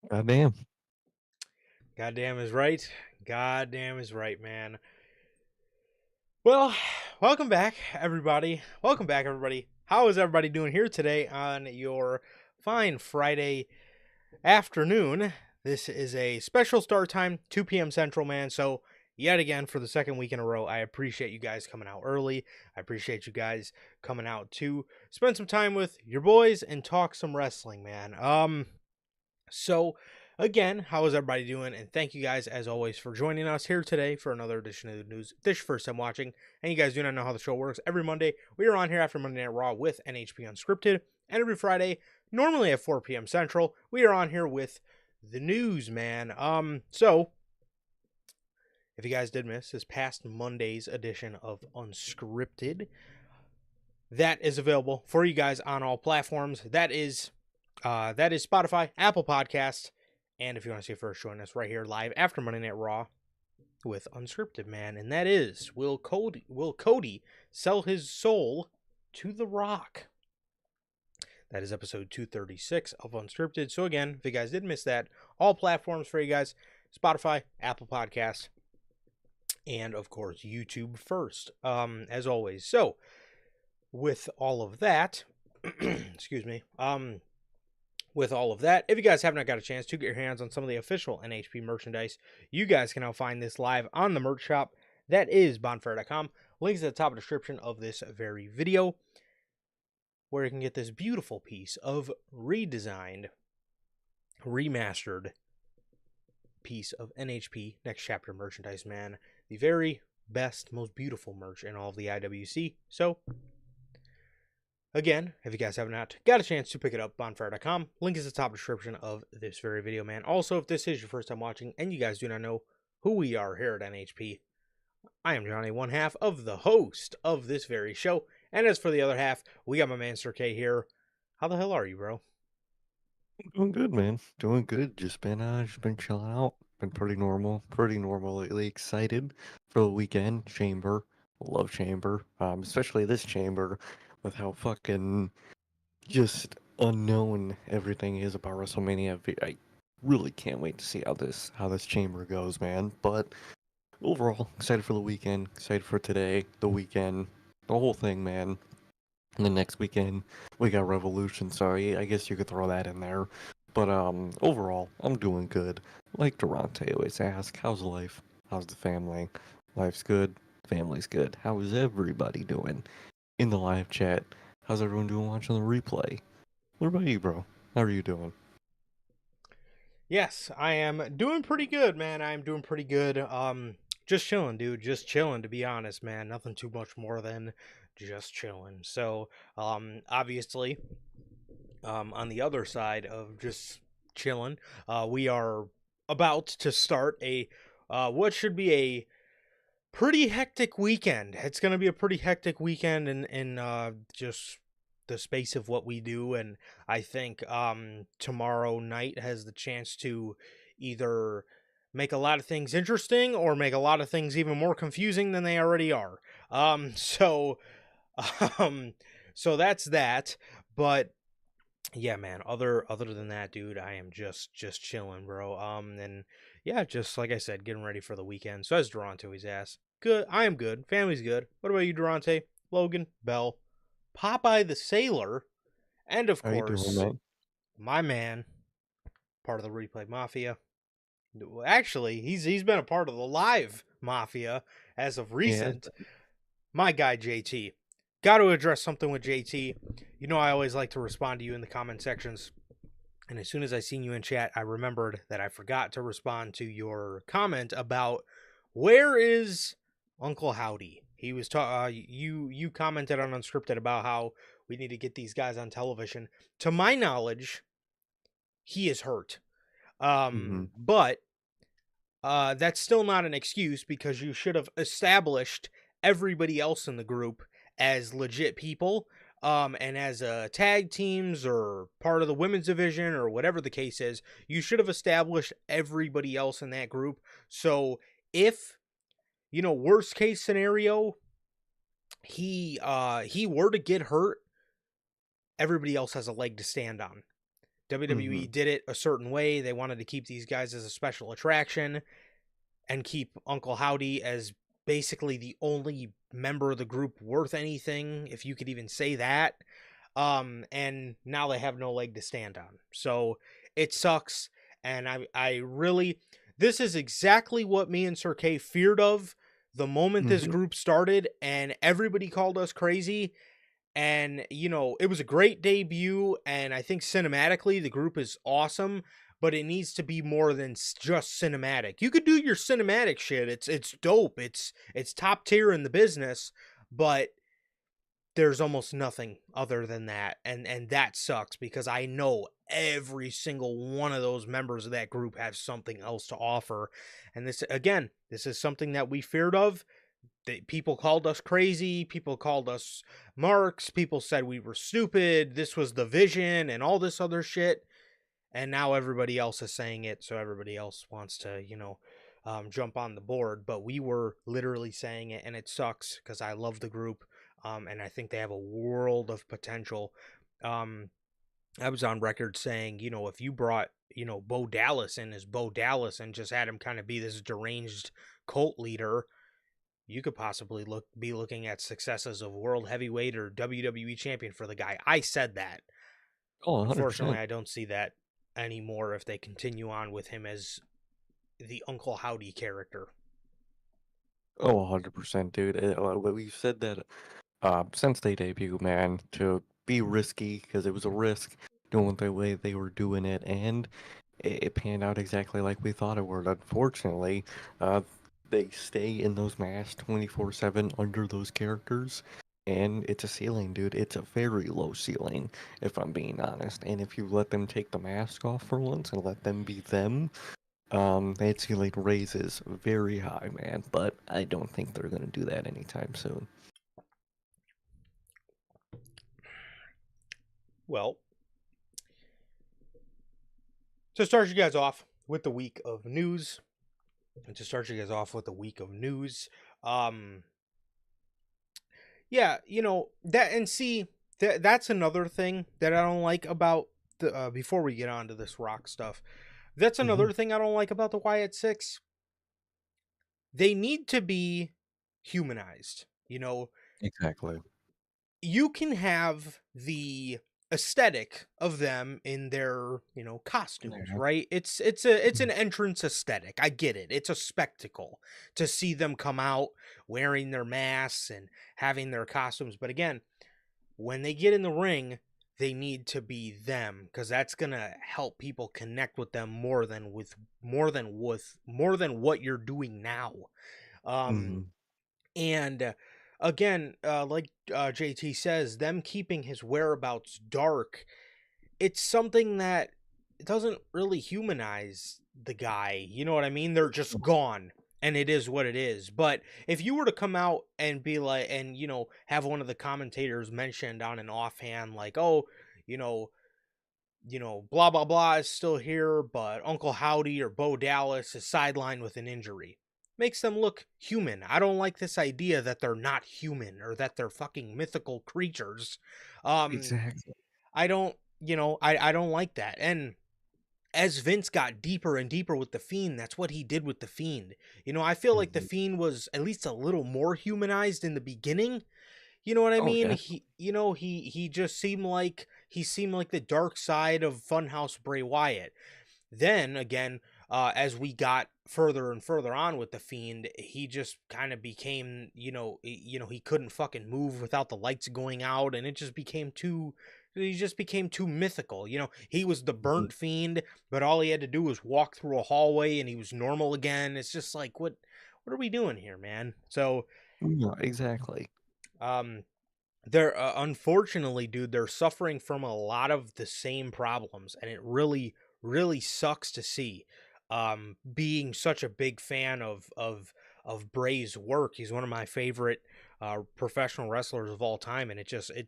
Goddamn. Goddamn is right. Goddamn is right, man. Well, welcome back, everybody. Welcome back, everybody. How is everybody doing here today on your fine Friday afternoon? This is a special start time, 2 p.m. Central, man. So, yet again, for the second week in a row, I appreciate you guys coming out early. I appreciate you guys coming out to spend some time with your boys and talk some wrestling, man. So, again, how is everybody doing? And thank you guys, as always, for joining us here today for another edition of the news. If this is your first time watching, and you guys do not know how the show works, every Monday we are on here after Monday Night Raw with NHP Unscripted, and every Friday, normally at 4 p.m. Central, we are on here with the news, man. So if you guys did miss this past Monday's edition of Unscripted, that is available for you guys on all platforms. That is Spotify, Apple Podcasts, and if you want to see it first, join us right here live after Monday Night Raw with Unscripted, man. And that is, will Cody sell his soul to The Rock? That is episode 236 of Unscripted. So again, if you guys did miss that, all platforms for you guys, Spotify, Apple Podcasts, and of course YouTube first, as always. So with all of that, excuse me, with all of that, if you guys have not got a chance to get your hands on some of the official NHP merchandise, you guys can now find this live on the merch shop. That is bonfire.com. Links at the top of the description of this very video, where you can get this beautiful piece of redesigned, remastered piece of NHP Next Chapter merchandise, man. The very best, most beautiful merch in all of the IWC. So, again, if you guys have not got a chance to pick it up, bonfire.com. Link is at the top description of this very video, man. Also, if this is your first time watching and you guys do not know who we are here at NHP, I am Johnny, one half of the host of this very show. And as for the other half, we got my man Sir K here. How the hell are you, bro? Doing good, man. Doing good. Just been chilling out. Been pretty normal lately. Excited for the weekend. Chamber. Love Chamber. Especially this Chamber with how fucking just unknown everything is about WrestleMania. I really can't wait to see how this Chamber goes, man. But overall, excited for the weekend. Excited for today, the weekend, the whole thing, man. And the next weekend we got Revolution, so I guess you could throw that in there. But overall, I'm doing good. Like Durante always asks, how's life? How's the family? Life's good. Family's good. How is everybody doing? In the live chat, how's everyone doing watching the replay? What about you, bro? How are you doing? Yes, I am doing pretty good, man. I'm doing pretty good. Just chilling, dude. Just chilling, to be honest, man. Nothing too much more than just chilling. So, obviously, on the other side of just chilling, we are about to start what should be a pretty hectic weekend. It's going to be a pretty hectic weekend in just the space of what we do, and I think tomorrow night has the chance to either make a lot of things interesting or make a lot of things even more confusing than they already are. So um so that's that. But yeah, man, other than that, dude, I am just chilling, bro. And yeah, just like I said, getting ready for the weekend. So as Durante always asks, good, I am good, family's good. What about you, Durante? Logan, Bell, Popeye the Sailor, and of How you doing, course, man? my man, part of the Replay Mafia. Actually, he's been a part of the Live Mafia as of Yeah, recent. My guy JT. Got to address something with JT. You know I always like to respond to you in the comment sections. And as soon as I seen you in chat, I remembered that I forgot to respond to your comment about where is Uncle Howdy. He was you commented on Unscripted about how we need to get these guys on television. To my knowledge, he is hurt. hmm But that's still not an excuse, because you should have established everybody else in the group as legit people, and as tag teams or part of the women's division or whatever the case is. You should have established everybody else in that group. So if, worst case scenario, he were to get hurt, everybody else has a leg to stand on. WWE Mhm. did it a certain way. They wanted to keep these guys as a special attraction and keep Uncle Howdy as basically the only member of the group worth anything, if you could even say that. And now they have no leg to stand on. So it sucks. And I really, this is exactly what me and Sir K feared of the moment this Mhm. group started, and everybody called us crazy. And it was a great debut, and I think cinematically the group is awesome, but it needs to be more than just cinematic. You could do your cinematic shit, it's dope, it's top tier in the business, but there's almost nothing other than that, and that sucks because I know every single one of those members of that group has something else to offer. And this is something that we feared of. People called us crazy, people called us marks, people said we were stupid, this was the vision and all this other shit, and now everybody else is saying it, so everybody else wants to jump on the board. But we were literally saying it, and it sucks because I love the group, and I think they have a world of potential. um I was on record saying, if you brought, Bo Dallas in as Bo Dallas and just had him kind of be this deranged cult leader, you could possibly be looking at successes of world heavyweight or WWE champion for the guy. I said that. Oh, Unfortunately, 100%. I don't see that anymore if they continue on with him as the Uncle Howdy character. Oh, 100%, dude. We've said that since they debuted, man, to be risky because it was a risk doing the way they were doing it, and it panned out exactly like we thought it would. Unfortunately, uh, they stay in those masks 24/7 under those characters, and it's a ceiling, dude. It's a very low ceiling, if I'm being honest. And if you let them take the mask off for once and let them be them, that ceiling raises very high, man. But I don't think they're gonna do that anytime soon. Well, to start you guys off with the week of news, um, yeah, that, and see, that's another thing that I don't like about the, before we get on to this Rock stuff, that's Hmm. another thing I don't like about the Wyatt Six. They need to be humanized. Exactly. You can have the aesthetic of them in their, costumes, Yeah. right? It's an entrance aesthetic. I get it. It's a spectacle to see them come out wearing their masks and having their costumes. But again, when they get in the ring, they need to be them, because that's gonna help people connect with them more than what you're doing now. Um, Hmm. and again, like JT says, them keeping his whereabouts dark, it's something that doesn't really humanize the guy. You know what I mean? They're just gone. And it is what it is. But if you were to come out and be like, and have one of the commentators mentioned on an offhand, like, oh, you know, blah blah blah is still here, but Uncle Howdy or Bo Dallas is sidelined with an injury. Makes them look human. I don't like this idea that they're not human or that they're fucking mythical creatures. Um, Exactly. I don't, I don't like that. And as Vince got deeper and deeper with the Fiend, that's what he did with the Fiend. I feel like the Hmm. Fiend was at least a little more humanized in the beginning. You know what I Oh, mean? definitely. He just seemed like the dark side of Funhouse Bray Wyatt. Then again, as we got further and further on with the Fiend, he just kind of became, he couldn't fucking move without the lights going out, and it just became too. He just became too mythical. He was the Mhm. burnt Fiend, but all he had to do was walk through a hallway, and he was normal again. It's just like, what are we doing here, man? So, Yeah, exactly. um, they're unfortunately, dude, they're suffering from a lot of the same problems, and it really, really sucks to see. Being such a big fan of Bray's work, he's one of my favorite professional wrestlers of all time, and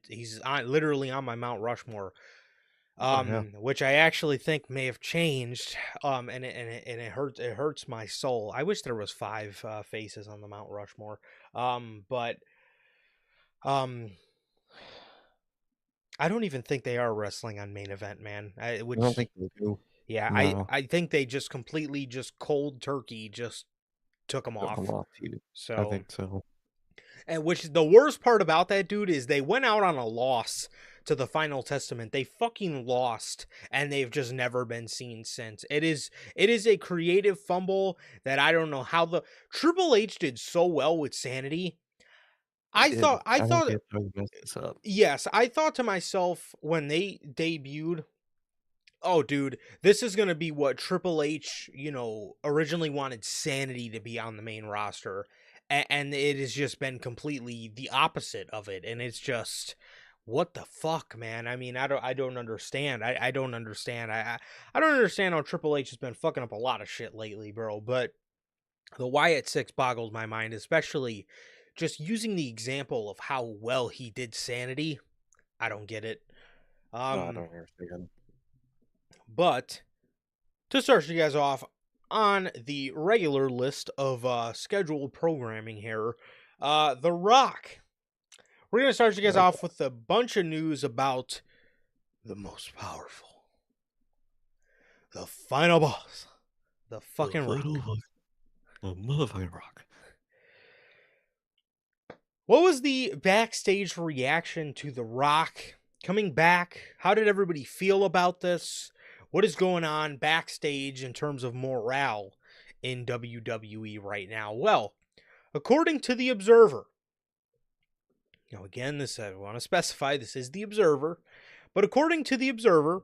he's literally on my Mount Rushmore. Oh, yeah. Which I actually think may have changed. And it hurts my soul. I wish there was five faces on the Mount Rushmore. But um I don't even think they are wrestling on main event, man. I don't think they do. Yeah, No, I think they just completely just cold turkey just took them took 'em off. off you. I So, think so. and which the worst part about that, dude, is they went out on a loss to the Final Testament. They fucking lost, and they've just never been seen since. It is a creative fumble that I don't know how the Triple H did so well with Sanity. He I did. thought I I don't thought get how you messed this up. yes, I thought to myself when they debuted, oh, dude, this is gonna be what Triple H, originally wanted Sanity to be on the main roster, and it has just been completely the opposite of it, and it's just what the fuck, man. I mean, I don't understand. I don't understand. I don't understand how Triple H has been fucking up a lot of shit lately, bro. But the Wyatt Six boggles my mind, especially just using the example of how well he did Sanity. I don't get it. No, I Um, don't understand. but to start you guys off on the regular list of scheduled programming here, The Rock. We're going to start you guys Okay. off with a bunch of news about the most powerful, the final boss, the The fucking final Rock. one. The motherfucking rock. What was the backstage reaction to The Rock coming back? How did everybody feel about this? What is going on backstage in terms of morale in WWE right now? Well, according to The Observer, now again, this I want to specify this is The Observer, but according to The Observer,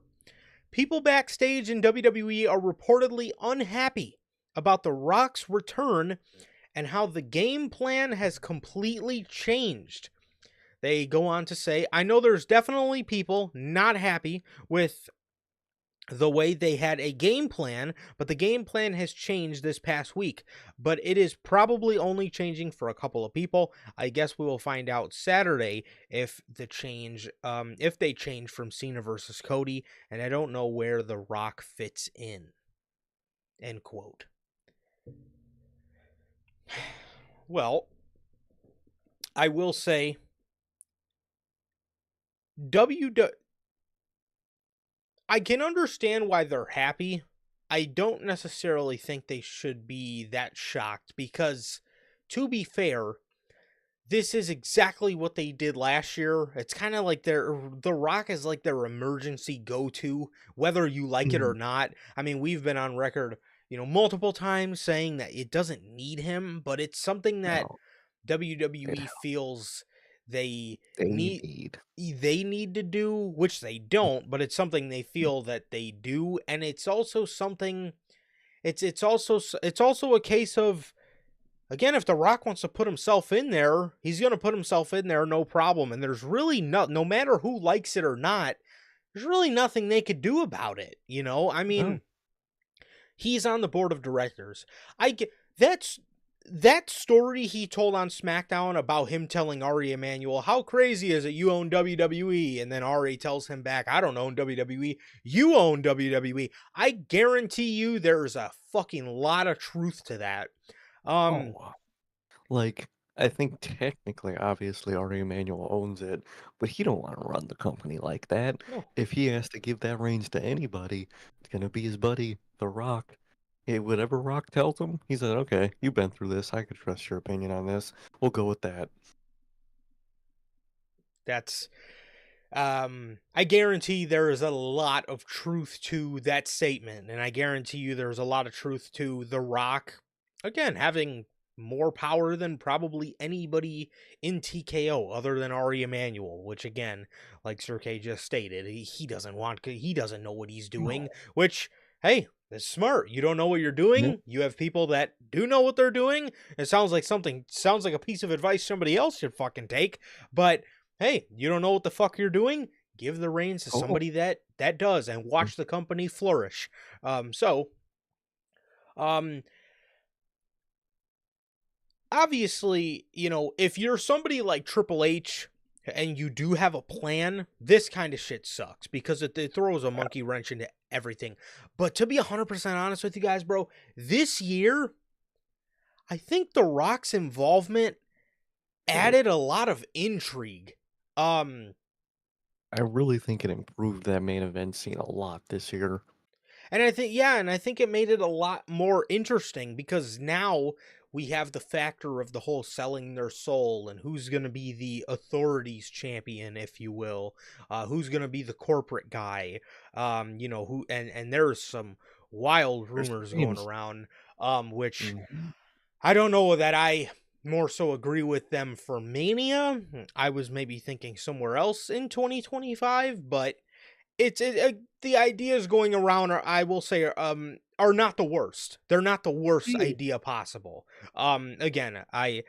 people backstage in WWE are reportedly unhappy about The Rock's return and how the game plan has completely changed. They go on to say, I know there's definitely people not happy with the way they had a game plan, but the game plan has changed this past week. But it is probably only changing for a couple of people. I guess we will find out Saturday if if they change from Cena versus Cody, and I don't know where The Rock fits in. End quote. Well, I will say W I can understand why they're happy. I don't necessarily think they should be that shocked because, to be fair, this is exactly what they did last year. It's kind of like The Rock is like their emergency go-to, whether you like it or Mhm. not. I mean, we've been on record, multiple times saying that it doesn't need him, but it's something that No, it, WWE feels they they need need. they need to do, which they don't, but it's something they feel that they do, and it's also something it's also a case of, again, if The Rock wants to put himself in there, he's going to put himself in there, no problem, and there's really no matter who likes it or not, there's really nothing they could do about it, I No. mean, he's on the board of directors. I get that story he told on SmackDown about him telling Ari Emanuel, "How crazy is it you own WWE?" And then Ari tells him back, "I don't own WWE. You own WWE." I guarantee you there's a fucking lot of truth to that. Um Oh, like, I think technically, obviously, Ari Emanuel owns it, but he don't want to run the company like that. no, If he has to give that reins to anybody, it's gonna be his buddy, The Rock. Whatever Rock tells him, he said, "Okay, you've been through this. I could trust your opinion on this. We'll go with that." that's I guarantee there is a lot of truth to that statement, and I guarantee you there's a lot of truth to The Rock, again, having more power than probably anybody in TKO other than Ari Emanuel, which again, like Sir K just stated, he doesn't know what he's doing, No. which, hey, that's smart. You don't know what you're Yeah. doing. You have people that do know what they're doing. It sounds like a piece of advice somebody else should fucking take, but hey, you don't know what the fuck you're doing? Give the reins to Oh. somebody that does, and watch the company flourish. So, um, obviously, if you're somebody like Triple H and you do have a plan, this kind of shit sucks because it throws a monkey wrench into everything. But to be 100% honest with you guys, bro, this year, I think The Rock's involvement Did. added a lot of intrigue. Um, I really think it improved that main event scene a lot this year. And I think, yeah, and I think it made it a lot more interesting because now we have the factor of the whole selling their soul and who's going to be the authorities champion, if you will, who's going to be the corporate guy, who, and there's some wild There's rumors going names. around, which Mhm. I don't know that I more so agree with them for Mania. I was maybe thinking somewhere else in 2025, but the ideas going around are, I will say, are not the worst. They're not the worst Yeah. idea possible. Again, I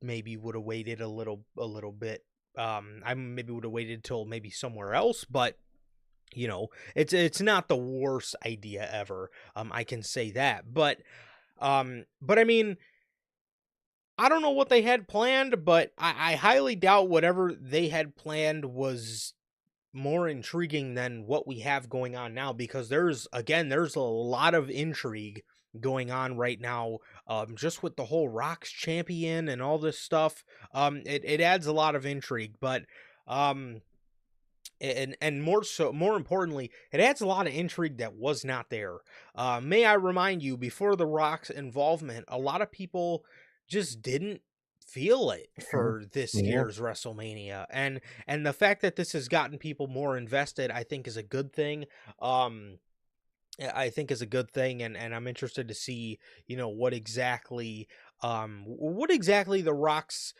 maybe would have waited a little bit. I maybe would have waited till maybe somewhere else, but it's not the worst idea ever. I can say that, but I mean, I don't know what they had planned, but I highly doubt whatever they had planned was more intriguing than what we have going on now, because there's a lot of intrigue going on right now, just with the whole Rocks champion and all this stuff. It adds a lot of intrigue, but um and more importantly, it adds a lot of intrigue that was not there. May I remind you, before the Rock's involvement, a lot of people just didn't feel it Yeah. for this Yeah. year's WrestleMania, and the fact that this has gotten people more invested, I think, is a good thing. um I think is a good thing, and I'm interested to see, what exactly the Rock's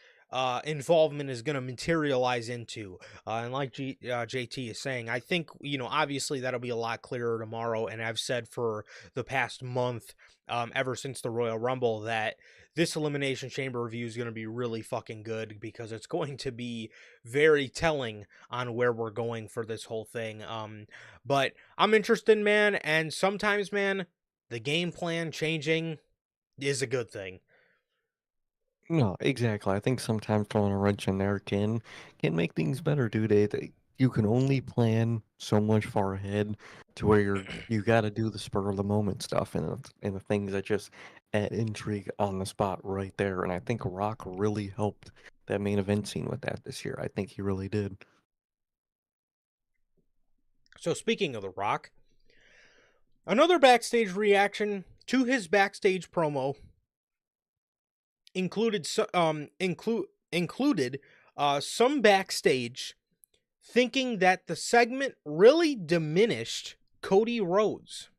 involvement is going to materialize into. And like JT is saying, I think, obviously that'll be a lot clearer tomorrow. And I've said for the past month, ever since the Royal Rumble, that this Elimination Chamber review is going to be really fucking good, because it's going to be very telling on where we're going for this whole thing. But I'm interested, man, and sometimes, man, the game plan changing is a good thing. No, exactly. I think sometimes throwing a wrench in there can make things better, dude. You can only plan so much far ahead to where you got to do the spur of the moment stuff and the things that just add intrigue on the spot right there. And I think Rock really helped that main event scene with that this year. I think he really did. So speaking of The Rock, another backstage reaction to his backstage promo included some backstage thinking that the segment really diminished Cody Rhodes.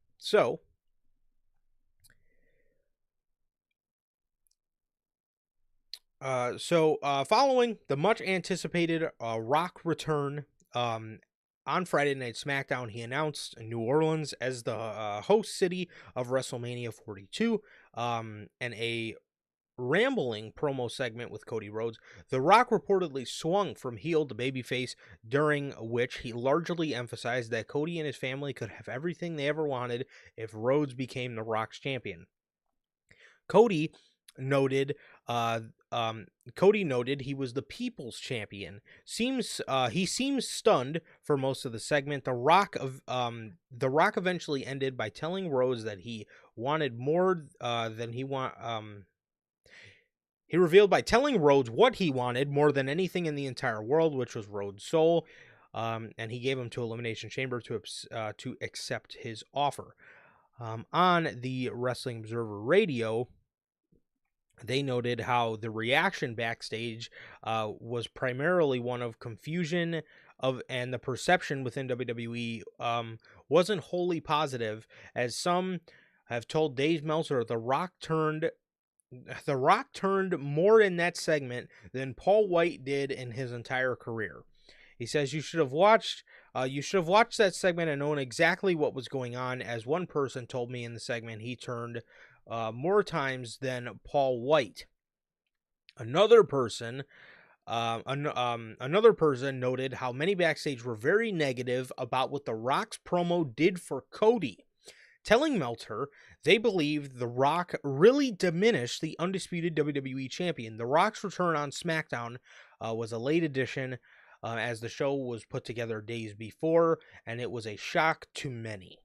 Following the much anticipated Rock return, on Friday Night SmackDown, he announced New Orleans as the host city of WrestleMania 42, and a rambling promo segment with Cody Rhodes. The Rock reportedly swung from heel to babyface, during which he largely emphasized that Cody and his family could have everything they ever wanted if Rhodes became the Rock's champion. Cody noted uh Cody noted he was the people's champion. He seems stunned for most of the segment. The Rock eventually ended by telling Rhodes that he wanted more than he want he revealed by telling Rhodes what he wanted more than anything in the entire world, which was Rhodes' soul. And he gave him to Elimination Chamber to accept his offer. On the Wrestling Observer Radio, they noted how the reaction backstage was primarily one of confusion and the perception within WWE wasn't wholly positive, as some have told Dave Meltzer the Rock turned more in that segment than Paul White did in his entire career. He says you should have watched that segment and known exactly what was going on. As one person told me in the segment, he turned more times than Paul White. Another person, another person noted how many backstage were very negative about what The Rock's promo did for Cody, telling Meltzer they believed The Rock really diminished the undisputed WWE champion. The Rock's return on SmackDown was a late addition, as the show was put together days before, and it was a shock to many.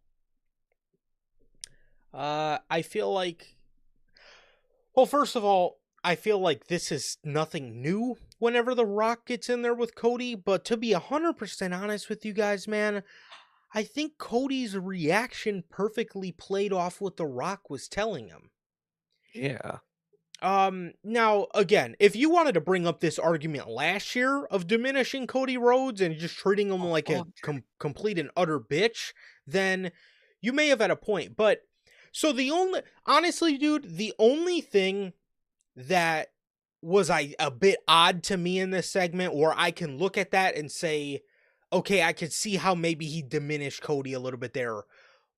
I feel like, well, first of all, I feel like this is nothing new whenever The Rock gets in there with Cody, but to be 100% honest with you guys, man, I think Cody's reaction perfectly played off what The Rock was telling him. Yeah. Now again, if you wanted to bring up this argument last year of diminishing Cody Rhodes and just treating him Oh, like a fuck. complete and utter bitch, then you may have had a point. But so honestly, dude, the only thing that was a bit odd to me in this segment where I can look at that and say, okay, I could see how maybe he diminished Cody a little bit there.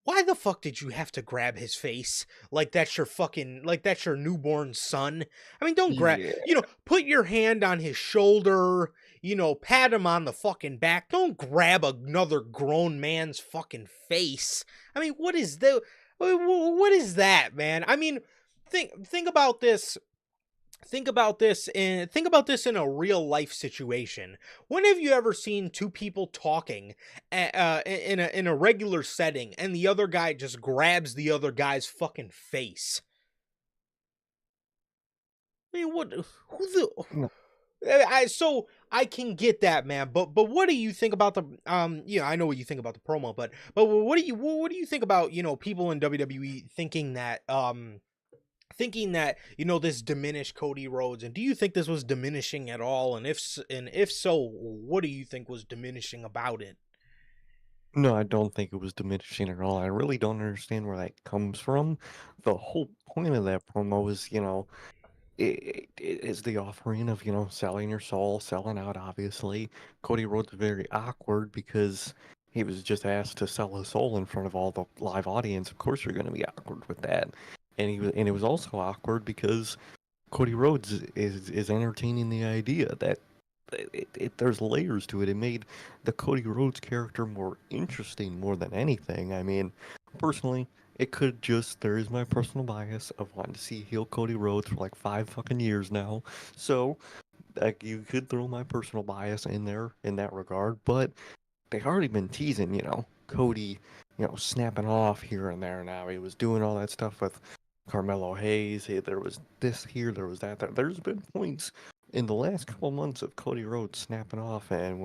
Why the fuck did you have to grab his face like that's your newborn son? I mean, don't grab, Yeah. put your hand on his shoulder, pat him on the fucking back. Don't grab another grown man's fucking face. I mean, what is that, man? I mean, think about this. Think about this in a real life situation. When have you ever seen two people talking in a regular setting and the other guy just grabs the other guy's fucking face? I mean, what? Who the? No, So I can get that, man. But what do you think about the I know what you think about the promo, but what do you think about people in WWE thinking that this diminished Cody Rhodes, and do you think this was diminishing at all, and if so, what do you think was diminishing about it? no, I don't think it was diminishing at all. I really don't understand where that comes from. The whole point of that promo is, it is the offering of, selling your soul, selling out, obviously. Cody Rhodes is very awkward because he was just asked to sell his soul in front of all the live audience. Of course you're going to be awkward with that. And it was also awkward because Cody Rhodes is entertaining the idea that there's layers to it. It made the Cody Rhodes character more interesting more than anything. I mean, personally, it could just, there is my personal bias of wanting to see heel Cody Rhodes for like 5 fucking years now. So, like, you could throw my personal bias in there in that regard, but they already been teasing, Cody, snapping off here and there now. He was doing all that stuff with Carmelo Hayes. Hey, there was this here, there was that. There's been points in the last couple months of Cody Rhodes snapping off, and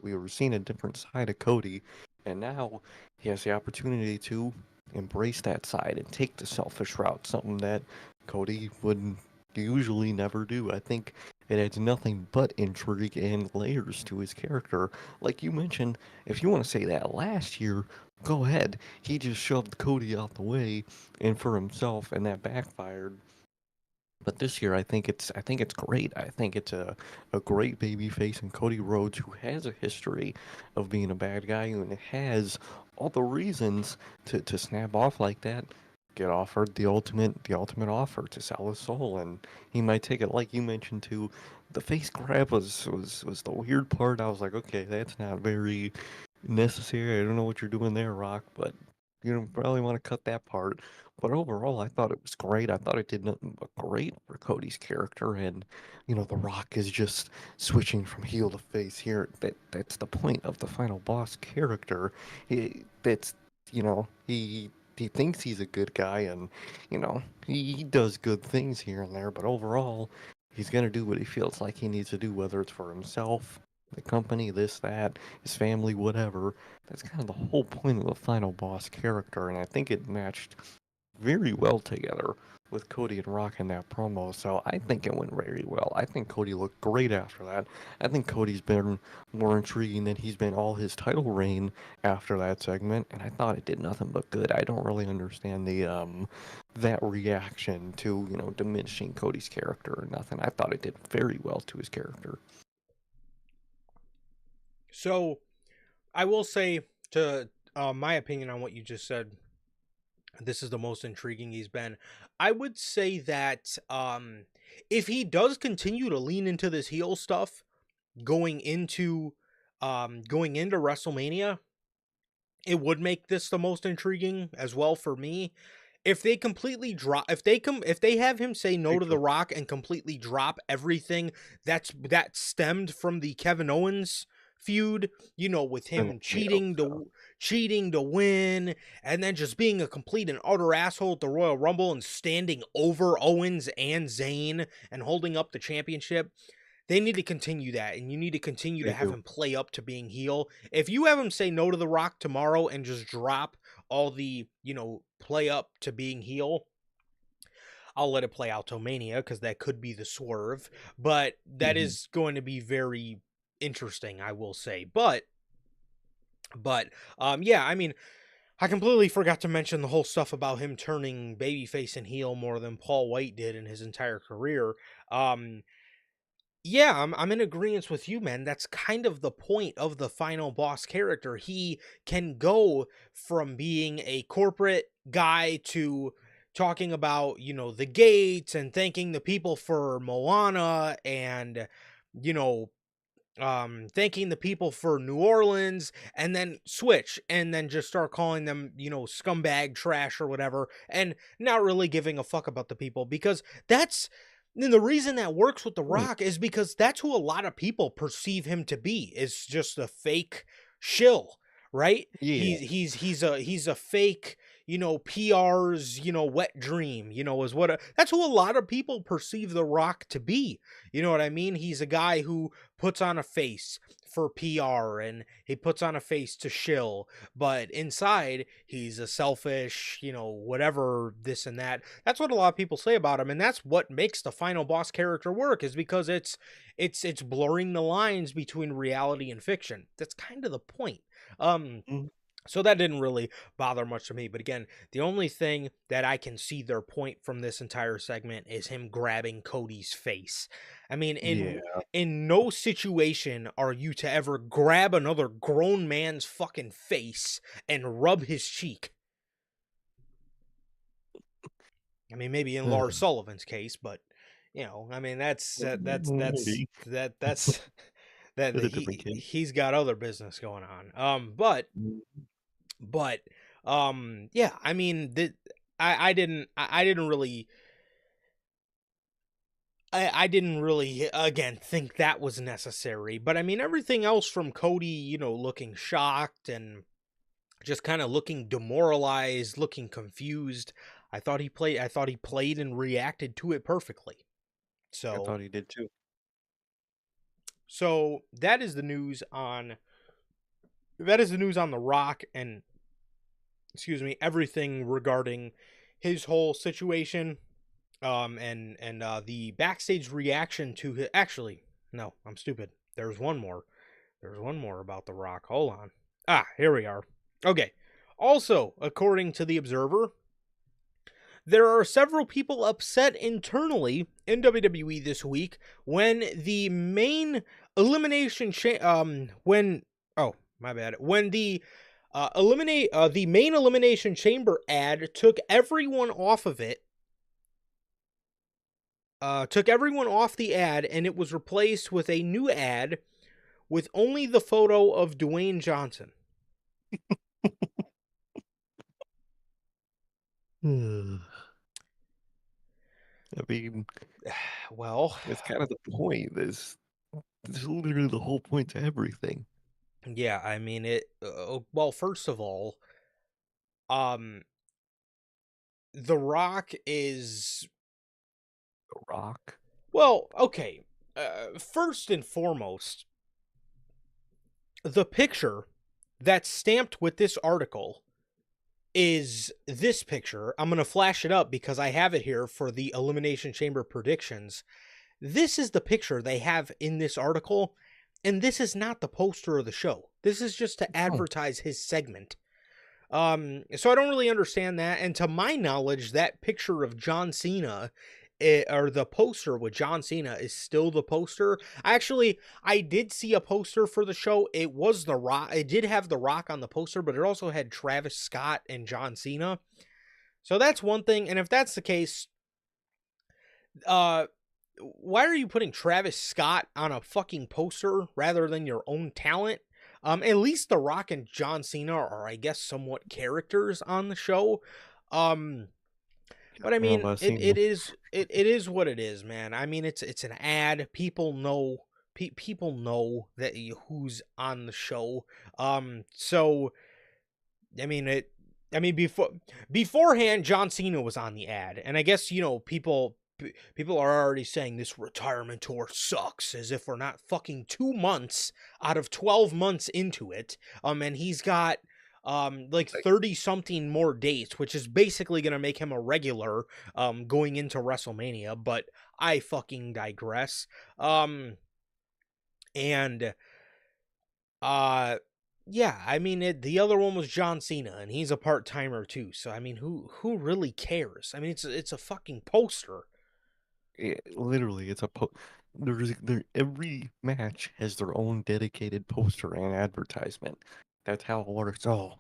we were seeing a different side of Cody, and now he has the opportunity to embrace that side and take the selfish route, something that Cody would usually never do. I think it adds nothing but intrigue and layers to his character. Like you mentioned, if you want to say that last year, go ahead. He just shoved Cody out the way and for himself, and that backfired. But this year, I think it's great. I think it's a great baby face in Cody Rhodes, who has a history of being a bad guy and has all the reasons to snap off like that. Get offered the ultimate offer to sell his soul, and he might take it. Like you mentioned too, the face grab was the weird part. I was like, okay, that's not very necessary. I don't know what you're doing there, Rock, but you don't probably want to cut that part. But overall, I thought it was great. I thought it did nothing but great for Cody's character, and The Rock is just switching from heel to face here. That's the point of the final boss character. That's he thinks he's a good guy, and he does good things here and there. But overall, he's gonna do what he feels like he needs to do, whether it's for himself, the company, this, that, his family, whatever. That's kind of the whole point of the final boss character, and I think it matched very well together with Cody and Rock in that promo. So I think it went very well. I think Cody looked great after that. I think Cody's been more intriguing than he's been all his title reign after that segment, and I thought it did nothing but good. I don't really understand the that reaction to diminishing Cody's character or nothing. I thought it did very well to his character. So I will say, to my opinion on what you just said, this is the most intriguing he's been. I would say that if he does continue to lean into this heel stuff going into WrestleMania, it would make this the most intriguing as well for me. If they completely drop, if they have him say no They to The could. Rock and completely drop everything that stemmed from the Kevin Owens feud, with Then him I hope so. cheating to win, and then just being a complete and utter asshole at the Royal Rumble and standing over Owens and Zayn and holding up the championship, They need to continue that, and you need to continue to They have do. him play up to being heel. If you have him say no to The Rock tomorrow and just drop all the, play up to being heel, I'll let it play out till Mania because that could be the swerve. But that Mhm. is going to be very interesting, I will say. But yeah, I mean, I completely forgot to mention the whole stuff about him turning babyface and heel more than Paul White did in his entire career. Um, yeah, I'm in agreement with you, man. That's kind of the point of the final boss character. He can go from being a corporate guy to talking about, the gates and thanking the people for Moana and, you know, thanking the people for New Orleans, and then switch and then just start calling them, scumbag trash or whatever, and not really giving a fuck about the people, because that's and the reason that works with The Right. Rock is because that's who a lot of people perceive him to be, is just a fake shill, right? Yeah. He's a fake, PR's, wet dream, is that's who a lot of people perceive The Rock to be. You know what I mean? He's a guy who puts on a face for PR and he puts on a face to shill, but inside he's a selfish, whatever, this and that. That's what a lot of people say about him, and that's what makes the final boss character work, is because it's blurring the lines between reality and fiction. That's kind of the point. Um Mhm. so that didn't really bother much to me. But again, the only thing that I can see their point from this entire segment is him grabbing Cody's face. I mean, Yeah. in no situation are you to ever grab another grown man's fucking face and rub his cheek. I mean, maybe in Lars Sullivan's case, but I mean, Maybe. that's that With a different kid. he's got other business going on. But yeah, I mean, I didn't really I didn't really, again, think that was necessary. But I mean, everything else from Cody, looking shocked and just kind of looking demoralized, looking confused. I thought he played and reacted to it perfectly. I So thought he did too. so that is the news on The Rock, and excuse me, everything regarding his whole situation. And the backstage reaction to his, actually, no, I'm stupid. There's one more about The Rock. Hold on. Here we are. Okay. Also, according to the Observer, there are several people upset internally in WWE this week when the main elimination when oh, my bad. When the main elimination chamber ad took everyone off the ad, and it was replaced with a new ad with only the photo of Dwayne Johnson. I mean, Well, it's kind of the point. This is literally the whole point to everything. yeah, I mean it. Well, first of all, um, The Rock is, The Rock. well, okay. First and foremost, the picture that's stamped with this article is this picture. I'm going to flash it up because I have it here for the Elimination Chamber predictions. This is the picture they have in this article, and this is not the poster of the show. This is just to Oh, advertise his segment. So I don't really understand that. And to my knowledge, that picture of John Cena, or the poster with John Cena, is still the poster. I did see a poster for the show. It was The Rock. It did have The Rock on the poster, but it also had Travis Scott and John Cena. So that's one thing. And if that's the case, uh, why are you putting Travis Scott on a fucking poster rather than your own talent? At least The Rock and John Cena are, I guess, somewhat characters on the show. Um, but I mean, well, Cena. it is what it is, man. I mean, it's an ad. People know people know that who's on the show. So I mean it. I mean, beforehand, John Cena was on the ad, and I guess people people are already saying this retirement tour sucks, as if we're not fucking 2 months out of 12 months into it. And he's got like 30 something more dates, which is basically going to make him a regular going into WrestleMania, but I fucking digress. And yeah, I mean the other one was John Cena, and he's a part-timer too. So I mean, who really cares? I mean, it's a fucking poster. Literally, it's a every match has their own dedicated poster and advertisement. That's how it works. Oh,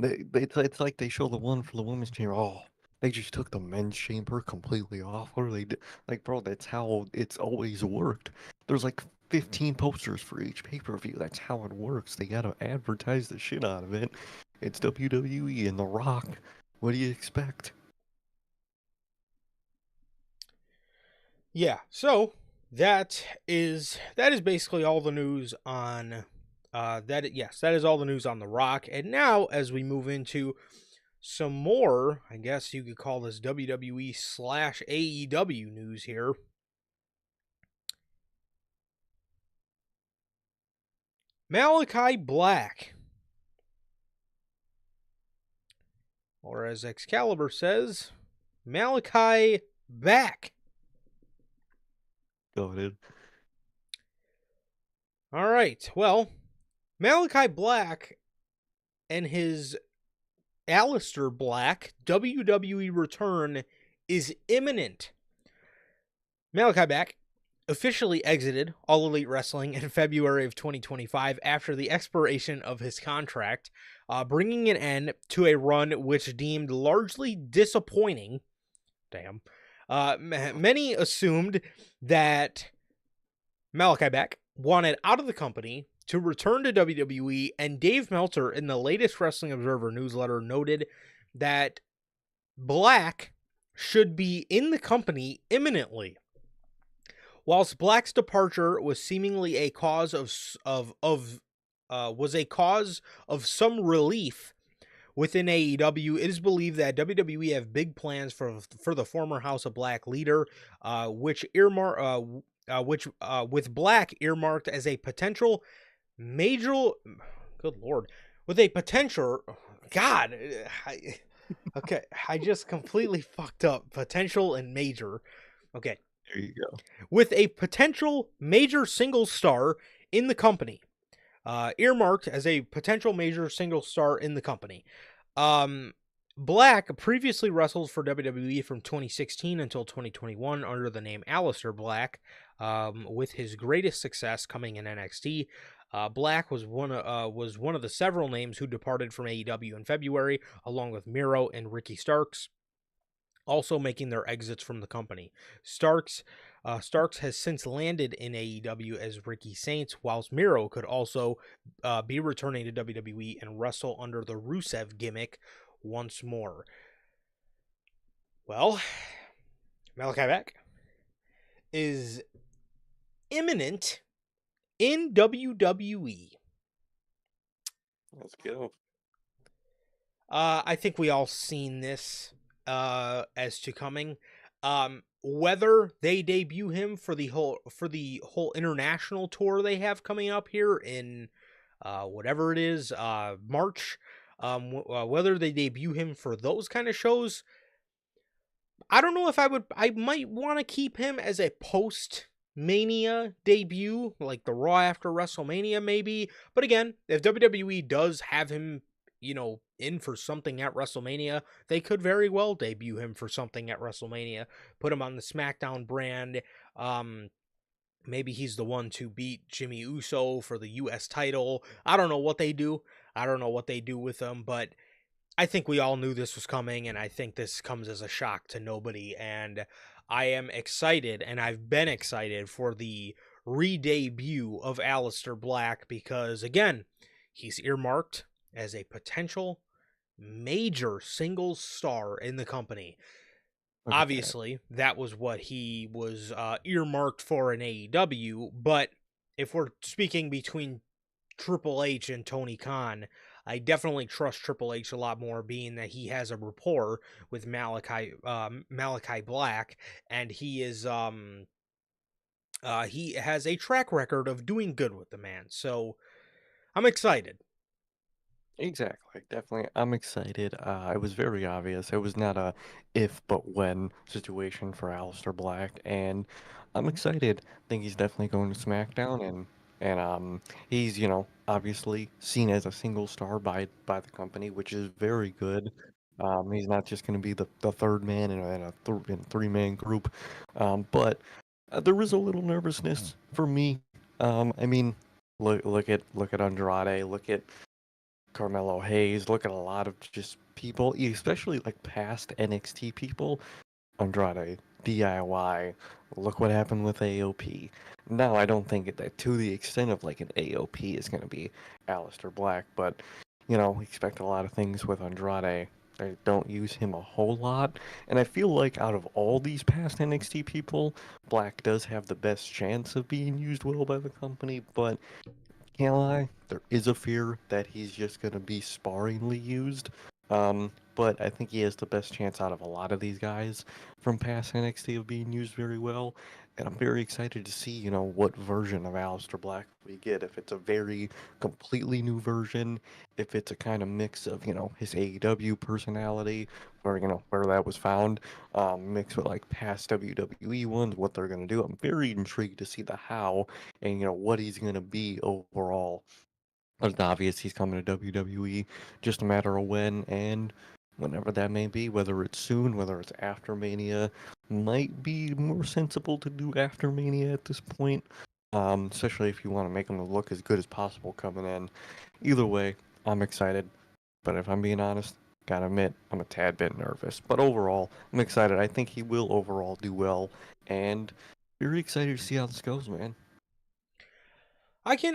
it's like they show the one for the women's chamber. Oh, they just took the men's chamber completely off. What are they do? Like, bro, that's how it's always worked. There's like 15 posters for each pay-per-view. That's how it works. They gotta advertise the shit out of it. It's WWE and The Rock. What do you expect? Yeah, so that is basically all the news on that is all the news on The Rock. And now as we move into some more, I guess you could call this WWE slash AEW news here. Malachi Black, or as Excalibur says, Malachi back. Go ahead. All right. Well, Malachi Black and his Aleister Black WWE return is imminent. Malachi Black officially exited All Elite Wrestling in February of 2025 after the expiration of his contract, bringing an end to a run which deemed largely disappointing. Damn. Many assumed that Malachi Black wanted out of the company to return to WWE, and Dave Meltzer in the latest Wrestling Observer newsletter noted that Black should be in the company imminently. Whilst Black's departure was seemingly a cause of some relief within AEW, it is believed that WWE have big plans for the former House of Black leader, with Black earmarked as a potential major. Good lord, with a potential. God, okay, I just completely fucked up. Potential and major. Okay. There you go. With a potential major single star in the company. Earmarked as a potential major single star in the company. Black previously wrestled for WWE from 2016 until 2021 under the name Aleister Black, with his greatest success coming in NXT. Black was one of the several names who departed from AEW in February, along with Miro and Ricky Starks, also making their exits from the company. Starks has since landed in AEW as Ricky Saints, whilst Miro could also be returning to WWE and wrestle under the Rusev gimmick once more. Well, Malachi Black is imminent in WWE. Let's go. I think we all seen this as to coming. Whether they debut him for the whole international tour they have coming up here in whatever it is, March, whether they debut him for those kind of shows, I don't know if I might want to keep him as a post Mania debut, like the Raw after WrestleMania maybe. But again, if WWE does have him, in for something at WrestleMania, they could very well debut him for something at WrestleMania, put him on the SmackDown brand. Maybe he's the one to beat Jimmy Uso for the US title. I don't know what they do. I don't know what they do with him, but I think we all knew this was coming, and I think this comes as a shock to nobody. And I am excited, and I've been excited for the re-debut of Aleister Black because, again, he's earmarked as a potential major singles star in the company. Obviously, that was what he was earmarked for in AEW, but if we're speaking between Triple H and Tony Khan, I definitely trust Triple H a lot more, being that he has a rapport with Malachi Black, and he has a track record of doing good with the man. So I'm excited. Exactly, definitely. I'm excited. It was very obvious. It was not a if but when situation for Aleister Black, and I'm excited. I think he's definitely going to SmackDown, and he's obviously seen as a single star by the company, which is very good. He's not just going to be the third man in a three-man group, but there was a little nervousness for me. I mean, look at Andrade, look at Carmelo Hayes. Look at a lot of just people, especially like past NXT people. Andrade, DIY. Look what happened with AOP. Now, I don't think that to the extent of like an AOP is going to be Aleister Black, but expect a lot of things with Andrade. They don't use him a whole lot, and I feel like out of all these past NXT people, Black does have the best chance of being used well by the company, but can't lie, there is a fear that he's just going to be sparingly used. But I think he has the best chance out of a lot of these guys from past NXT of being used very well. And I'm very excited to see, what version of Aleister Black we get. If it's a very completely new version, if it's a kind of mix of, his AEW personality, or, where that was found, mixed with like past WWE ones, what they're going to do. I'm very intrigued to see the how and what he's gonna be overall. It's obvious he's coming to WWE, just a matter of when and whenever that may be, whether it's soon, whether it's after Mania. Might be more sensible to do after Mania at this point, especially if you want to make him look as good as possible coming in. Either way, I'm excited, but if I'm being honest, gotta admit, I'm a tad bit nervous. But overall, I'm excited. I think he will overall do well, and very excited to see how this goes, man. I hear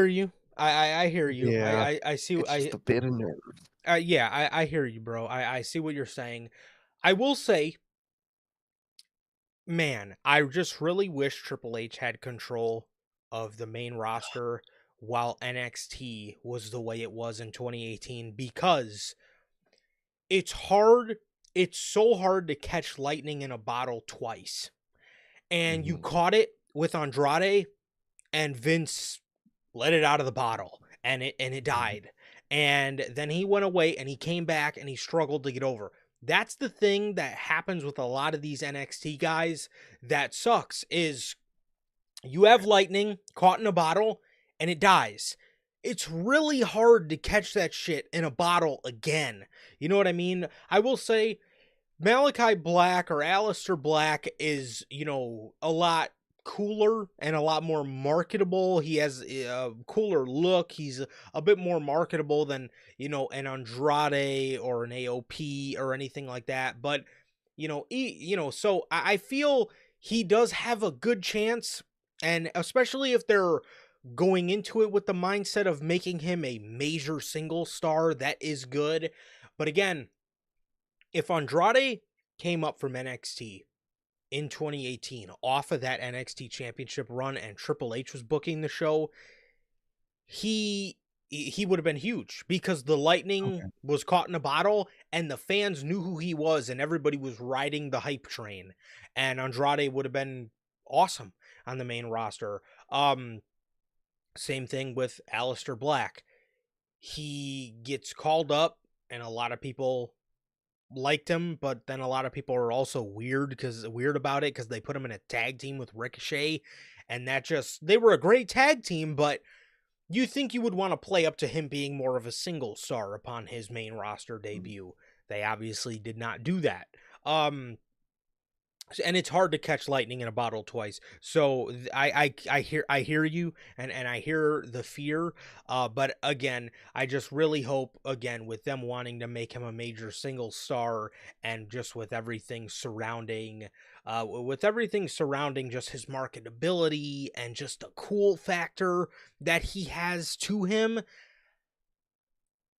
you. I hear you. Yeah, I see. it's just a bit of nerves. Yeah, I hear you, bro. I see what you're saying. I will say, man, I just really wish Triple H had control of the main roster while NXT was the way it was in 2018, because it's hard. It's so hard to catch lightning in a bottle twice. And you Mhm, caught it with Andrade, and Vince let it out of the bottle, and it mhm. died. And then he went away and he came back and he struggled to get over. That's the thing that happens with a lot of these NXT guys that sucks, is you have lightning caught in a bottle and it dies. It's really hard to catch that shit in a bottle again. You know what I mean? I will say Malachi Black or Aleister Black is, a lot cooler and a lot more marketable. He has a cooler look. He's a bit more marketable than, an Andrade or an AOP or anything like that. But, so I feel he does have a good chance. And especially if they're going into it with the mindset of making him a major single star, that is good. But again, if Andrade came up from NXT in 2018 off of that NXT championship run and Triple H was booking the show, he would have been huge, because the lightning Okay. was caught in a bottle and the fans knew who he was and everybody was riding the hype train, and Andrade would have been awesome on the main roster. Same thing with Aleister Black. He gets called up and a lot of people liked him, but then a lot of people are also weird about it because they put him in a tag team with Ricochet, and they were a great tag team, but you think you would want to play up to him being more of a single star upon his main roster Mm. debut. They obviously did not do that. Um, and it's hard to catch lightning in a bottle twice. So I hear you, and I hear the fear. But again, I just really hope, again, with them wanting to make him a major single star, and just with everything surrounding just his marketability and just the cool factor that he has to him,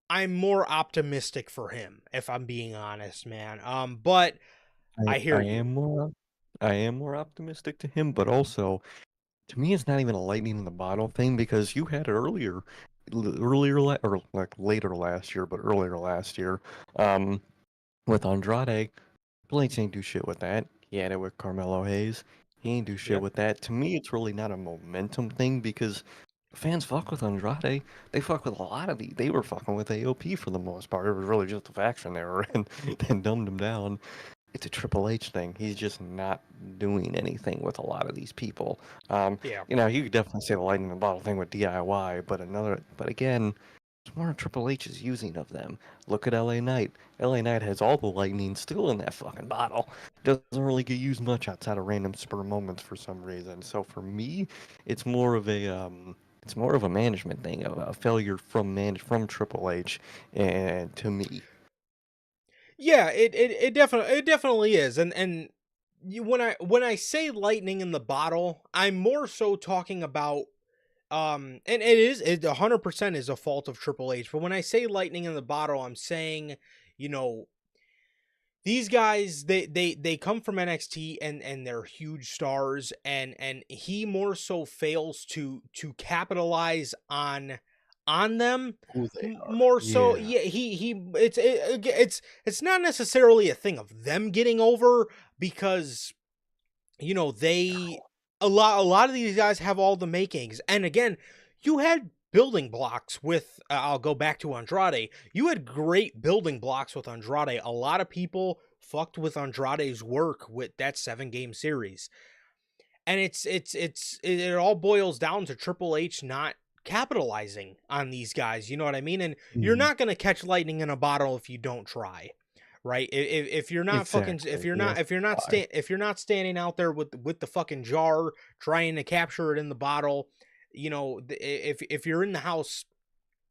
I'm more optimistic for him, if I'm being honest, man. But I I hear I you. am more I am more optimistic to him, but also to me, it's not even a lightning in the bottle thing because you had it earlier. or like later last year, but earlier last year, um, with Andrade. Triple H ain't do shit with that. He had it with Carmelo Hayes. He ain't do shit Yep. with that. To me, it's really not a momentum thing because fans fuck with Andrade. They fuck with a lot of these. They were fucking with AOP for the most part. It was really just a faction they were in and dumbed him down. It's a Triple H thing. He's just not doing anything with a lot of these people. Yeah. You could definitely say the lightning in the bottle thing with DIY, but again, it's more Triple H is using of them. Look at LA Knight. LA Knight has all the lightning still in that fucking bottle. Doesn't really get used much outside of random spur moments for some reason. So for me, it's more of a management thing, a failure from Triple H, and to me. Yeah, it definitely is. And when I say lightning in the bottle, I'm more so talking about and it 100% is a fault of Triple H. But when I say lightning in the bottle, I'm saying, you know, these guys they come from NXT and they're huge stars, and he more so fails to capitalize on them. Who they are. More so, Yeah. yeah, it's not necessarily a thing of them getting over, because they a lot of these guys have all the makings. And again, you had building blocks with I'll go back to Andrade. You had great building blocks with Andrade. A lot of people fucked with Andrade's work with that 7-game series. And it all boils down to Triple H not capitalizing on these guys, you know what I mean? And you're Mhm. not going to catch lightning in a bottle if you don't try. Right? If you're not fucking Exactly. Yes. Why? if you're not standing out there with the fucking jar trying to capture it in the bottle, if you're in the house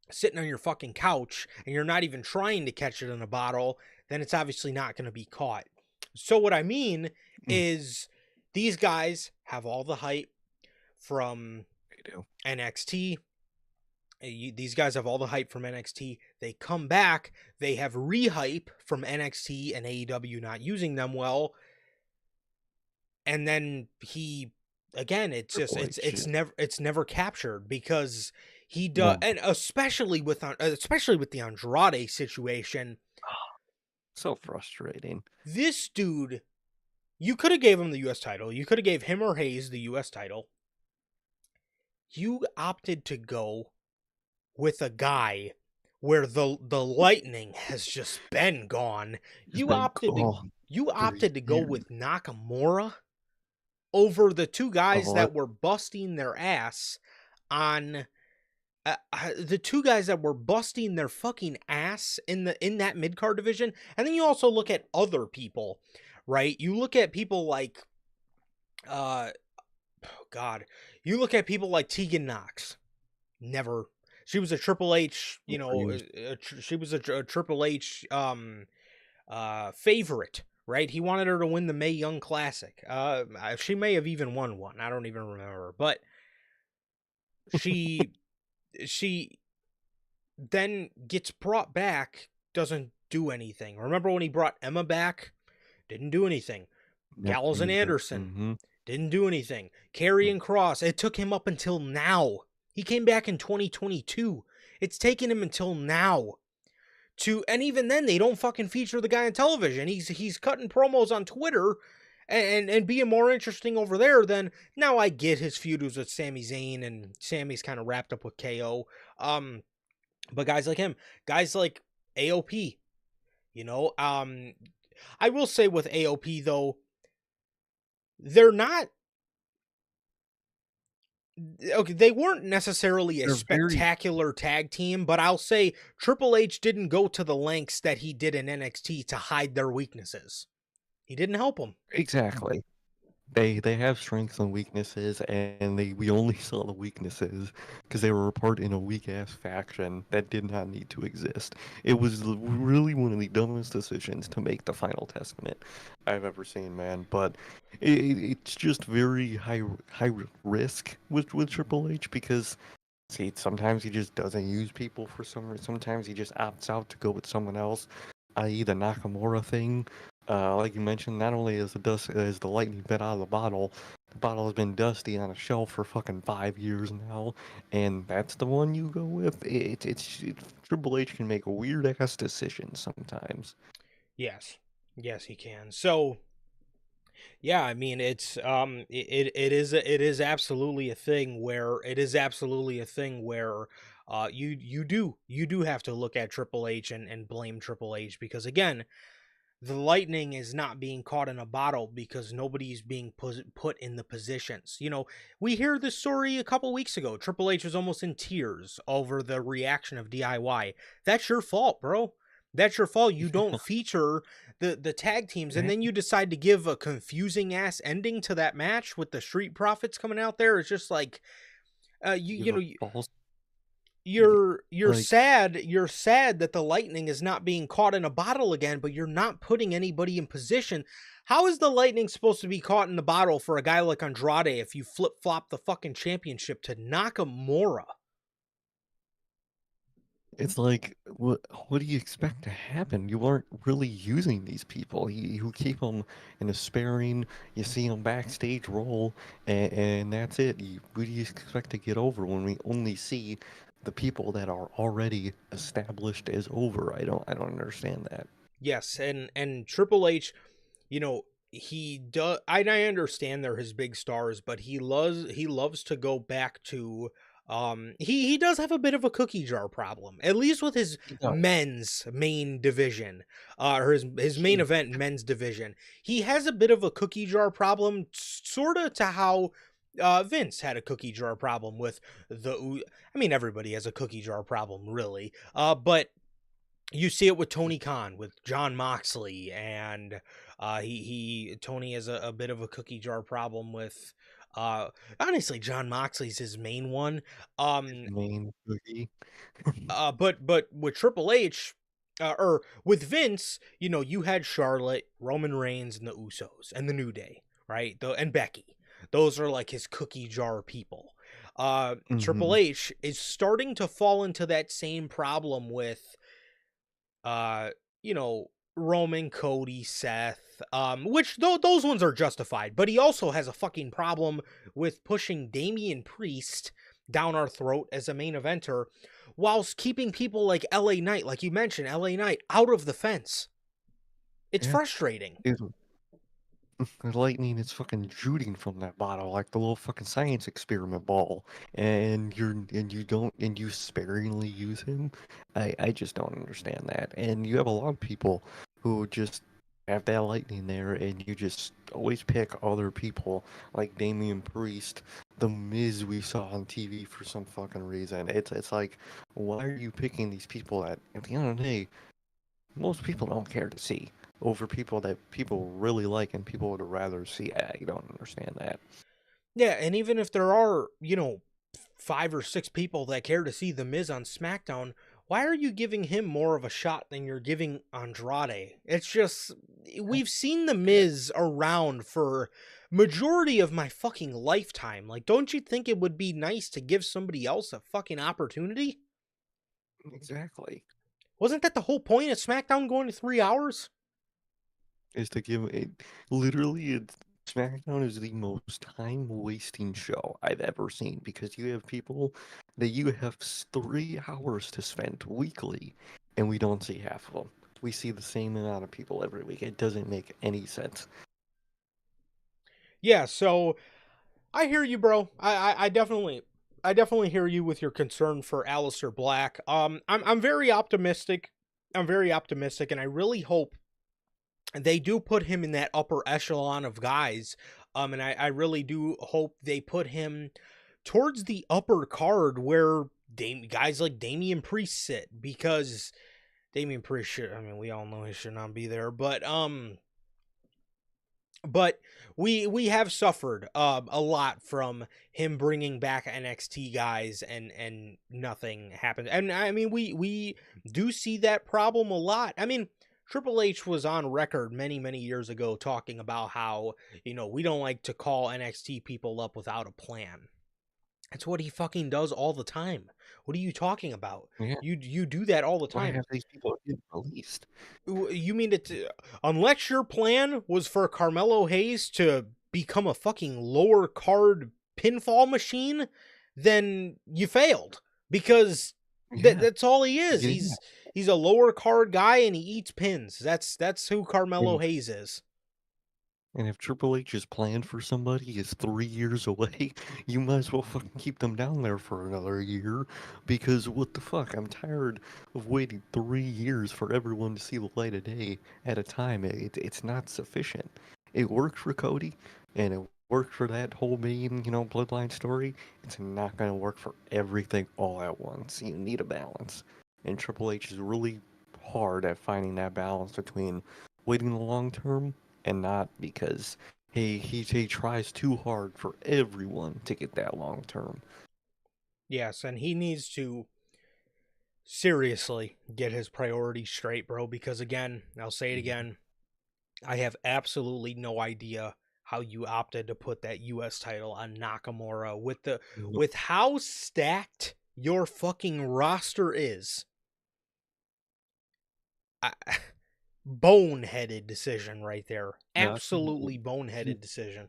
sitting on your fucking couch and you're not even trying to catch it in a bottle, then it's obviously not going to be caught. So what I mean Mm, is, these guys have all the hype from they do. NXT. These guys have all the hype from NXT. They come back, they have rehype from NXT and AEW not using them well, and then he again, Triple H. it's never captured, because he does. No. And especially with the Andrade situation, So frustrating. this dude, you could have gave him the US title, you could have gave him or Hayes the US title. You opted to go with a guy where the lightning has just been gone. He's You been opted to gone you for opted to go years. with Nakamura over the two Of guys what? that were busting their ass on the two guys that were busting their fucking ass in that mid card division. And then you also look at other people, right? You look at people like uh oh god, you look at people like Tegan Knox. Never. She was a Triple H, Never used. she was a Triple H favorite, right? He wanted her to win the Mae Young Classic. She may have even won one. I don't even remember, but she she then gets brought back, doesn't do anything. Remember when he brought Emma back? Didn't do anything. Never Gallows and used it. Anderson Mm-hmm. didn't do anything. Karrion Cross, it took him up until now. He came back in 2022. It's taken him until now and even then they don't fucking feature the guy on television. He's cutting promos on Twitter and being more interesting over there than now. I get his feud was with Sami Zayn, and Sammy's kind of wrapped up with KO. But guys like him, guys like AOP, I will say with AOP though, they're not okay, they weren't necessarily a They're very spectacular tag team, but I'll say Triple H didn't go to the lengths that he did in NXT to hide their weaknesses. He didn't help them. exactly. They have strengths and weaknesses, and we only saw the weaknesses because they were a part in a weak ass faction that did not need to exist. It was really one of the dumbest decisions to make the Final Testament I've ever seen, man. But it's just very high risk with Triple H because see sometimes he just doesn't use people for some reason. Sometimes he just opts out to go with someone else, i.e. the Nakamura thing. Like you mentioned, not only is the lightning bit out of the bottle, The bottle has been dusty on a shelf for fucking 5 years now, and that's the one you go with. Triple H can make weird ass decisions sometimes. Yes. Yes, he can. So, yeah, I mean, it is absolutely a thing where you do have to look at Triple H and blame Triple H, because again, the lightning is not being caught in a bottle because nobody's being put in the positions. We hear this story a couple weeks ago. Triple H was almost in tears over the reaction of DIY. That's your fault, bro. That's your fault. You don't feature the tag teams, and That then you decide to give a confusing ass ending to that match with the Street Profits coming out there. It's just like, give a false like you're sad that the lightning is not being caught in a bottle again, but you're not putting anybody in position. How is the lightning supposed to be caught in the bottle for a guy like Andrade if you flip-flop the fucking championship to Nakamura? it's like what do you expect to happen? You aren't really using these people. You keep them in a sparring. You see them backstage roll, and that's it. What do you expect to get over when we only see the people that are already established as over? I don't understand that. Yes, and Triple H, you know, he does. I understand they're his big stars, but he loves to go back to. He does have a bit of a cookie jar problem, at least with his He does. men's main division, or his main He, event men's division. He has a bit of a cookie jar problem, sort of to how Vince had a cookie jar problem with I mean, everybody has a cookie jar problem, really. But you see it with Tony Khan, with John Moxley, and Tony has a bit of a cookie jar problem with honestly John Moxley's his main one. his Um main cookie. but with Triple H, or with Vince, you had Charlotte, Roman Reigns, and the Usos, and the New Day, right? And Becky. Those are like his cookie jar people. Triple Hmm. H is starting to fall into that same problem with uh you know Roman, Cody, Seth, which those ones are justified, but he also has a fucking problem with pushing Damian Priest down our throat as a main eventer, whilst keeping people like LA Knight, like you mentioned, LA Knight, out of the fence. It's Yeah. frustrating. The lightning is fucking shooting from that bottle like the little fucking science experiment ball, and you sparingly use him. I just don't understand that. And you have a lot of people who just have that lightning there, and you just always pick other people like Damian Priest, the Miz we saw on TV for some fucking reason. It's like, why are you picking these people that at the end of the day most people don't care to see over people that people really like and people would rather see. I don't understand that. Yeah, and even if there are, 5 or 6 people that care to see The Miz on SmackDown, why are you giving him more of a shot than you're giving Andrade? It's just, we've seen The Miz around for majority of my fucking lifetime. Like, don't you think it would be nice to give somebody else a fucking opportunity? Exactly. Wasn't that the whole point of SmackDown going to 3 hours? Is to give it literally SmackDown is the most time wasting show I've ever seen because you have people that you have 3 hours to spend weekly and we don't see half of them. We see the same amount of people every week. It doesn't make any sense. Yeah, so I hear you, bro. I definitely hear you with your concern for Aleister Black. I'm very optimistic. I'm very optimistic, and I really hope they do put him in that upper echelon of guys. And I really do hope they put him towards the upper card where guys like Damian Priest sit, because Damian Priest should. I mean, we all know he should not be there, but we have suffered a lot from him bringing back NXT guys, and nothing happened. And I mean, we do see that problem a lot. I mean, Triple H was on record many years ago talking about how, we don't like to call NXT people up without a plan. That's what he fucking does all the time. What are you talking about? Yeah. You do that all the Why time. have these people get released? You mean it? Unless your plan was for Carmelo Hayes to become a fucking lower card pinfall machine, then you failed because Yeah, that's all he is. yeah. He's a lower card guy and he eats pins. That's who Carmelo And Hayes is. and if Triple H's plan for somebody is 3 years away, you might as well fucking keep them down there for another year, because what the fuck? I'm tired of waiting 3 years for everyone to see the light of day at a time. It's not sufficient. It worked for Cody, and it worked for that whole main, bloodline story. It's not gonna work for everything all at once. You need a balance. And Triple H is really hard at finding that balance between waiting the long term and not because he tries too hard for everyone to get that long term. Yes, and he needs to seriously get his priorities straight, bro, because again, I'll say it again, I have absolutely no idea how you opted to put that US title on Nakamura No, with how stacked your fucking roster is. I, boneheaded decision right there. Nakamura, Absolutely boneheaded decision.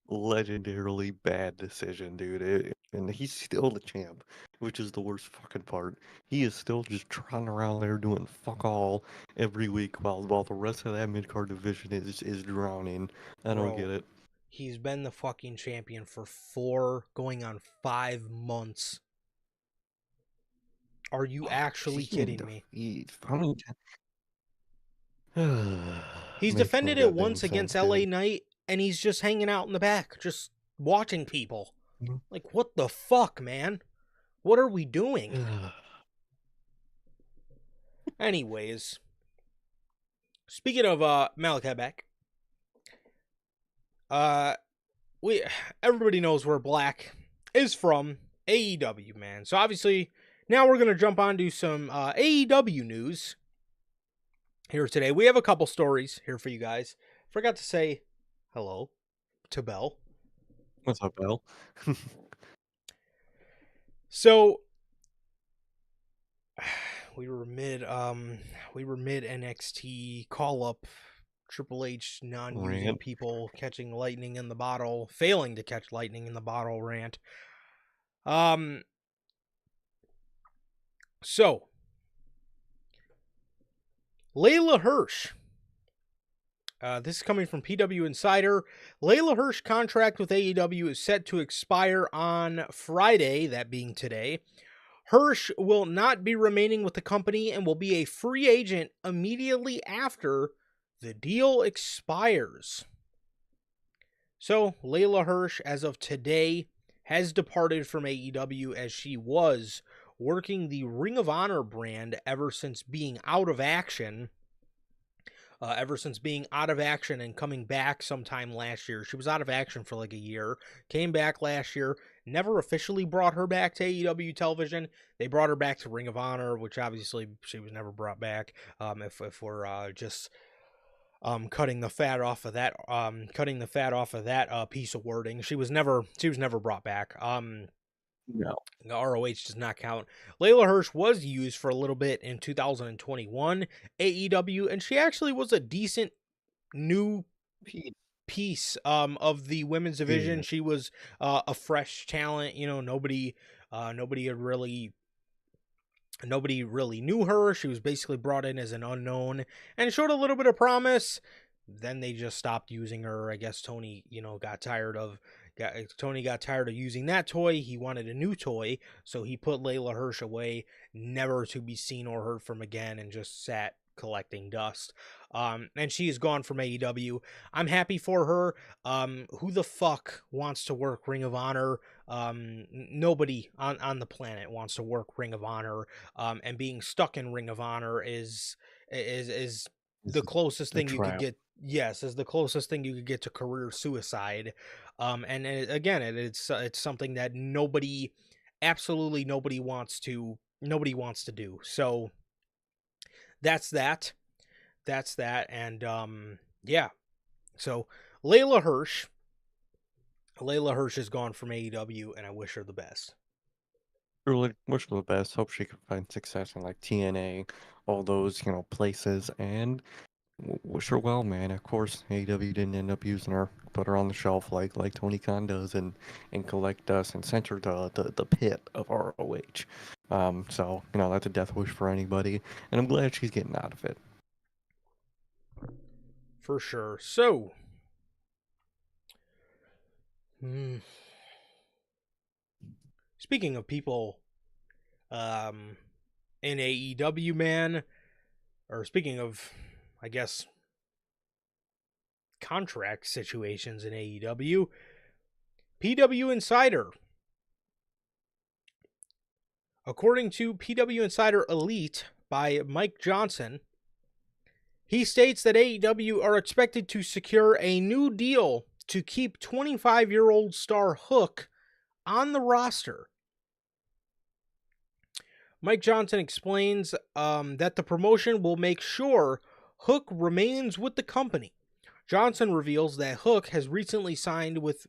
legendarily bad decision, dude. And he's still the champ, which is the worst fucking part. He is still just trotting around there doing fuck all every week while the rest of that mid card division is drowning. I don't get Bro, it. he's been the fucking champion for 4 going on 5 months. Are you actually He in kidding me? defeat. How many He's Makes no defended it goddamn once sense, against LA dude. Knight, and he's just hanging out in the back, just watching people. Mhm. Like, what the fuck, man? What are we doing? Anyways, speaking of Malachi Black, uh, we everybody knows where Black is from, AEW, man. So obviously, now we're gonna jump onto some AEW news here today. We have a couple stories here for you guys. Forgot to say hello to Belle. What's up, Bill? So we were mid NXT call up, Triple H non-using Rant. people catching lightning in the bottle, failing to catch lightning in the bottle rant. Um so Layla Hirsch, this is coming from PW Insider. Layla Hirsch contract with AEW is set to expire on Friday, that being today. Hirsch will not be remaining with the company and will be a free agent immediately after the deal expires. So, Layla Hirsch, as of today, has departed from AEW as she was working the Ring of Honor brand ever since being out of action. And coming back sometime last year. She was out of action for like a year, came back last year, never officially brought her back to AEW television. They brought her back to Ring of Honor, which obviously she was never brought back. If we're just cutting the fat off of that piece of wording, she was never brought back. No. The ROH does not count. Layla Hirsch was used for a little bit in 2021 AEW, and she actually was a decent new Pete. piece of the women's division. Yeah. She was a fresh talent. You know, nobody really knew her. She was basically brought in as an unknown and showed a little bit of promise. Then they just stopped using her. I guess Tony, got tired of using that toy. He wanted a new toy, so he put Layla Hirsch away, never to be seen or heard from again, and just sat collecting dust. And she is gone from AEW. I'm happy for her. Who the fuck wants to work Ring of Honor? Nobody on the planet wants to work Ring of Honor. And being stuck in Ring of Honor is This the is closest a thing you could trap. get. Yes, is the closest thing you could get to career suicide. Again, it's something that absolutely nobody wants to do. So that's that. That's that. And yeah. So Layla Hirsch. Layla Hirsch is gone from AEW, and I wish her the best. Really wish her the best. Hope she can find success in like TNA, all those, places. And Wish her well, man. Of course, AEW didn't end up using her, put her on the shelf like Tony Khan does, and collect us and send her to the pit of ROH. So that's a death wish for anybody, and I'm glad she's getting out of it. For sure. So, hmm, speaking of people um, in AEW, man, or speaking of, I guess, contract situations in AEW, PW Insider. According to PW Insider Elite by Mike Johnson, he states that AEW are expected to secure a new deal to keep 25-year-old star Hook on the roster. Mike Johnson explains that the promotion will make sure Hook remains with the company. Johnson reveals that Hook has recently signed with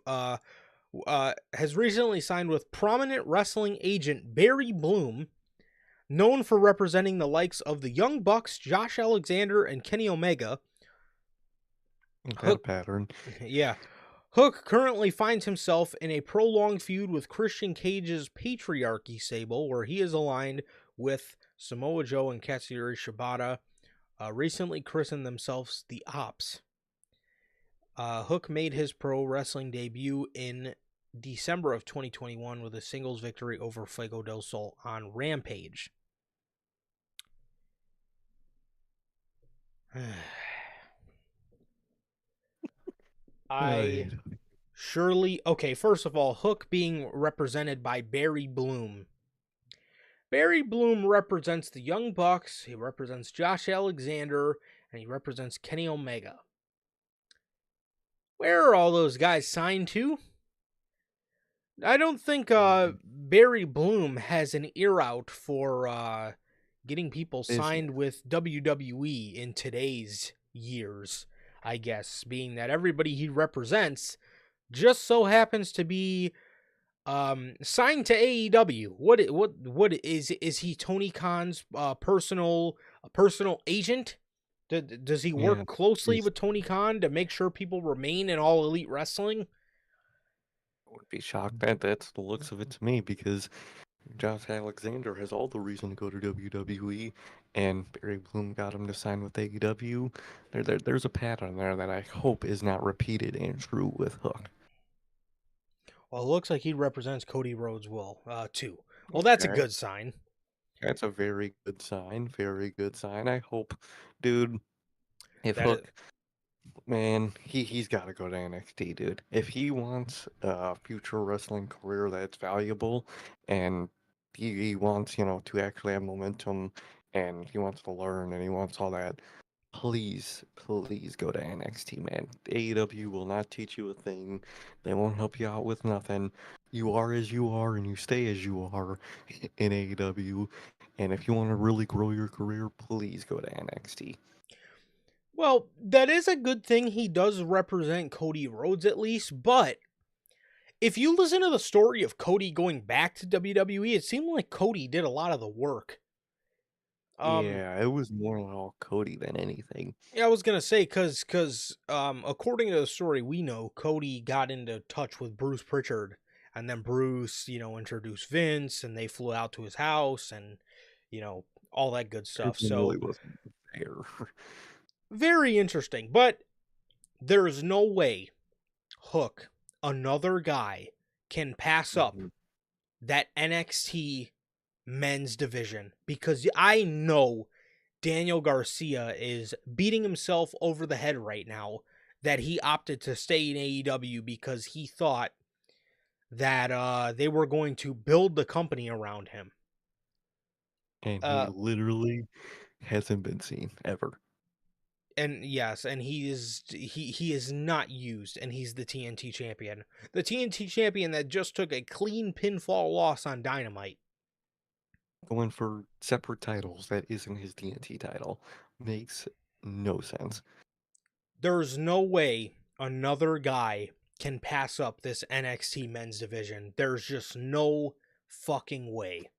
prominent wrestling agent Barry Bloom, known for representing the likes of the Young Bucks, Josh Alexander, and Kenny Omega. Ain't that a Hook, pattern? yeah, Hook currently finds himself in a prolonged feud with Christian Cage's Patriarchy stable, where he is aligned with Samoa Joe and Katsuyori Shibata, recently christened themselves the Ops. Hook made his pro wrestling debut in December of 2021 with a singles victory over Fuego del Sol on Rampage. I AEW. surely... Okay, first of all, Hook being represented by Barry Bloom. Barry Bloom represents the Young Bucks, he represents Josh Alexander, and he represents Kenny Omega. Where are all those guys signed to? I don't think Barry Bloom has an ear out for getting people Business. signed with WWE in today's years, I guess, being that everybody he represents just so happens to be signed to AEW. What is he Tony Khan's personal agent? Does he Yeah, work closely he's with Tony Khan to make sure people remain in All Elite Wrestling? would be shocked that that's the looks of it to me because Josh Alexander has all the reason to go to WWE, and Barry Bloom got him to sign with AEW. There's a pattern there that I hope is not repeated and true with Hook. Well, it looks like he represents Cody Rhodes well, too. Well, that's a Okay, good sign. that's a very good sign. Very good sign. I hope, dude. If That is, Hook, man, he's got to go to NXT, dude. If he wants a future wrestling career that's valuable, and he wants, to actually have momentum, and he wants to learn, and he wants all that. Please, please go to NXT, man. AEW will not teach you a thing. They won't help you out with nothing. You are as you are, and you stay as you are in AEW. And if you want to really grow your career, please go to NXT. well, that is a good thing he does represent Cody Rhodes at least, but if you listen to the story of Cody going back to WWE, it seemed like Cody did a lot of the work. Um, Yeah, it was more all Cody than anything. yeah, I was gonna say according to the story we know, Cody got into touch with Bruce Pritchard, and then Bruce, introduced Vince, and they flew out to his house, and all that good stuff. Everything really So wasn't fair. very interesting, but there's no way Hook, another guy, can pass up Mhm. that NXT men's division because I know Daniel Garcia is beating himself over the head right now that he opted to stay in AEW because he thought that they were going to build the company around him. And he Uh, literally hasn't been seen ever. and yes, and he is not used, and he's the TNT champion, the TNT champion that just took a clean pinfall loss on Dynamite. Going for separate titles that isn't his TNT title makes no sense. There's no way another guy can pass up this NXT men's division. There's just no fucking way.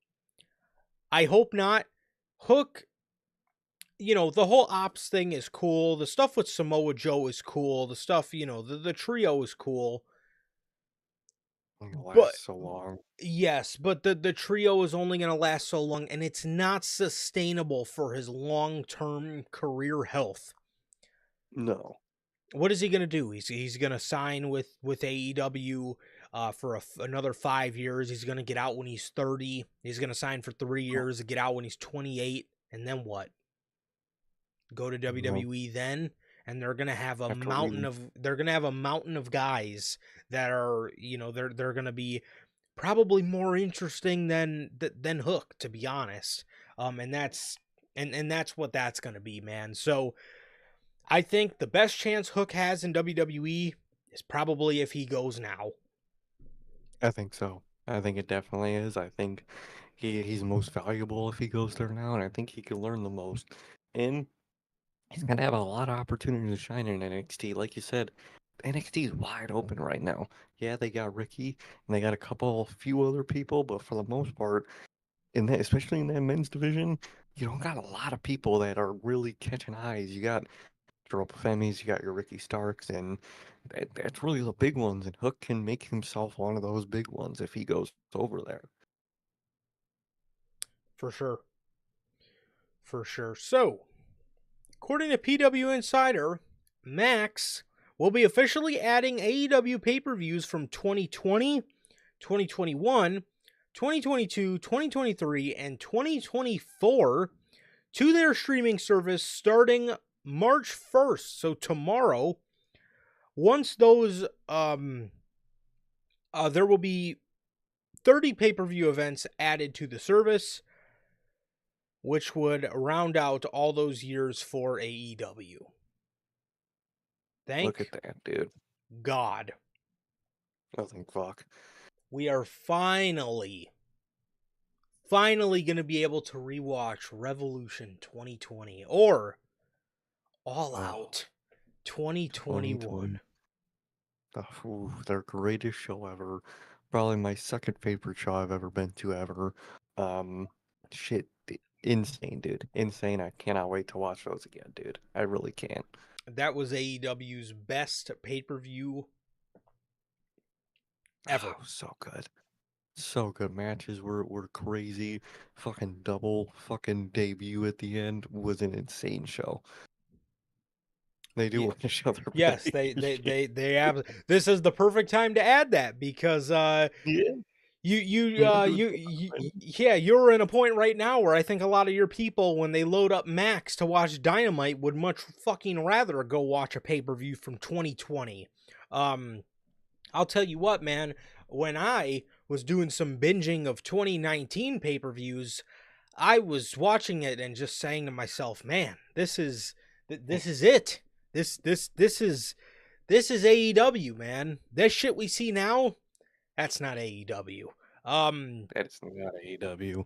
I hope not. Hook, the whole ops thing is cool. The stuff with Samoa Joe is cool. The stuff, the trio is cool. It But lasts so long. yes, but the trio is only going to last so long, and it's not sustainable for his long-term career health. No. What is he going to do? He's going to sign with AEW for another 5 years. He's going to get out when he's 30. He's going to sign for 3 years, get out when he's 28, and then what? Go to No. WWE then, and they're gonna have a After mountain we of guys that are they're gonna be probably more interesting than Hook, to be honest. And that's what that's gonna be, man. So I think the best chance Hook has in WWE is probably if he goes now. I think so. I think it definitely is. I think he's most valuable if he goes there now, and I think he can learn the most. And he's gonna have a lot of opportunity to shine in NXT. Like you said, NXT is wide open right now. Yeah, they got Ricky and they got few other people, but for the most part, in that, especially in that men's division, you don't got a lot of people that are really catching eyes. You got your Femis, you got your Ricky Starks, and that's really the big ones. And Hook can make himself one of those big ones if he goes over there. For sure. For sure. So, according to PW Insider, Max will be officially adding AEW pay-per-views from 2020, 2021, 2022, 2023, and 2024 to their streaming service starting March 1st. So tomorrow, once those there will be 30 pay-per-view events added to the service, which would round out all those years for AEW. Look Thank at that, dude. God. I think fuck. We are finally going to be able to rewatch Revolution 2020 or All Oh, Out 2021. 2020. Their greatest show ever. Probably my second favorite show I've ever been to ever. Um, shit, insane, dude. Insane. I cannot wait to watch those again, dude. I really can't. That was AEW's best pay-per-view ever. Oh, so good. So good. Matches were crazy. Fucking double fucking debut at the end was an insane show. They do Yeah. want each other Yes, back. they have. This is the perfect time to add that because Yeah. yeah, you're in a point right now where I think a lot of your people, when they load up Max to watch Dynamite, would much fucking rather go watch a pay-per-view from 2020. I'll tell you what, man, when I was doing some binging of 2019 pay-per-views, I was watching it and just saying to myself, man, this is it. This is AEW, man. That shit we see now, that's not AEW. That's not AEW.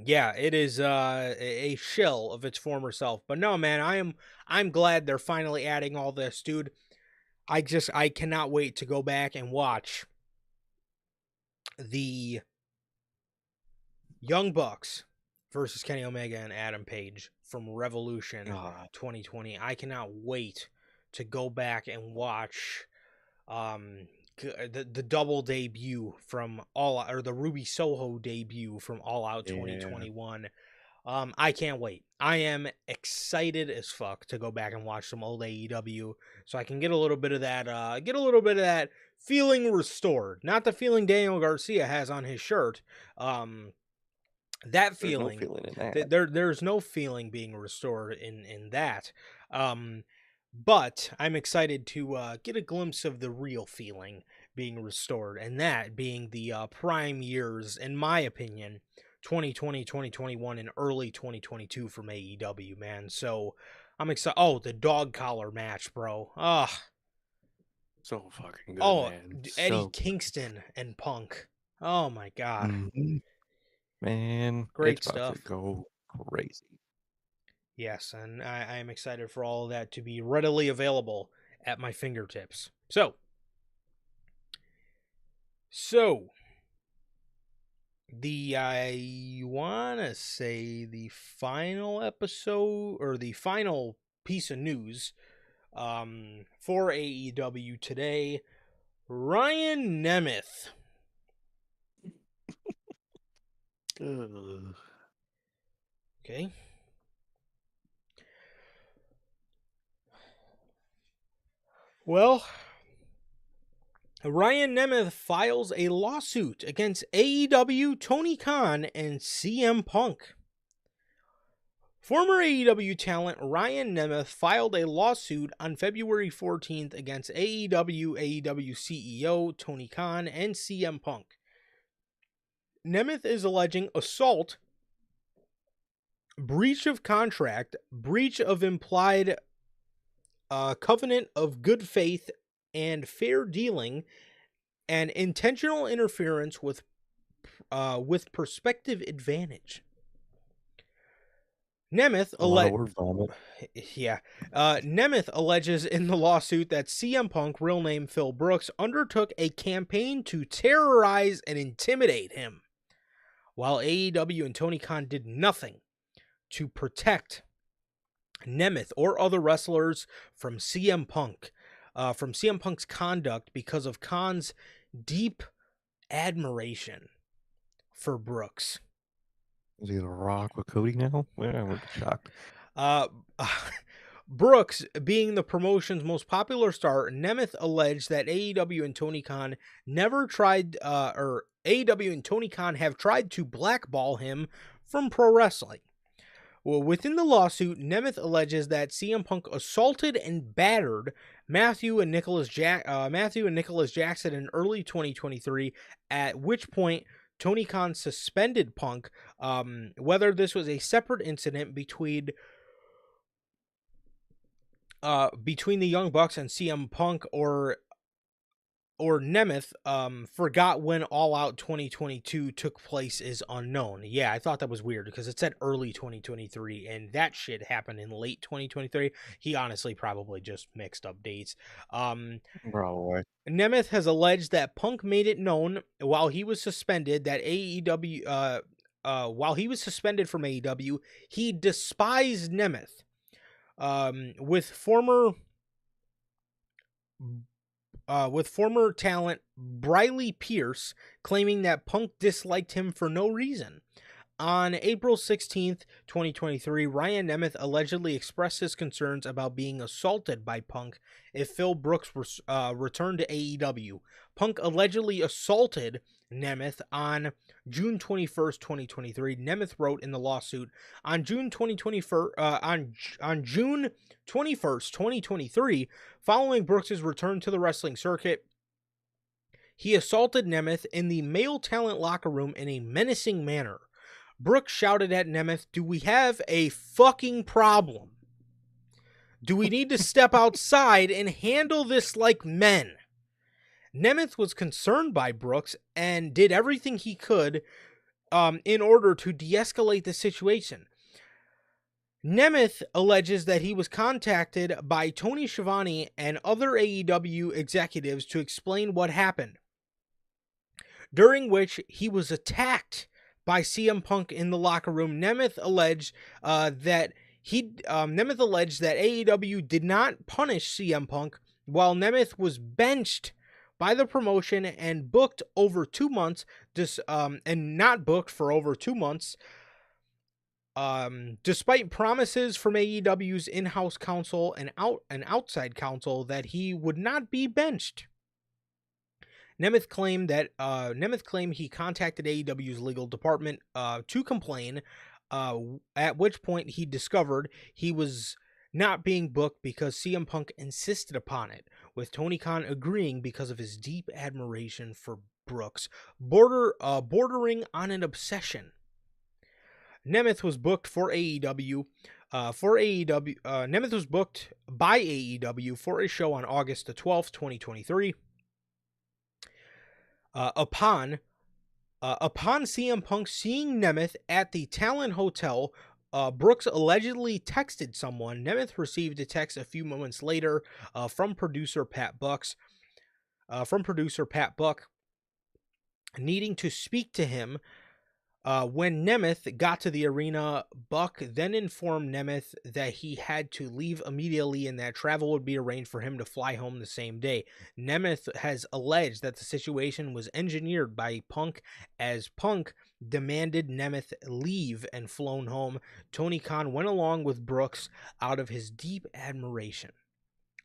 Yeah, it is a shell of its former self. But no, man, I'm glad they're finally adding all this, dude. I cannot wait to go back and watch the Young Bucks versus Kenny Omega and Adam Page from Revolution God. 2020. I cannot wait to go back and watch the double debut from the Ruby Soho debut from All Out Yeah. 2021. I can't wait. I am excited as fuck to go back and watch some old AEW so I can get a little bit of that feeling restored. Not the feeling Daniel Garcia has on his shirt. That There's no feeling, feeling in that. there's no feeling being restored in that. But I'm excited to get a glimpse of the real feeling being restored, and that being the prime years, in my opinion, 2020, 2021, and early 2022 from AEW, man. So I'm excited. Oh, the dog collar match, bro. So fucking good, Oh, man. Eddie So Kingston and Punk. Oh my God. mhm. Man, it's Great about to stuff. go crazy. Yes, and I am excited for all of that to be readily available at my fingertips. So I want to say the final episode or the final piece of news for AEW today, Ryan Nemeth. Ugh. Okay. Well, Ryan Nemeth files a lawsuit against AEW, Tony Khan, and CM Punk. Former AEW talent Ryan Nemeth filed a lawsuit on February 14th against AEW CEO Tony Khan and CM Punk. Nemeth is alleging assault, breach of contract, breach of implied covenant of good faith and fair dealing, and intentional interference with prospective advantage. Nemeth A lot of word vomit. Nemeth alleges in the lawsuit that CM Punk, real name Phil Brooks, undertook a campaign to terrorize and intimidate him, while AEW and Tony Khan did nothing to protect Nemeth or other wrestlers from CM Punk's conduct because of Khan's deep admiration for Brooks. Is he gonna rock with Cody now? Yeah, I would be shocked. Uh, Brooks, being the promotion's most popular star, Nemeth alleged that AEW and Tony Khan never tried, or AEW and Tony Khan have tried to blackball him from pro wrestling. Well, within the lawsuit, Nemeth alleges that CM Punk assaulted and battered Matthew and Nicholas Jackson in early 2023, at which point Tony Khan suspended Punk. Whether this was a separate incident between the Young Bucks and CM Punk or Nemeth forgot when All Out 2022 took place is unknown. Yeah, I thought that was weird because it said early 2023 and that shit happened in late 2023. He honestly probably just mixed up dates. Probably. Nemeth has alleged that Punk made it known while he was suspended that AEW while he was suspended from AEW, he despised Nemeth. With former talent Briley Pierce claiming that Punk disliked him for no reason. On April 16th, 2023, Ryan Nemeth allegedly expressed his concerns about being assaulted by Punk if Phil Brooks returned to AEW. Punk allegedly assaulted Nemeth on June 21st, 2023. Nemeth wrote in the lawsuit, on June 21st, 2023, following Brooks' return to the wrestling circuit, he assaulted Nemeth in the male talent locker room in a menacing manner. Brooks shouted at Nemeth, "Do we have a fucking problem? Do we need to step outside and handle this like men?" Nemeth was concerned by Brooks and did everything he could in order to de-escalate the situation. Nemeth alleges that he was contacted by Tony Schiavone and other AEW executives to explain what happened, during which he was attacked by CM Punk in the locker room. Nemeth alleged that AEW did not punish CM Punk, while Nemeth was benched by the promotion and booked over 2 months, and not booked for over 2 months, despite promises from AEW's in-house counsel and outside counsel that he would not be benched. Nemeth claimed he contacted AEW's legal department to complain, at which point he discovered he was not being booked because CM Punk insisted upon it, with Tony Khan agreeing because of his deep admiration for Brooks, bordering on an obsession. Nemeth was booked for AEW. Nemeth was booked by AEW for a show on August the 12th, 2023. Upon CM Punk seeing Nemeth at the Talon Hotel, Brooks allegedly texted someone. Nemeth received a text a few moments later from producer Pat Buck, needing to speak to him When Nemeth got to the arena, Buck then informed Nemeth that he had to leave immediately and that travel would be arranged for him to fly home the same day. Nemeth has alleged that the situation was engineered by Punk, as Punk demanded Nemeth leave and flown home. Tony Khan went along with Brooks out of his deep admiration.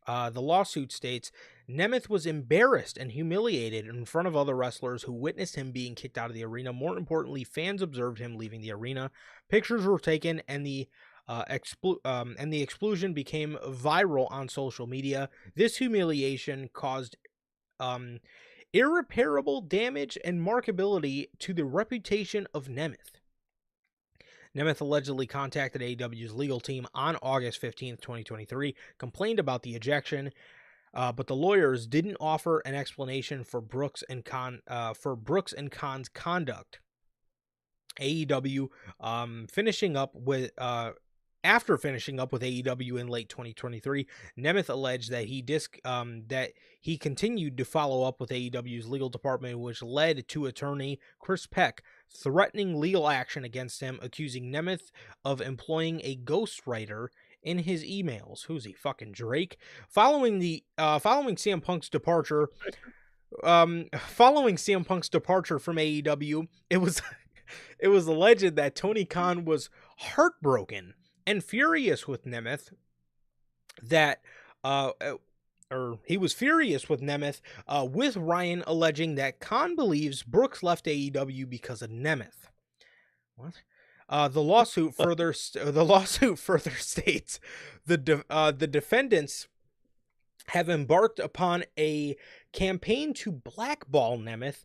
The lawsuit states Nemeth was embarrassed and humiliated in front of other wrestlers who witnessed him being kicked out of the arena. More importantly, fans observed him leaving the arena. Pictures were taken, and the explosion became viral on social media. This humiliation caused irreparable damage and markability to the reputation of Nemeth. Nemeth allegedly contacted AEW's legal team on August 15th, 2023, complained about the ejection, but the lawyers didn't offer an explanation for Brooks and Khan's conduct. AEW finishing up with after finishing up with AEW in late 2023, Nemeth alleged that he continued to follow up with AEW's legal department, which led to attorney Chris Peck threatening legal action against him, accusing Nemeth of employing a ghostwriter in his emails. Who's he, fucking Drake? Following CM Punk's departure, from AEW, it was it was alleged that Tony Khan was heartbroken and furious with Nemeth with Ryan alleging that Khan believes Brooks left AEW because of Nemeth. What? The lawsuit further states the defendants have embarked upon a campaign to blackball Nemeth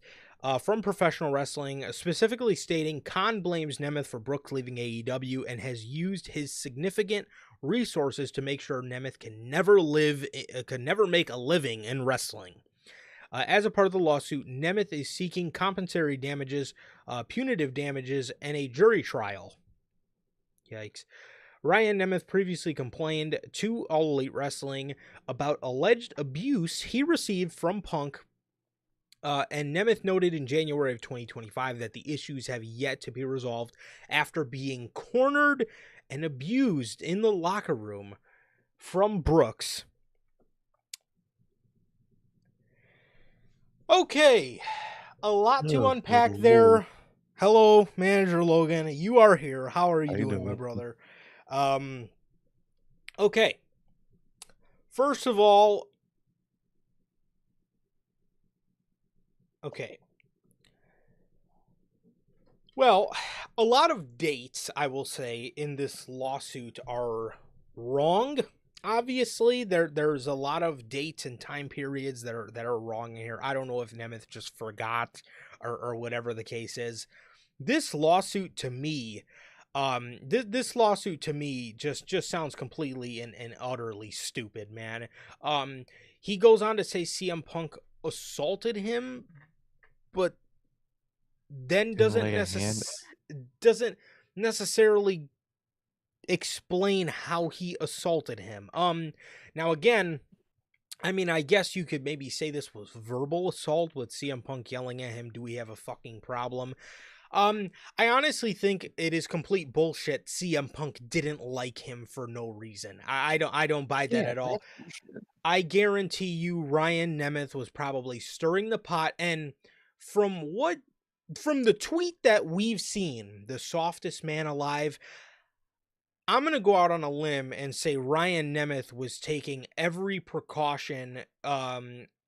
from professional wrestling, specifically stating Khan blames Nemeth for Brooks leaving AEW and has used his significant resources to make sure Nemeth can never make a living in wrestling. As a part of the lawsuit, Nemeth is seeking compensatory damages, punitive damages, and a jury trial. Yikes. Ryan Nemeth previously complained to All Elite Wrestling about alleged abuse he received from Punk, and Nemeth noted in January of 2025 that the issues have yet to be resolved after being cornered and abused in the locker room from Brooks. Okay, a lot to unpack there. Hello, Manager Logan. You are here. How are you doing, my brother? Okay. First of all, okay. Well, a lot of dates, I will say, in this lawsuit are wrong. Obviously, there's a lot of dates and time periods that are wrong here. I don't know if Nemeth just forgot or whatever the case is. This lawsuit to me, this lawsuit to me just sounds completely and utterly stupid, man. He goes on to say CM Punk assaulted him, but then doesn't necessarily explain how he assaulted him. Now again, I mean, I guess you could maybe say this was verbal assault with CM Punk yelling at him, "Do we have a fucking problem?" I honestly think it is complete bullshit. CM Punk didn't like him for no reason. I don't buy that at all. I guarantee you Ryan Nemeth was probably stirring the pot, and from the tweet that we've seen, the softest man alive, I'm going to go out on a limb and say Ryan Nemeth was taking every precaution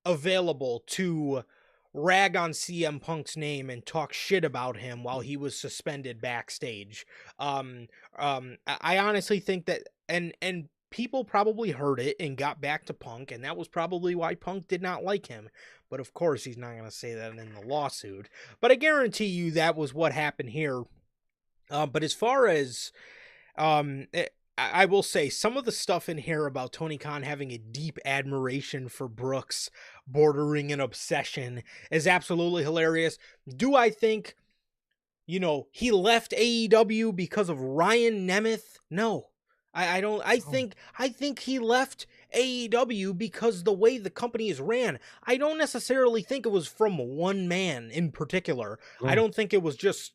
available to rag on CM Punk's name and talk shit about him while he was suspended backstage. I honestly think that, and people probably heard it and got back to Punk, and that was probably why Punk did not like him. But of course, he's not going to say that in the lawsuit. But I guarantee you that was what happened here. But as far as I will say some of the stuff in here about Tony Khan having a deep admiration for Brooks, bordering an obsession, is absolutely hilarious. Do I think, he left AEW because of Ryan Nemeth? No, I don't. I think he left AEW because the way the company is ran. I don't necessarily think it was from one man in particular. I don't think it was just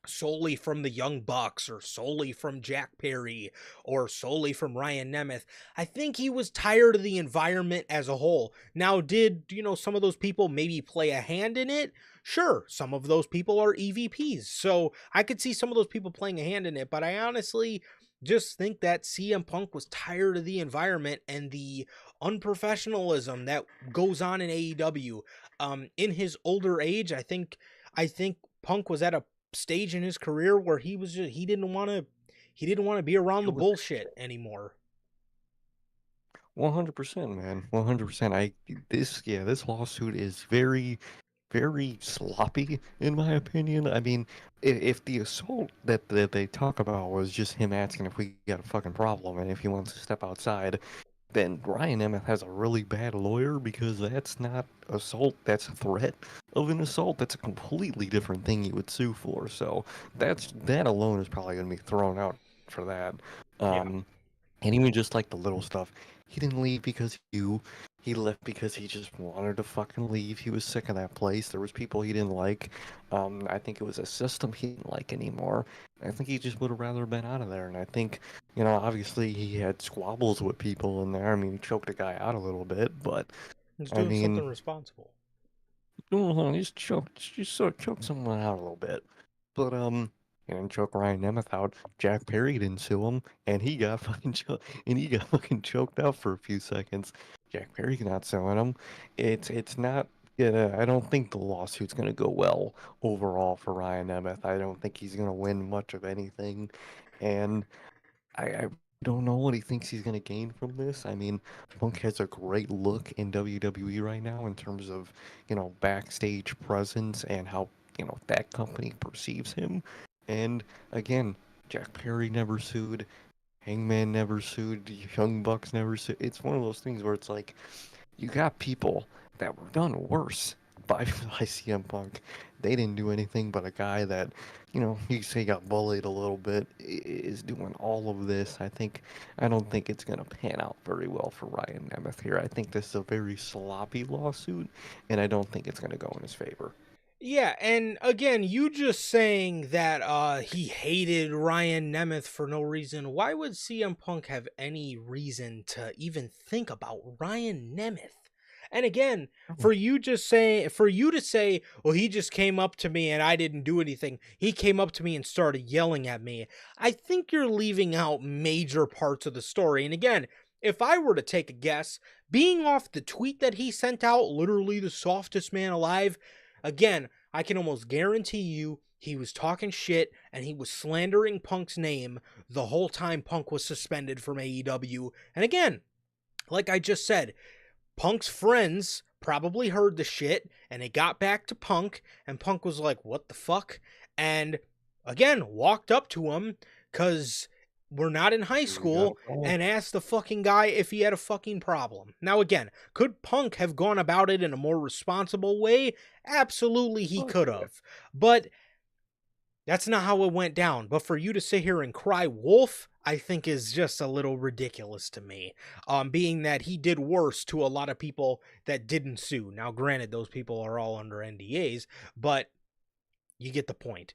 solely from the Young Bucks or solely from Jack Perry or solely from Ryan Nemeth. I think he was tired of the environment as a whole. Now, did, some of those people maybe play a hand in it? Sure, some of those people are EVPs. So I could see some of those people playing a hand in it, but I honestly just think that CM Punk was tired of the environment and the unprofessionalism that goes on in AEW. In his older age, I think Punk was at a stage in his career where he didn't want to be around the Deal with that bullshit shit. anymore. 100%, man. 100%. This lawsuit is very, very sloppy, in my opinion. I mean, if the assault that they talk about was just him asking if we got a fucking problem and if he wants to step outside, then Ryan Emmett has a really bad lawyer because that's not assault, that's a threat of an assault. That's a completely different thing you would sue for. So that alone is probably going to be thrown out for that. Yeah. Um, and even just like the little stuff, he didn't leave because he left because he just wanted to fucking leave. He was sick of that place. There was people he didn't like. I think it was a system he didn't like anymore. I think he just would have rather been out of there. And I think, obviously he had squabbles with people in there. I mean, he choked a guy out a little bit, but He's I doing mean, something responsible. no, just sort of choked someone out a little bit. But he didn't choke Ryan Nemeth out. Jack Perry didn't sue him, and he got fucking choked out for a few seconds. Jack Perry's not suing him. It's not. Yeah, I don't think the lawsuit's gonna go well overall for Ryan Nemeth. I don't think he's gonna win much of anything, and I don't know what he thinks he's going to gain from this. I mean, Punk has a great look in WWE right now in terms of, backstage presence and how, that company perceives him. And again, Jack Perry never sued, Hangman never sued, Young Bucks never sued. It's one of those things where it's like, you got people that were done worse by CM Punk. They didn't do anything, but a guy that, you say got bullied a little bit is doing all of this. I don't think it's gonna pan out very well for Ryan Nemeth here. I think this is a very sloppy lawsuit, and I don't think it's gonna go in his favor. Yeah, and again, you just saying that he hated Ryan Nemeth for no reason. Why would CM Punk have any reason to even think about Ryan Nemeth? And again, Oh, for you to say, well, he just came up to me and I didn't do anything. He came up to me and started yelling at me. I think you're leaving out major parts of the story. And again, if I were to take a guess, being off the tweet that he sent out, literally the softest man alive, again, I can almost guarantee you he was talking shit and he was slandering Punk's name the whole time Punk was suspended from AEW. And again, like I just said, Punk's friends probably heard the shit and it got back to Punk, and Punk was like, what the fuck? And again, walked up to him because we're not in high we got a school, call. and asked the fucking guy if he had a fucking problem. Now, again, could Punk have gone about it in a more responsible way? Absolutely, he Fuck could yeah. have. But that's not how it went down. But for you to sit here and cry wolf, I think is just a little ridiculous to me. Being that he did worse to a lot of people that didn't sue. Now, granted, those people are all under NDAs, but you get the point.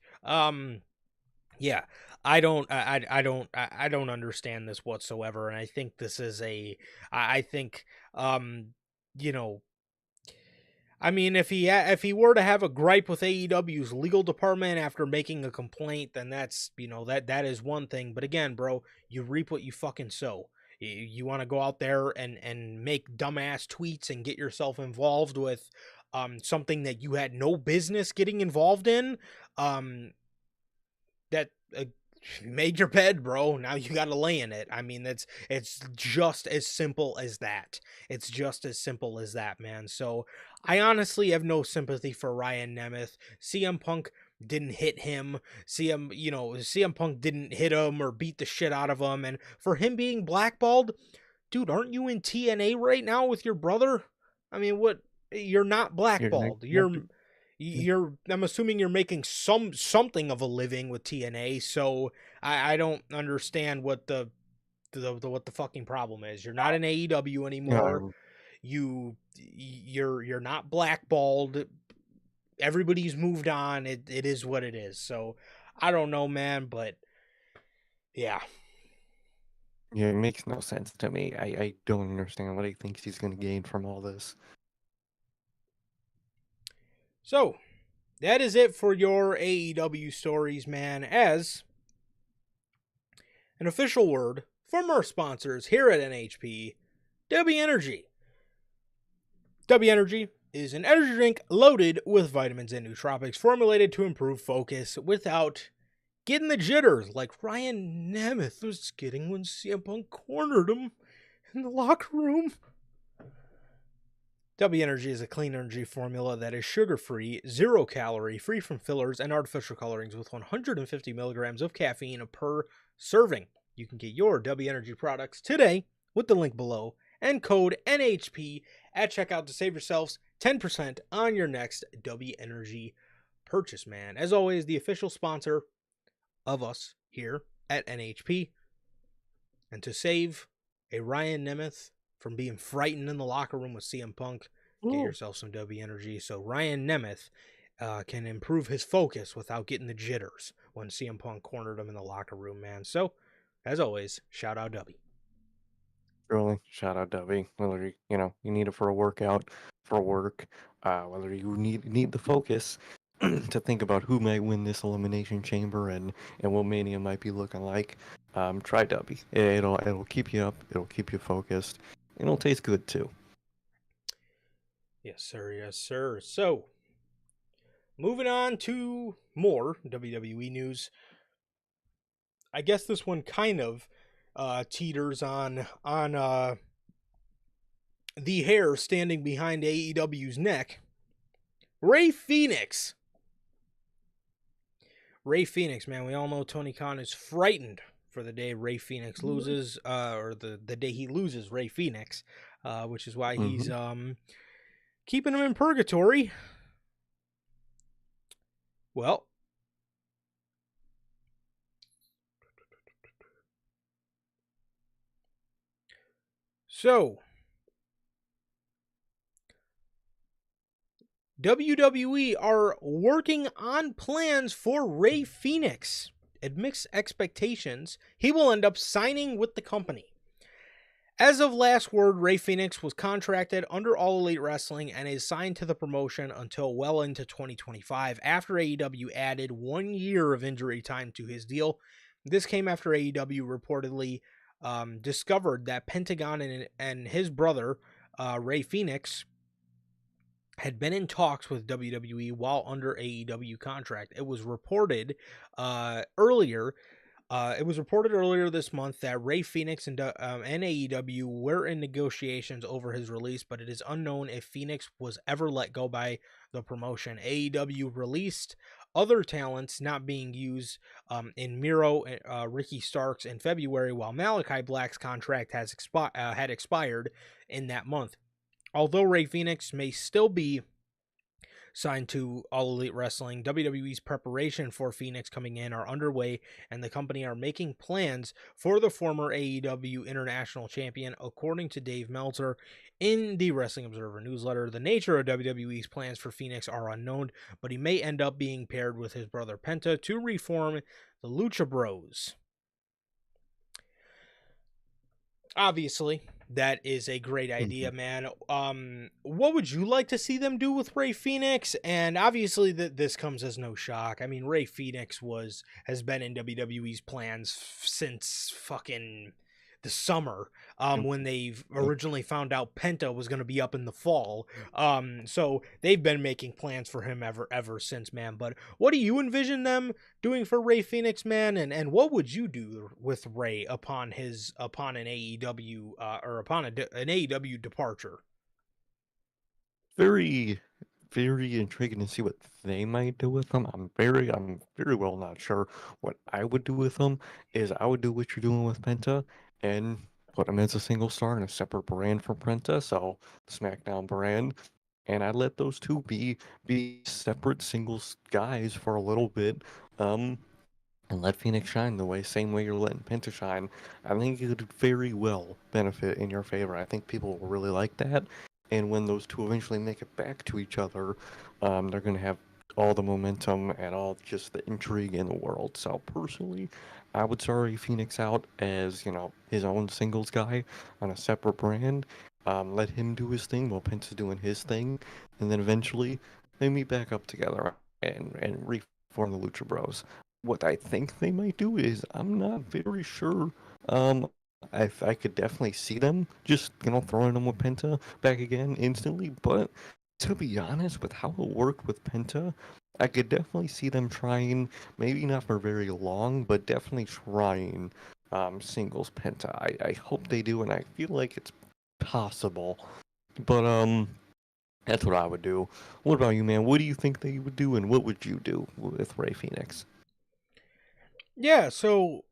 Yeah, I don't understand this whatsoever, and I think this is I think, um, you know, I mean, if he were to have a gripe with AEW's legal department after making a complaint, then that's, that is one thing. But again, bro, you reap what you fucking sow. You want to go out there and make dumbass tweets and get yourself involved with something that you had no business getting involved in. Um, that made your bed, bro. Now you got to lay in it. I mean, it's just as simple as that. It's just as simple as that, man. So I honestly have no sympathy for Ryan Nemeth. CM Punk didn't hit him. CM Punk didn't hit him or beat the shit out of him. And for him being blackballed, dude, aren't you in TNA right now with your brother? I mean, what? You're not You're next. blackballed. I'm assuming you're making something of a living with TNA, so I don't understand what the fucking problem is. You're not in AEW anymore. Um, You're not blackballed. Everybody's moved on. It is what it is. So I don't know, man, but yeah. Yeah, it makes no sense to me. I don't understand what he thinks he's going to gain from all this. So that is it for your AEW stories, man. As an official word from our sponsors here at NHP, W Energy. W Energy is an energy drink loaded with vitamins and nootropics formulated to improve focus without getting the jitters like Ryan Nemeth was getting when CM Punk cornered him in the locker room. W Energy is a clean energy formula that is sugar free, 0 calorie, free from fillers and artificial colorings with 150 milligrams of caffeine per serving. You can get your W Energy products today with the link below and code NHP at checkout to save yourselves 10% on your next W Energy purchase, man. As always, the official sponsor of us here at NHP. And to save a Ryan Nemeth from being frightened in the locker room with CM Punk, get Oh, yourself some W Energy so Ryan Nemeth can improve his focus without getting the jitters when CM Punk cornered him in the locker room, man. So, as always, shout out W. really, shout out Dubby. Whether you need it for a workout, for work, whether you need the focus to think about who might win this elimination chamber and what Mania might be looking like, try Dubby. It'll keep you up. It'll keep you focused. It'll taste good too. Yes, sir. Yes, sir. So, moving on to more WWE news. I guess this one kind of teeters on the hair standing behind AEW's neck. Ray Phoenix. Ray Phoenix, man, we all know Tony Khan is frightened for the day Ray Phoenix loses, or the day he loses Ray Phoenix, which is why he's Mm-hmm. keeping him in purgatory. Well, so WWE are working on plans for Ray Phoenix. Amidst expectations, he will end up signing with the company. As of last word, Ray Phoenix was contracted under All Elite Wrestling and is signed to the promotion until well into 2025 after AEW added 1 year of injury time to his deal. This came after AEW reportedly discovered that Pentagon and his brother, Ray Phoenix, had been in talks with WWE while under AEW contract. It was reported earlier this month that Ray Phoenix and AEW were in negotiations over his release, but it is unknown if Phoenix was ever let go by the promotion. AEW released other talents not being used in Miro and Ricky Starks in February, while Malachi Black's contract had expired in that month. Although Ray Phoenix may still be signed to All Elite Wrestling, WWE's preparation for Phoenix coming in are underway, and the company are making plans for the former AEW International Champion, according to Dave Meltzer in the Wrestling Observer newsletter. The nature of WWE's plans for Phoenix are unknown, but he may end up being paired with his brother Penta to reform the Lucha Bros. Obviously, that is a great idea, Mm-hmm. man. What would you like to see them do with Ray Phoenix? And obviously, this comes as no shock. I mean, Ray Phoenix has been in WWE's plans since fucking the summer. When they originally found out Penta was going to be up in the fall. So they've been making plans for him ever since, man. But what do you envision them doing for Ray Phoenix, man, and what would you do with Ray upon an AEW or upon an AEW departure? Very, very intriguing to see what they might do with them. I'm very well not sure what I would do with them. Is I would do what you're doing with Penta and put him as a single star in a separate brand from Penta, so SmackDown brand, and I'd let those two be separate singles guys for a little bit. Um, and let Phoenix shine same way you're letting Penta shine. I think it could very well benefit in your favor. I think people will really like that. And when those two eventually make it back to each other, they're going to have all the momentum and all just the intrigue in the world. So personally, I would sorry Phoenix out as, his own singles guy on a separate brand. Let him do his thing while Penta's doing his thing, and then eventually they meet back up together and reform the Lucha Bros. What I think they might do is I'm not very sure. Um, I could definitely see them just throwing them with Penta back again instantly, but to be honest, with how it worked with Penta, I could definitely see them trying, maybe not for very long, but definitely trying singles Penta. I hope they do, and I feel like it's possible. But that's what I would do. What about you, man? What do you think they would do, and what would you do with Ray Phoenix? Yeah, so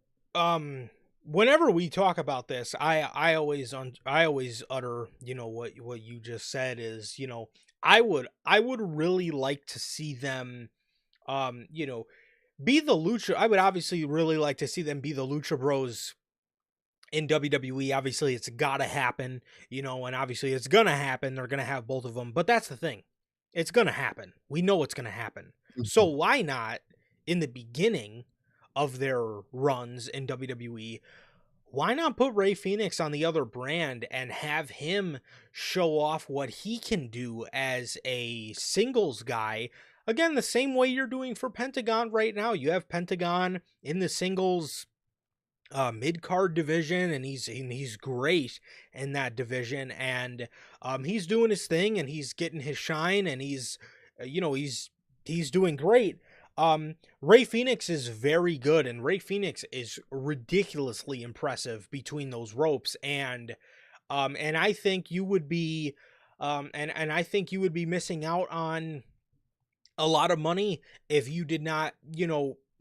whenever we talk about this, I always utter, what you just said is, I would really like to see them um, you know, be the Lucha. I would obviously really like to see them be the Lucha Bros in WWE. Obviously, it's got to happen, and obviously it's going to happen. They're going to have both of them. But that's the thing. It's going to happen. We know it's going to happen. So Mhm. why not in the beginning of their runs in WWE, why not put Ray Phoenix on the other brand and have him show off what he can do as a singles guy? Again, the same way you're doing for Pentagon right now. You have Pentagon in the singles mid card division, and he's great in that division, and he's doing his thing, and he's getting his shine, and he's he's doing great. Ray Phoenix is very good, and Ray Phoenix is ridiculously impressive between those ropes, and I think you would be and I think you would be missing out on a lot of money if you did not,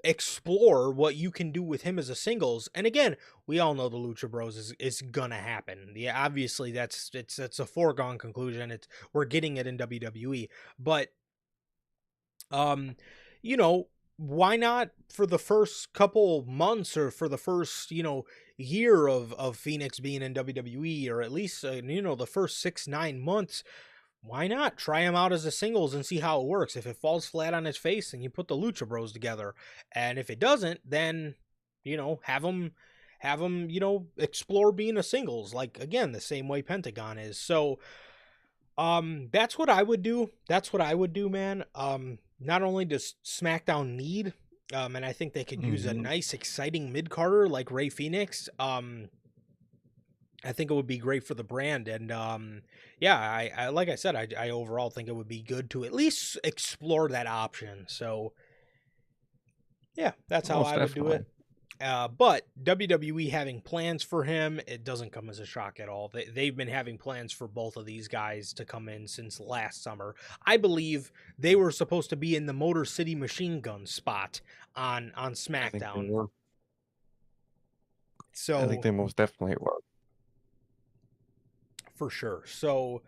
explore what you can do with him as a singles. And again, we all know the Lucha Bros is gonna happen. Yeah, obviously that's a foregone conclusion. It's we're getting it in WWE. But um, you know, why not for the first couple months or for the first, year of Phoenix being in WWE, or at least the first 6 9 months, why not try him out as a singles and see how it works? If it falls flat on his face, then you put the Lucha Bros together, and if it doesn't, then have him explore being a singles, like again the same way Pentagon is. So that's what I would do. That's what I would do, man. Not only does SmackDown need, and I think they could use a Mhm. nice, exciting mid Carter like Ray Phoenix. I think it would be great for the brand, and yeah, I like I said, I overall think it would be good to at least explore that option. So yeah, that's how Most I would do definitely. it. But WWE having plans for him, it doesn't come as a shock at all. They've been having plans for both of these guys to come in since last summer. I believe they were supposed to be in the Motor City Machine Gun spot on I think they SmackDown. were. I think So they most definitely were. for sure. So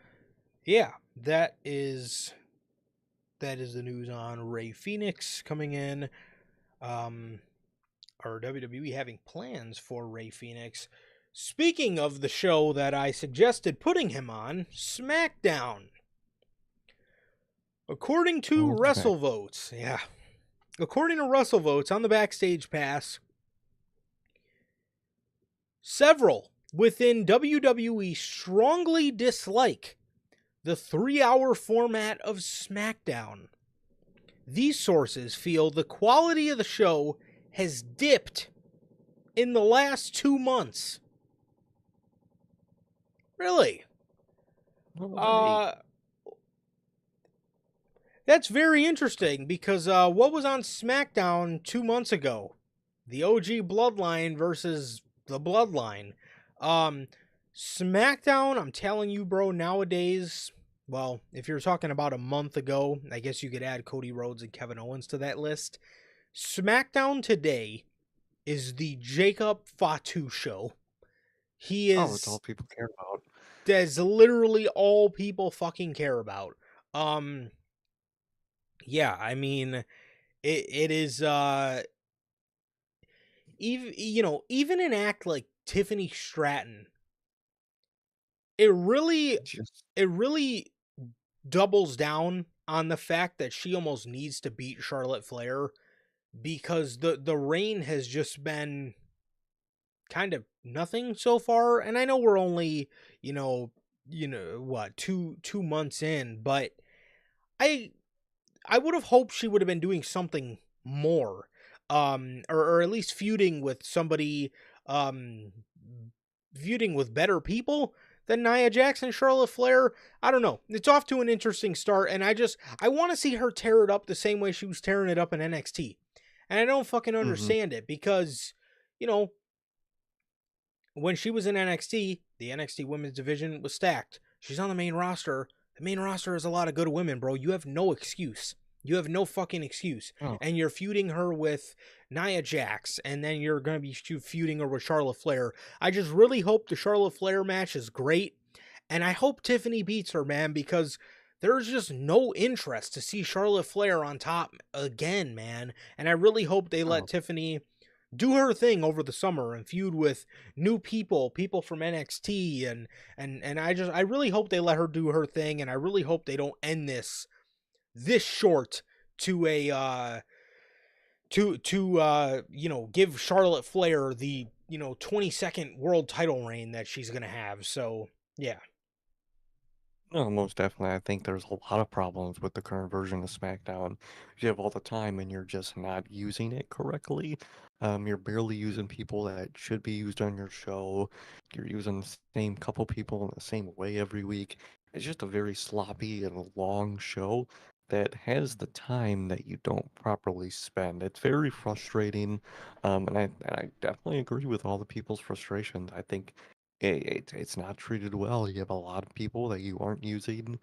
yeah, that is the news on Ray Phoenix coming in. Um, or WWE having plans for Ray Phoenix. Speaking of the show that I suggested putting him on, SmackDown. According to Okay. WrestleVotes, yeah. According to WrestleVotes on the Backstage Pass, several within WWE strongly dislike the 3 hour format of SmackDown. These sources feel the quality of the show has dipped in the last 2 months. Really? No way. Uh, that's very interesting because what was on SmackDown 2 months ago? The OG Bloodline versus the Bloodline. Um, SmackDown, I'm telling you, bro, nowadays, well, if you're talking about a month ago, I guess you could add Cody Rhodes and Kevin Owens to that list. SmackDown today is the Jacob Fatu show. He Oh, it's all is people care about. That's literally all people fucking care about. Um, yeah, I mean, it is even an act like Tiffany Stratton, it really Just it really doubles down on the fact that she almost needs to beat Charlotte Flair because the reign has just been kind of nothing so far. And I know we're only, what, two months in, but I I would have hoped she would have been doing something more. Or at least feuding with somebody, um feuding with better people than Nia Jax and Charlotte Flair. I don't know. It's off to an interesting start, and I want to see her tear it up the same way she was tearing it up in NXT. And I don't fucking Hmm. understand it because, you know, when she was in NXT, the NXT women's division was stacked. She's on the main roster. The main roster is a lot of good women, bro. You have no excuse. You have no fucking excuse. Oh, And you're feuding her with Nia Jax, and then you're going to be feuding her with Charlotte Flair. I just really hope the Charlotte Flair match is great. And I hope Tiffany beats her, man, because there's just no interest to see Charlotte Flair on top again, man. And I really hope they let oh, Tiffany do her thing over the summer and feud with new people from NXT and I really hope they let her do her thing, and I really hope they don't end this short to a give Charlotte Flair the 22nd world title reign that she's going to have. So, yeah. no, most definitely. I think there's a lot of problems with the current version of SmackDown. You have all the time and you're just not using it correctly. You're barely using people that should be used on your show. You're using the same couple people in the same way every week. It's just a very sloppy and long show that has the time that you don't properly spend. It's very frustrating. And I definitely agree with all the people's frustrations. I think it's not treated well. You have a lot of people that you aren't using.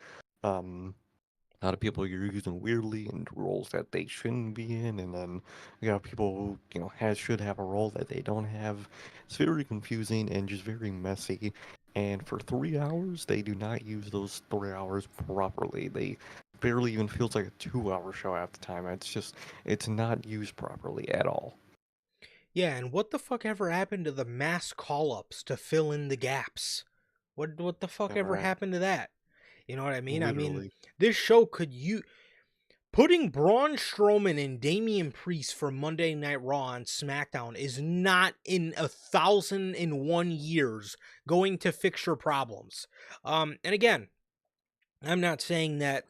A lot of people you're using weirdly in roles that they shouldn't be in, and then you got people who should have a role that they don't have. It's very confusing and just very messy. And for 3 hours, they do not use those 3 hours properly. They barely even feels like a 2 hour show half the time. It's not used properly at all. Yeah, and what the fuck ever happened to the mass call-ups to fill in the gaps? What the fuck ever Uh, happened to that? You know what I mean? I mean, Literally. this show could you putting Braun Strowman and Damian Priest for Monday Night Raw on SmackDown is not in 1,001 years going to fix your problems. And again, I'm not saying that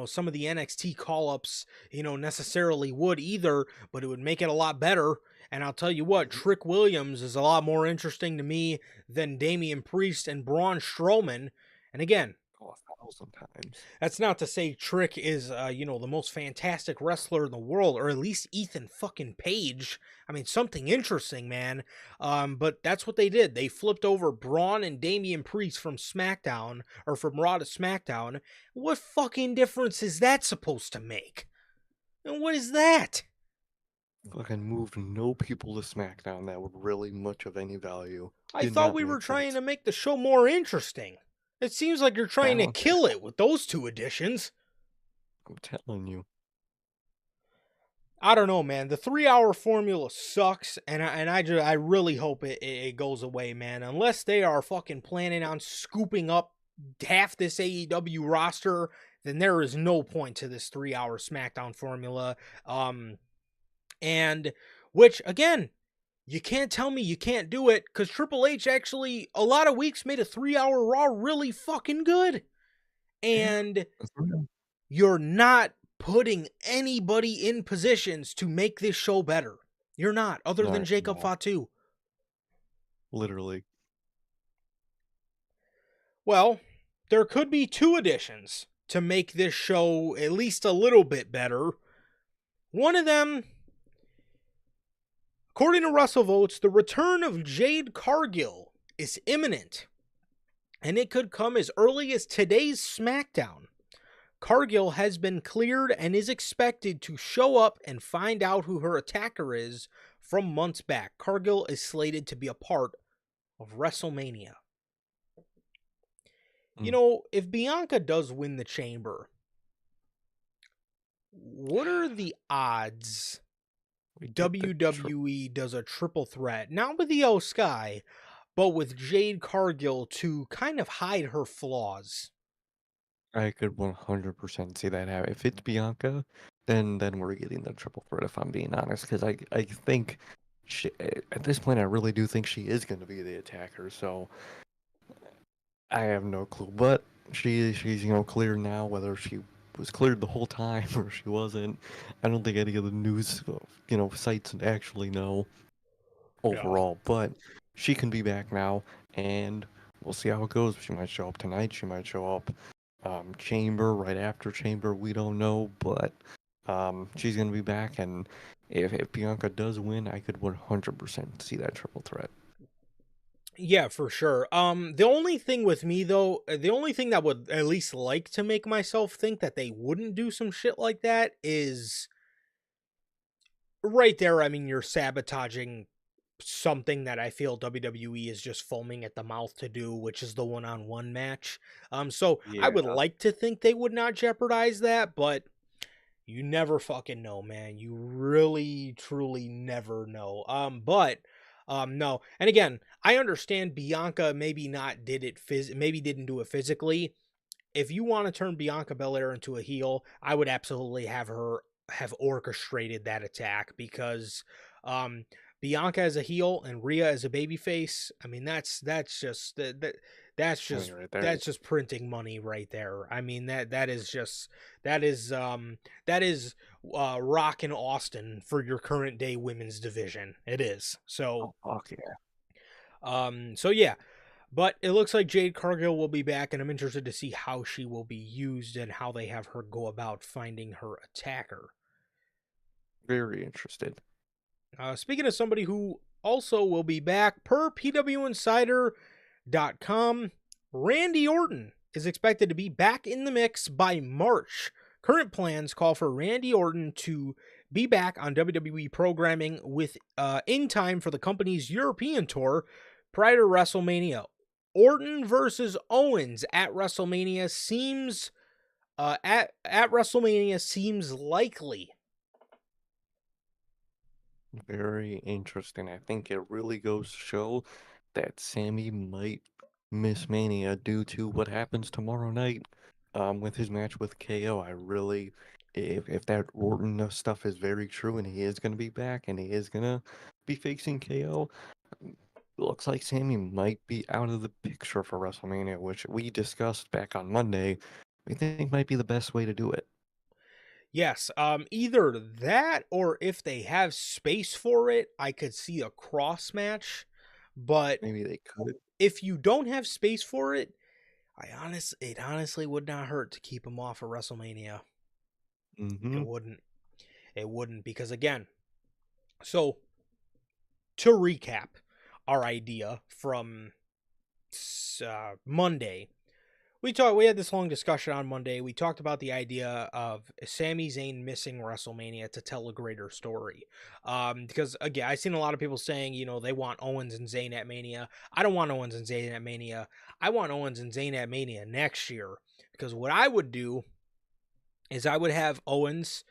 some of the NXT call-ups necessarily would either, but it would make it a lot better. And I'll tell you what, Mhm. Trick Williams is a lot more interesting to me than Damian Priest and Braun Strowman. And again, Oh, 1,000 times. that's not to say Trick is, the most fantastic wrestler in the world, or at least Ethan fucking Page. I mean, something interesting, man. But that's what they did. They flipped over Braun and Damian Priest from SmackDown, or from Raw to SmackDown. What fucking difference is that supposed to make? And what is that? Fucking moved no people to SmackDown that were really much of any value. I Did thought not we were make trying sense. to make the show more interesting. It seems like you're I trying to don't kill it with those two additions. I'm telling you. I don't know, man. The 3 hour formula sucks, and I really hope it goes away, man. Unless they are fucking planning on scooping up half this AEW roster, then there is no point to this 3 hour SmackDown formula. Um, and which again, you can't tell me you can't do it because Triple H actually a lot of weeks made a 3 hour Raw really fucking good, Yeah, and that's real. you're not putting anybody in positions to make this show better. You're not, other No, than you're Jacob not. Fatu. Literally. Well, there could be two additions to make this show at least a little bit better. One of them, according to Russell Votes, the return of Jade Cargill is imminent, and it could come as early as today's SmackDown. Cargill has been cleared and is expected to show up and find out who her attacker is from months back. Cargill is slated to be a part of WrestleMania. Mm. If Bianca does win the chamber, what are the odds We get the WWE does a triple threat? Not with Io Sky, but with Jade Cargill to kind of hide her flaws. I could 100% see that happen. If it's Bianca, then we're getting the triple threat. If I'm being honest, because I think at this point I really do think she is going to be the attacker. So I have no clue, but she's clear now. Whether she was cleared the whole time or she wasn't, I don't think any of the news sites actually know Yeah. overall. But she can be back now, and we'll see how it goes. She might show up tonight. She might show up Chamber right after Chamber. We don't know, but she's gonna be back, and if Bianca does win, I could 100% see that triple threat. Yeah, for sure. The only thing with me though, the only thing that would at least like to make myself think that they wouldn't do some shit like that is right there. I mean, you're sabotaging something that I feel WWE is just foaming at the mouth to do, which is the one-on-one match. So I Yeah, would like to think they would not jeopardize that, but you never fucking know, man. You really, truly never know. No. And again, I understand Bianca maybe not did it maybe didn't do it physically. If you want to turn Bianca Belair into a heel, I would absolutely have her have orchestrated that attack because um Bianca as a heel and Rhea as a babyface, I mean that's just that's money just right there. that's just printing money right there. I mean that is just that is that is Rock and Austin for your current day women's division. It is. Oh fuck yeah! So yeah, but it looks like Jade Cargill will be back, and I'm interested to see how she will be used and how they have her go about finding her attacker. Very interested. Speaking of somebody who also will be back, per PWInsider.com, Randy Orton is expected to be back in the mix by March. Current plans call for Randy Orton to be back on WWE programming in time for the company's European tour prior to WrestleMania. Orton versus Owens at WrestleMania seems at WrestleMania seems likely. Very interesting. I think it really goes to show that Sammy might miss Mania due to what happens tomorrow night with his match with KO. I really, if that Orton stuff is very true and he is going to be back and he is going to be facing KO, looks like Sammy might be out of the picture for WrestleMania, which we discussed back on Monday. We think might be the best way to do it. Yes, either that or if they have space for it, I could see a cross match. But Maybe they could. if you don't have space for it, it honestly would not hurt to keep him off of WrestleMania. It Mm-hmm. wouldn't. It wouldn't because again, so to recap our idea from Monday, we had this long discussion on Monday. We talked about the idea of Sami Zayn missing WrestleMania to tell a greater story. Because again, I've seen a lot of people saying, they want Owens and Zayn at Mania. I don't want Owens and Zayn at Mania. I want Owens and Zayn at Mania next year. Because what I would do is I would have Owens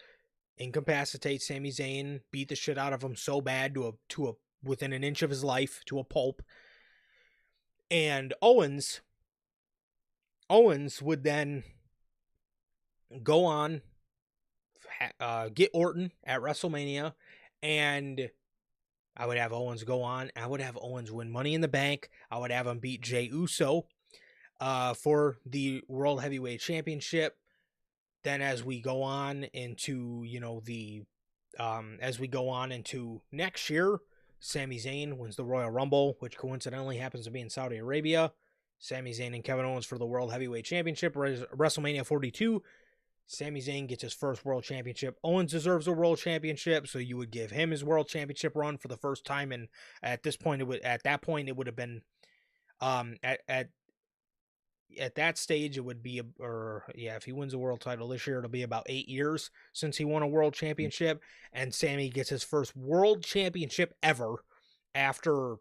incapacitate Sami Zayn, beat the shit out of him so bad to a within an inch of his life to a pulp. And Owens would then go on, get Orton at WrestleMania, and I would have Owens go on. I would have Owens win Money in the Bank. I would have him beat Jey Uso for the World Heavyweight Championship. Then as we go on into, as we go on into next year, Sami Zayn wins the Royal Rumble, which coincidentally happens to be in Saudi Arabia. Sami Zayn and Kevin Owens for the World Heavyweight Championship. WrestleMania 42, Sami Zayn gets his first World Championship. Owens deserves a World Championship, so you would give him his World Championship run for the first time. And at that point, it would have been, at that stage, it would be, if he wins a world title this year, it'll be about 8 years since he won a world championship. And Sammy gets his first world championship ever after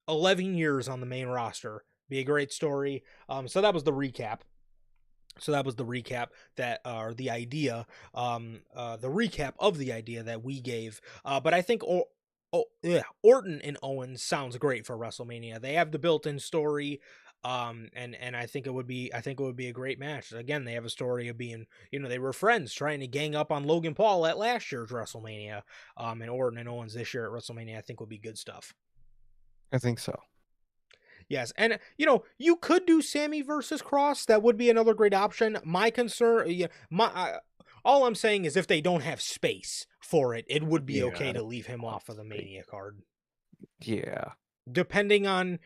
11 years on the main roster. Be a great story. So that was the recap. Or the idea, the recap of the idea that we gave. But I think Orton and Owens sounds great for WrestleMania. They have the built-in story. And I think it would be a great match. Again, they have a story of being, they were friends trying to gang up on Logan Paul at last year's WrestleMania. And Orton and Owens this year at WrestleMania, I think would be good stuff. I think so. Yes, and you could do Sammy versus Cross. That would be another great option. My concern, all I'm saying is if they don't have space for it, it would be okay to leave him off of the Mania card. Yeah. Depending on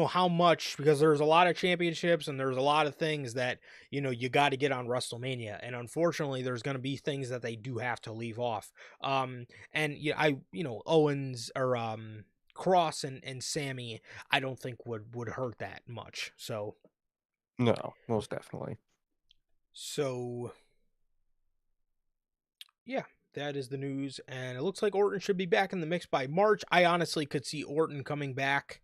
how much, because there's a lot of championships and there's a lot of things that you got to get on WrestleMania, and unfortunately there's going to be things that they do have to leave off. And Owens or Cross and Sammy, I don't think would hurt that much. So No, most definitely. So yeah, that is the news, and it looks like Orton should be back in the mix by March. I honestly could see Orton coming back.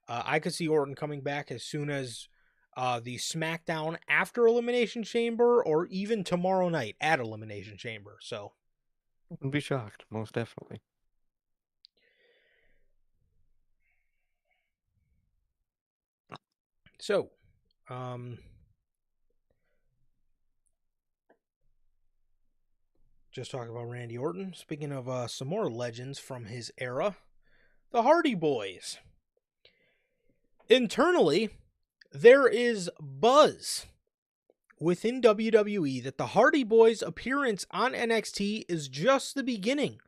I could see Orton coming back as soon as the SmackDown after Elimination Chamber, or even tomorrow night at Elimination Chamber. So Wouldn't be shocked, most definitely. So, just talk about Randy Orton. Speaking of some more legends from his era, the Hardy Boys. Internally, there is buzz within WWE that the Hardy Boys' appearance on NXT is just the beginning.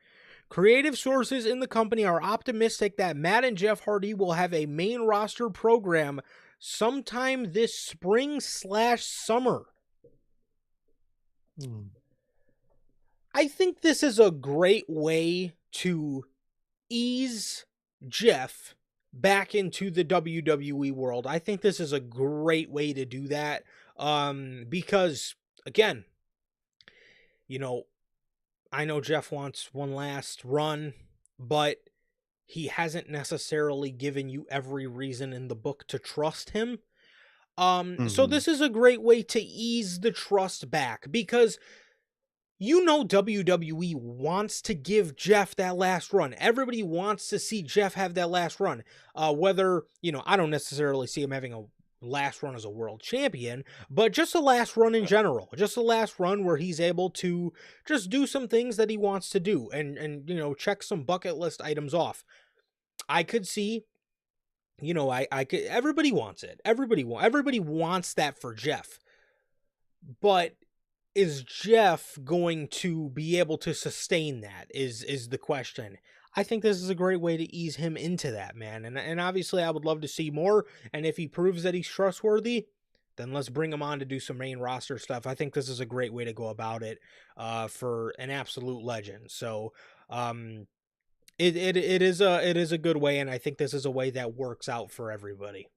Creative sources in the company are optimistic that Matt and Jeff Hardy will have a main roster program sometime this spring/summer. I think this is a great way to ease Jeff back into the WWE world. I think this is a great way to do that. Because again, I know Jeff wants one last run, but he hasn't necessarily given you every reason in the book to trust him. So this is a great way to ease the trust back, because WWE wants to give Jeff that last run. Everybody wants to see Jeff have that last run. Whether, I don't necessarily see him having a last run as a world champion, but just a last run in general. Just a last run where he's able to just do some things that he wants to do and check some bucket list items off. I could see, I could, everybody wants it. Everybody wants that for Jeff. But is Jeff going to be able to sustain that is the question. I think this is a great way to ease him into that, man. And obviously I would love to see more. And if he proves that he's trustworthy, then let's bring him on to do some main roster stuff. I think this is a great way to go about it for an absolute legend. So it is a good way, and I think this is a way that works out for everybody.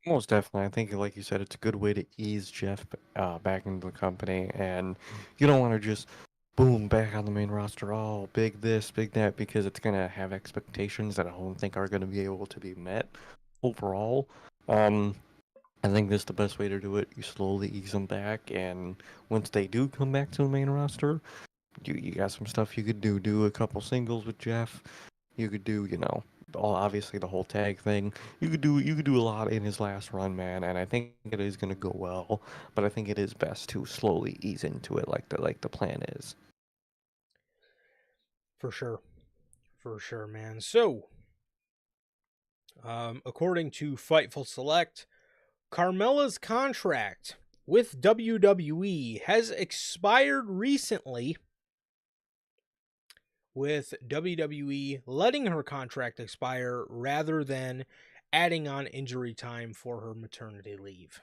Most definitely. I think, like you said, it's a good way to ease Jeff back into the company, and you don't want to just boom back on the main roster, all big this, big that, because it's gonna have expectations that I don't think are gonna be able to be met overall. I think this is the best way to do it. You slowly ease them back, and once they do come back to the main roster, you got some stuff you could do. Do a couple singles with Jeff. You could do, obviously the whole tag thing. You could do a lot in his last run, man, and I think it is gonna go well. But I think it is best to slowly ease into it, like the plan is. For sure, man. So, according to Fightful Select, Carmella's contract with WWE has expired recently, with WWE letting her contract expire rather than adding on injury time for her maternity leave.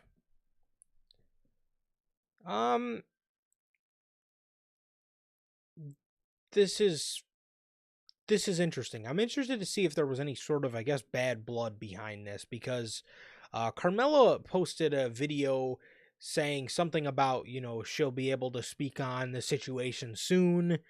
This is interesting. I'm interested to see if there was any sort of, I guess, bad blood behind this, because Carmella posted a video saying something about, she'll be able to speak on the situation soon.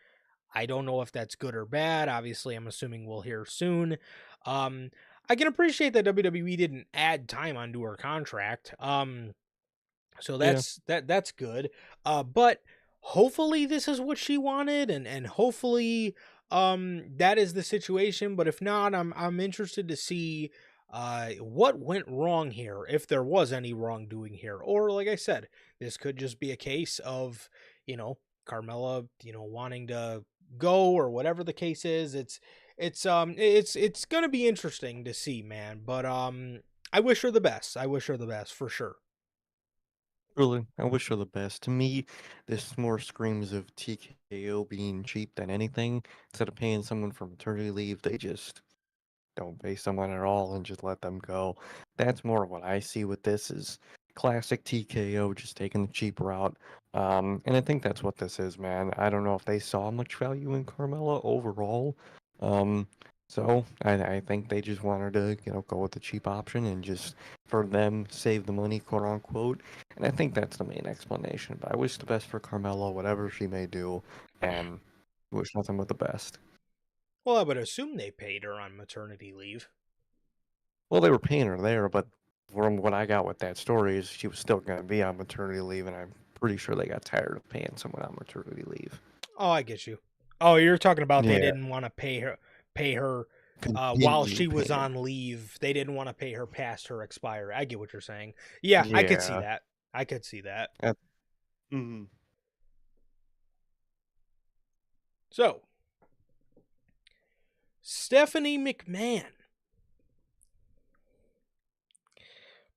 I don't know if that's good or bad. Obviously, I'm assuming we'll hear soon. I can appreciate that WWE didn't add time onto her contract. So that's good. But hopefully this is what she wanted, and hopefully that is the situation. But if not, I'm interested to see What went wrong here, if there was any wrongdoing here? Or, like I said, this could just be a case of, Carmella, wanting to go or whatever the case is. It's gonna be interesting to see, man. But I wish her the best. I wish her the best for sure. Really, I wish her the best. To me, this more screams of TKO being cheap than anything. Instead of paying someone for maternity leave, they just don't pay someone at all and just let them go. That's more what I see with this is classic TKO just taking the cheap route. And I think that's what this is, man. I don't know if they saw much value in Carmella overall. Um, so I think they just wanted to, go with the cheap option and just for them save the money, quote unquote. And I think that's the main explanation. But I wish the best for Carmella, whatever she may do, and wish nothing but the best. Well, I would assume they paid her on maternity leave. Well, they were paying her there, but from what I got with that story is she was still going to be on maternity leave, and I'm pretty sure they got tired of paying someone on maternity leave. Oh, I get you. Oh, you're talking about they Yeah, didn't want to pay her while continue she was paying. on leave. They didn't want to pay her past her expiry. I get what you're saying. Yeah, I could see Yeah. that. I could see that. That, mm, So, Stephanie McMahon.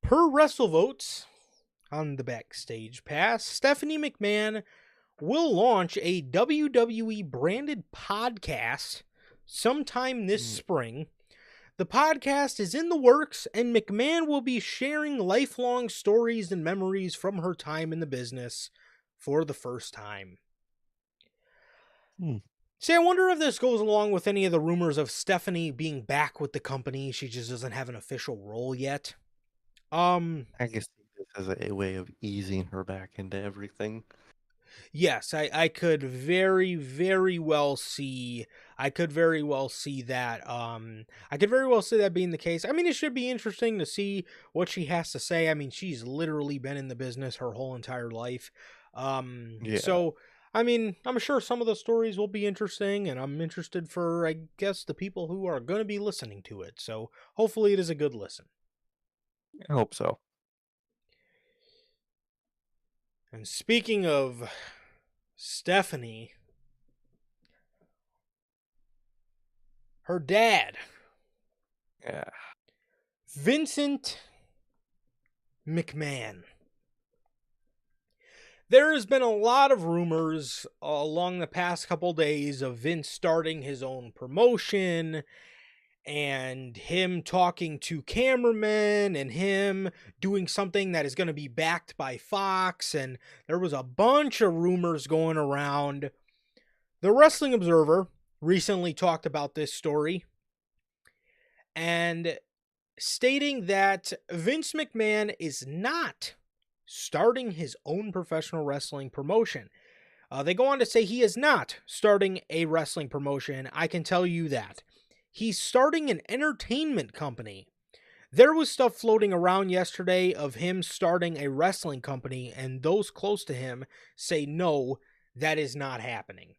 Per WrestleVotes on the backstage pass, Stephanie McMahon will launch a WWE branded podcast sometime this mm, spring. The podcast is in the works, and McMahon will be sharing lifelong stories and memories from her time in the business for the first time. mm. See, I wonder if this goes along with any of the rumors of Stephanie being back with the company. She just doesn't have an official role yet. I guess this is a way of easing her back into everything. Yes, I could very, very well see. I could very well see that. I could very well see that being the case. I mean, it should be interesting to see what she has to say. I mean, she's literally been in the business her whole entire life. Yeah, So I mean, I'm sure some of the stories will be interesting, and I'm interested for, I guess, the people who are going to be listening to it. So hopefully, it is a good listen. I hope so. And speaking of Stephanie, her dad, Yeah. Vincent McMahon. There has been a lot of rumors along the past couple days of Vince starting his own promotion and him talking to cameramen and him doing something that is going to be backed by Fox. And there was a bunch of rumors going around. The Wrestling Observer recently talked about this story and stating that Vince McMahon is not starting his own professional wrestling promotion. They go on to say he is not starting a wrestling promotion. I can tell you that. He's starting an entertainment company. There was stuff floating around yesterday of him starting a wrestling company, and those close to him say no, that is not happening.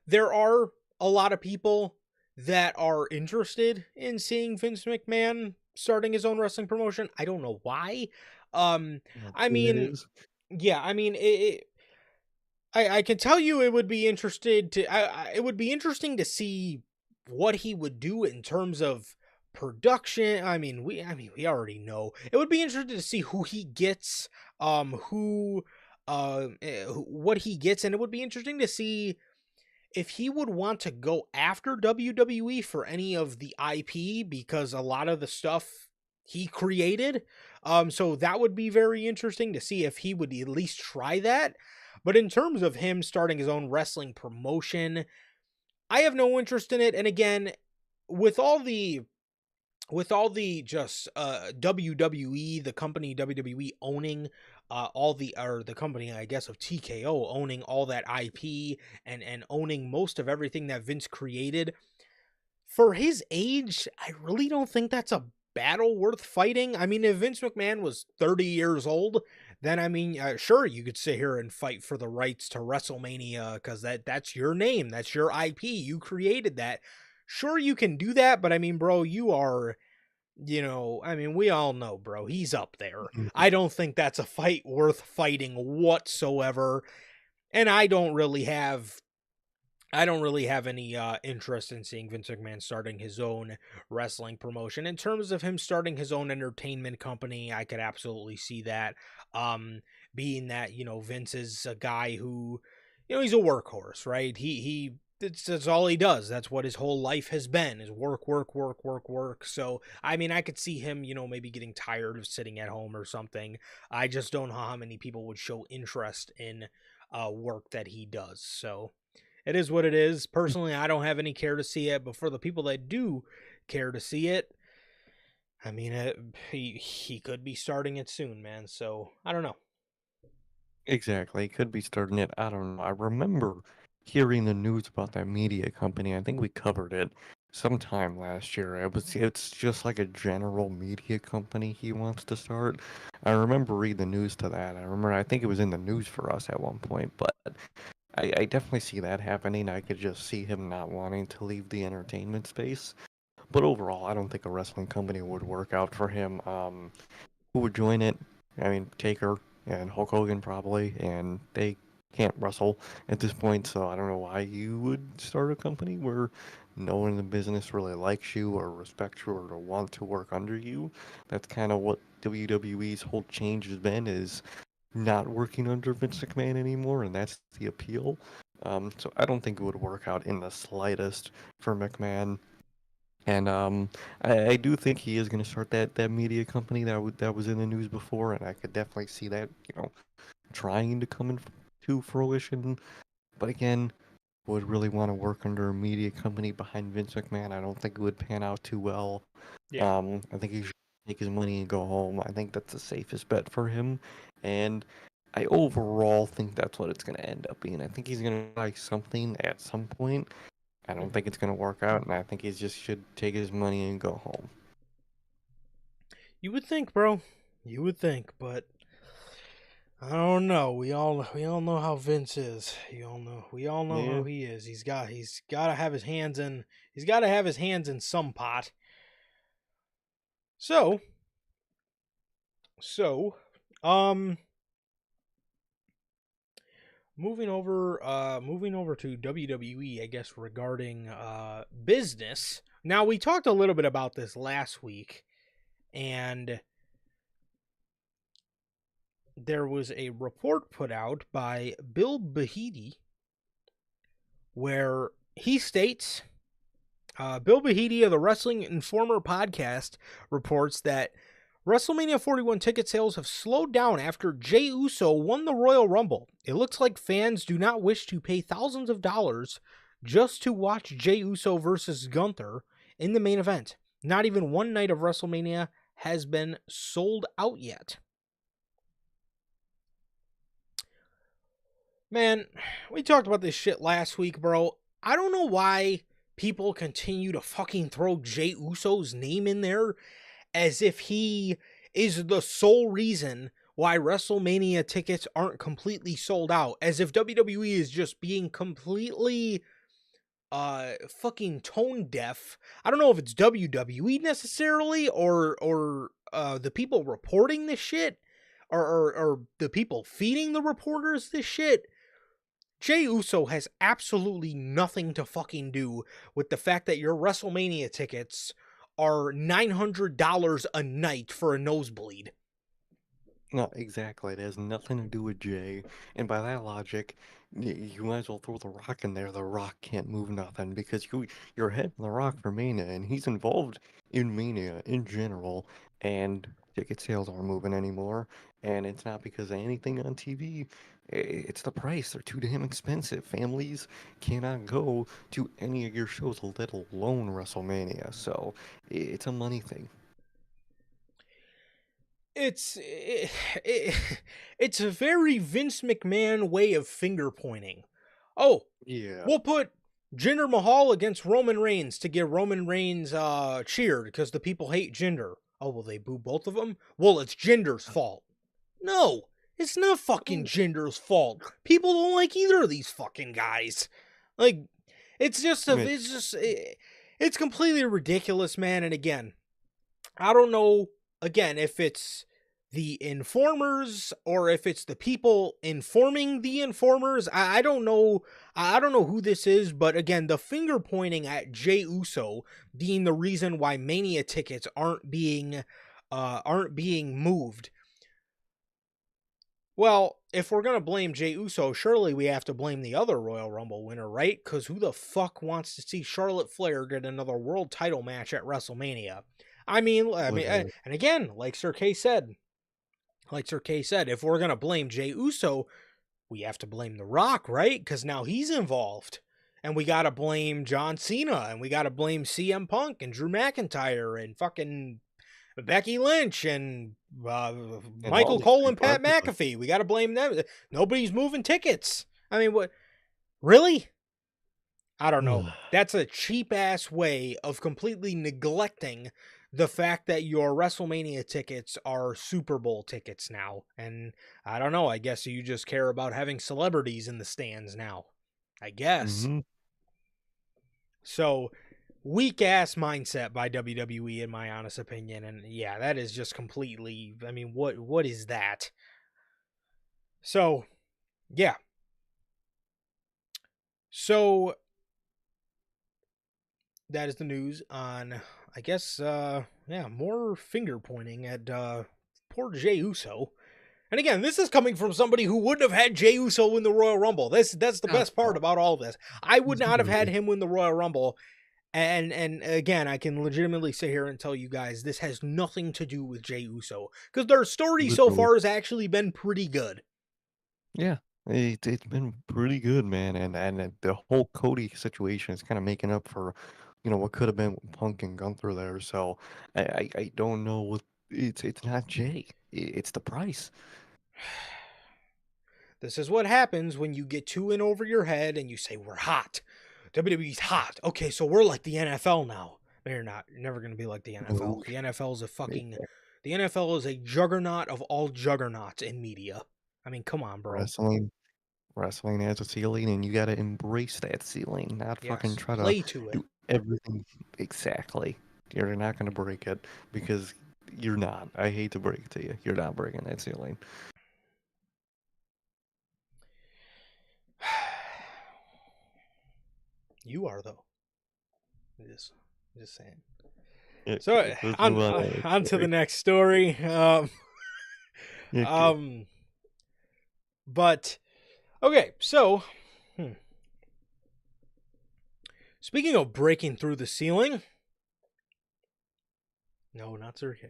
There are a lot of people that are interested in seeing Vince McMahon starting his own wrestling promotion. I don't know why. Um, I It mean, is. yeah, I mean, I can tell you it would be interested to it would be interesting to see what he would do in terms of production. I mean we already know. It would be interesting to see who he gets, what he gets, and it would be interesting to see if he would want to go after WWE for any of the IP, because a lot of the stuff he created. So that would be very interesting to see if he would at least try that. But in terms of him starting his own wrestling promotion, I have no interest in it. And again, with all the just WWE, the company WWE owning the company, I guess, of TKO owning all that IP and owning most of everything that Vince created, for his age, I really don't think that's a battle worth fighting. I mean, if Vince McMahon was 30 years old, then I mean, sure, you could sit here and fight for the rights to WrestleMania because that's your name, that's your IP, you created that. sure you can do that, but I mean, bro, you are, I mean, we all know, bro, he's up there. Mhm. I don't think that's a fight worth fighting whatsoever. And I don't really have any interest in seeing Vince McMahon starting his own wrestling promotion. In terms of him starting his own entertainment company, I could absolutely see that. Um, Being that Vince is a guy who, he's a workhorse, right? That's all he does. That's what his whole life has been: is work, work, work, work, work. So I mean, I could see him, maybe getting tired of sitting at home or something. I just don't know how many people would show interest in work that he does. So it is what it is. Personally, I don't have any care to see it, but for the people that do care to see it, I mean, he could be starting it soon, man. So I don't know. Exactly. Could be starting it. I don't know. I remember hearing the news about that media company. I think we covered it sometime last year. It's just like a general media company he wants to start. I remember reading the news to that. I think it was in the news for us at one point, but I definitely see that happening. I could just see him not wanting to leave the entertainment space. But overall, I don't think a wrestling company would work out for him. Who would join it? I mean, Taker and Hulk Hogan probably, and they can't wrestle at this point, so I don't know why you would start a company where no one in the business really likes you or respects you or want to work under you. That's kind of what WWE's whole change has been, is not working under Vince McMahon anymore, and that's the appeal. So I don't think it would work out in the slightest for McMahon. And I do think he is going to start that media company that was in the news before, and I could definitely see that trying to come into fruition. But again, would really want to work under a media company behind Vince McMahon. I don't think it would pan out too well. Yeah. I think he should take his money and go home. I think that's the safest bet for him, and I overall think that's what it's going to end up being. I think he's going to buy something at some point. I don't Mhm. think it's going to work out, and I think he just should take his money and go home. You would think, bro. You would think, but I don't know. We all know how Vince is. We all know how Yeah. he is. He's got to have his hands in. He's got to have his hands in some pot. So so, um, moving over to WWE, I guess, regarding business. Now, we talked a little bit about this last week, and there was a report put out by Bill Bahidi where he states, Bill Bahidi of the Wrestling Informer podcast reports that WrestleMania 41 ticket sales have slowed down after Jey Uso won the Royal Rumble. It looks like fans do not wish to pay thousands of dollars just to watch Jey Uso versus Gunther in the main event. Not even one night of WrestleMania has been sold out yet. Man, we talked about this shit last week, bro. I don't know why people continue to fucking throw Jey Uso's name in there as if he is the sole reason why WrestleMania tickets aren't completely sold out, as if WWE is just being completely fucking tone deaf. I don't know if it's WWE necessarily or the people reporting this shit or the people feeding the reporters this shit. Jey Uso has absolutely nothing to fucking do with the fact that your WrestleMania tickets are $900 a night for a nosebleed. No, exactly. It has nothing to do with Jay. And by that logic, you might as well throw The Rock in there. The Rock can't move nothing because you're hitting The Rock for Mania, and he's involved in Mania in general, and ticket sales aren't moving anymore. And it's not because of anything on TV. It's the price. They're too damn expensive. Families cannot go to any of your shows, let alone WrestleMania. So it's a money thing. It's it's a very Vince McMahon way of finger pointing. Oh, Yeah. we'll put Jinder Mahal against Roman Reigns to get Roman Reigns cheered because the people hate Jinder. Oh, will they boo both of them? Well, it's Jinder's fault. No, it's not fucking Jinder's fault. People don't like either of these fucking guys. Like, it's just a, Mitch, it's just, It's completely ridiculous, man. And again, I don't know, again, if it's the informers or if it's the people informing the informers. I don't know. I don't know who this is, but again, the finger pointing at Jey Uso being the reason why Mania tickets aren't being moved. Well, if we're gonna blame Jey Uso, surely we have to blame the other Royal Rumble winner, right? Because who the fuck wants to see Charlotte Flair get another world title match at WrestleMania? Literally. And again, like Sir K said, if we're gonna blame Jey Uso, we have to blame The Rock, right? Because now he's involved, and we gotta blame John Cena, and we gotta blame CM Punk and Drew McIntyre and fucking Becky Lynch and And all Michael these Cole and people, Pat everybody. McAfee. We got to blame them. Nobody's moving tickets. I mean, what? Really? I don't know. That's a cheap ass way of completely neglecting the fact that your WrestleMania tickets are Super Bowl tickets now. And I don't know. I guess you just care about having celebrities in the stands now. I guess. Mm-hmm. So weak ass mindset by WWE in my honest opinion, and yeah, that is just completely, I mean, what is that? So yeah, so that is the news on, I guess, yeah, more finger pointing at poor Jey Uso. And again, this is coming from somebody who wouldn't have had Jey Uso win the Royal Rumble. That's the God, best part no. about all this. I would not have had Literally. him win the Royal Rumble. And again, I can legitimately sit here and tell you guys this has nothing to do with Jey Uso, because their story so Literally. far has actually been pretty good. Yeah. It's been pretty good, man, and the whole Cody situation is kind of making up for, what could have been with Punk and Gunther there. So I don't know what it's not Jay. It's the price. This is what happens when you get too in over your head and you say we're hot. WWE's hot. Okay, so we're like the NFL now. No, you're not. You're never going to be like the No, NFL. The NFL is a fucking. exactly. The NFL is a juggernaut of all juggernauts in media. I mean, come on, bro. Wrestling, wrestling has a ceiling, and you got to embrace that ceiling, not fucking Yes, try to play to it. do everything exactly. You're not going to break it because you're not. I hate to break it to you. You're not breaking that ceiling. You are though. Just, just saying. So Okay, let's move on to the next on to the story. next story. Okay. Um, but okay, so hmm. Speaking of breaking through the ceiling, no, not Sir K,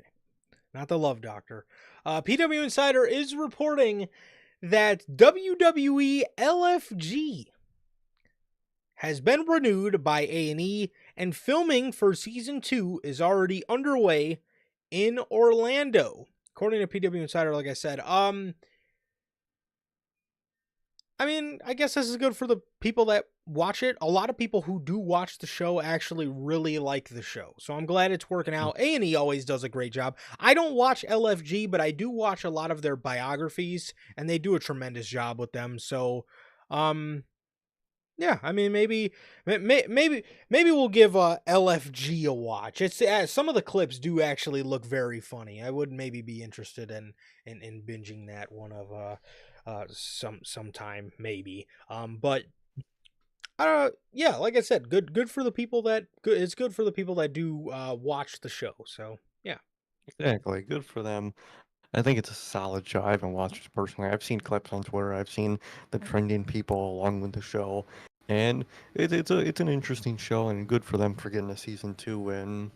not the Love Doctor. PW Insider is reporting that WWE LFG has been renewed by A&E, and filming for season 2 is already underway in Orlando. According to PW Insider, like I said, I mean, I guess this is good for the people that watch it. A lot of people who do watch the show actually really like the show. So I'm glad it's working out. A&E always does a great job. I don't watch LFG, but I do watch a lot of their biographies, and they do a tremendous job with them. So, yeah, I mean, maybe we'll give LFG a watch. It's some of the clips do actually look very funny. I would maybe be interested in binging that one of sometime maybe. But yeah, like I said, good for the people that good. It's good for the people that do watch the show. So yeah. Exactly. Good for them. I think it's a solid show. I haven't watched it personally. I've seen clips on Twitter. I've seen the trending people along with the show, and it's an interesting show and good for them for getting a season 2 and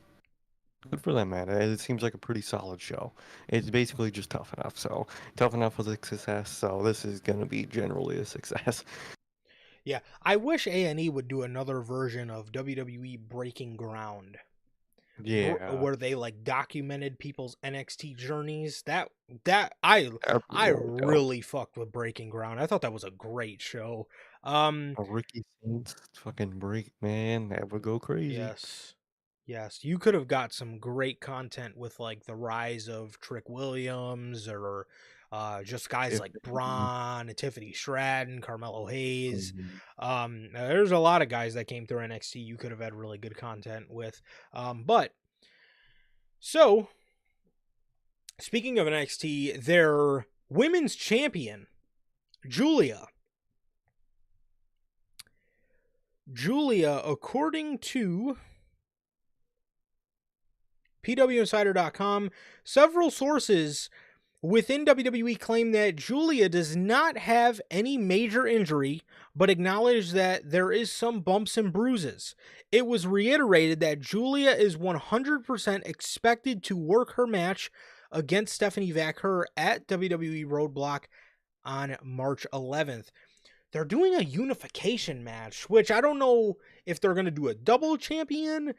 good for them, man. It seems like a pretty solid show. It's basically just tough enough. So tough enough was a success. So this is gonna be generally a success. Yeah, I wish A&E would do another version of WWE Breaking Ground, Yeah, where they like documented people's NXT journeys. I really dope. really fucked with Breaking Ground. I thought that was a great show. Um, A Ricky Saints fucking break, man. That would go crazy. yes. Yes, you could have got some great content with like the rise of Trick Williams or Just guys If like Braun, and Tiffany Stratton, Carmelo Hayes. um, There's a lot of guys that came through NXT you could have had really good content with. But so speaking of NXT, their women's champion, Julia. Julia, according to PWInsider.com, several sources within WWE claim that Julia does not have any major injury, but acknowledge that there is some bumps and bruises. It was reiterated that Julia is 100% expected to work her match against Stephanie Vaquer at WWE Roadblock on March 11th. They're doing a unification match, which I don't know if they're going to do a double champion,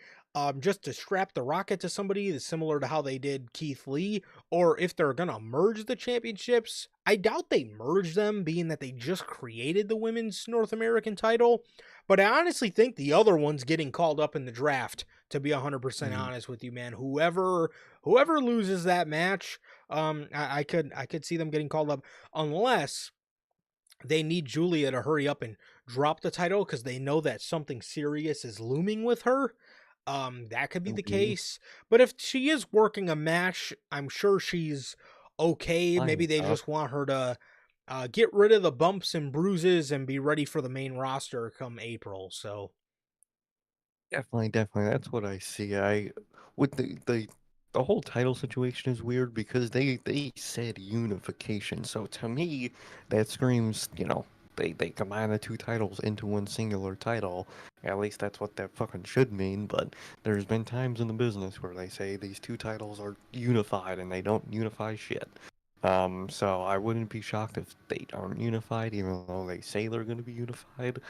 just to strap the rocket to somebody, similar to how they did Keith Lee, or if they're going to merge the championships. I doubt they merge them, being that they just created the women's North American title. But I honestly think the other one's getting called up in the draft. To be 100% mm, honest with you, man, whoever loses that match, I could see them getting called up, unless they need Julia to hurry up and drop the title because they know that something serious is looming with her. That could be the okay, case. But if she is working a match, I'm sure she's okay. Maybe fine they enough. just want her to get rid of the bumps and bruises and be ready for the main roster come April. So Definitely, definitely. That's what I see. I with the whole title situation is weird because they said unification. So to me, that screams, they combine the two titles into one singular title. At least that's what that fucking should mean, but there's been times in the business where they say these two titles are unified and they don't unify shit. So I wouldn't be shocked if they aren't unified, even though they say they're going to be unified.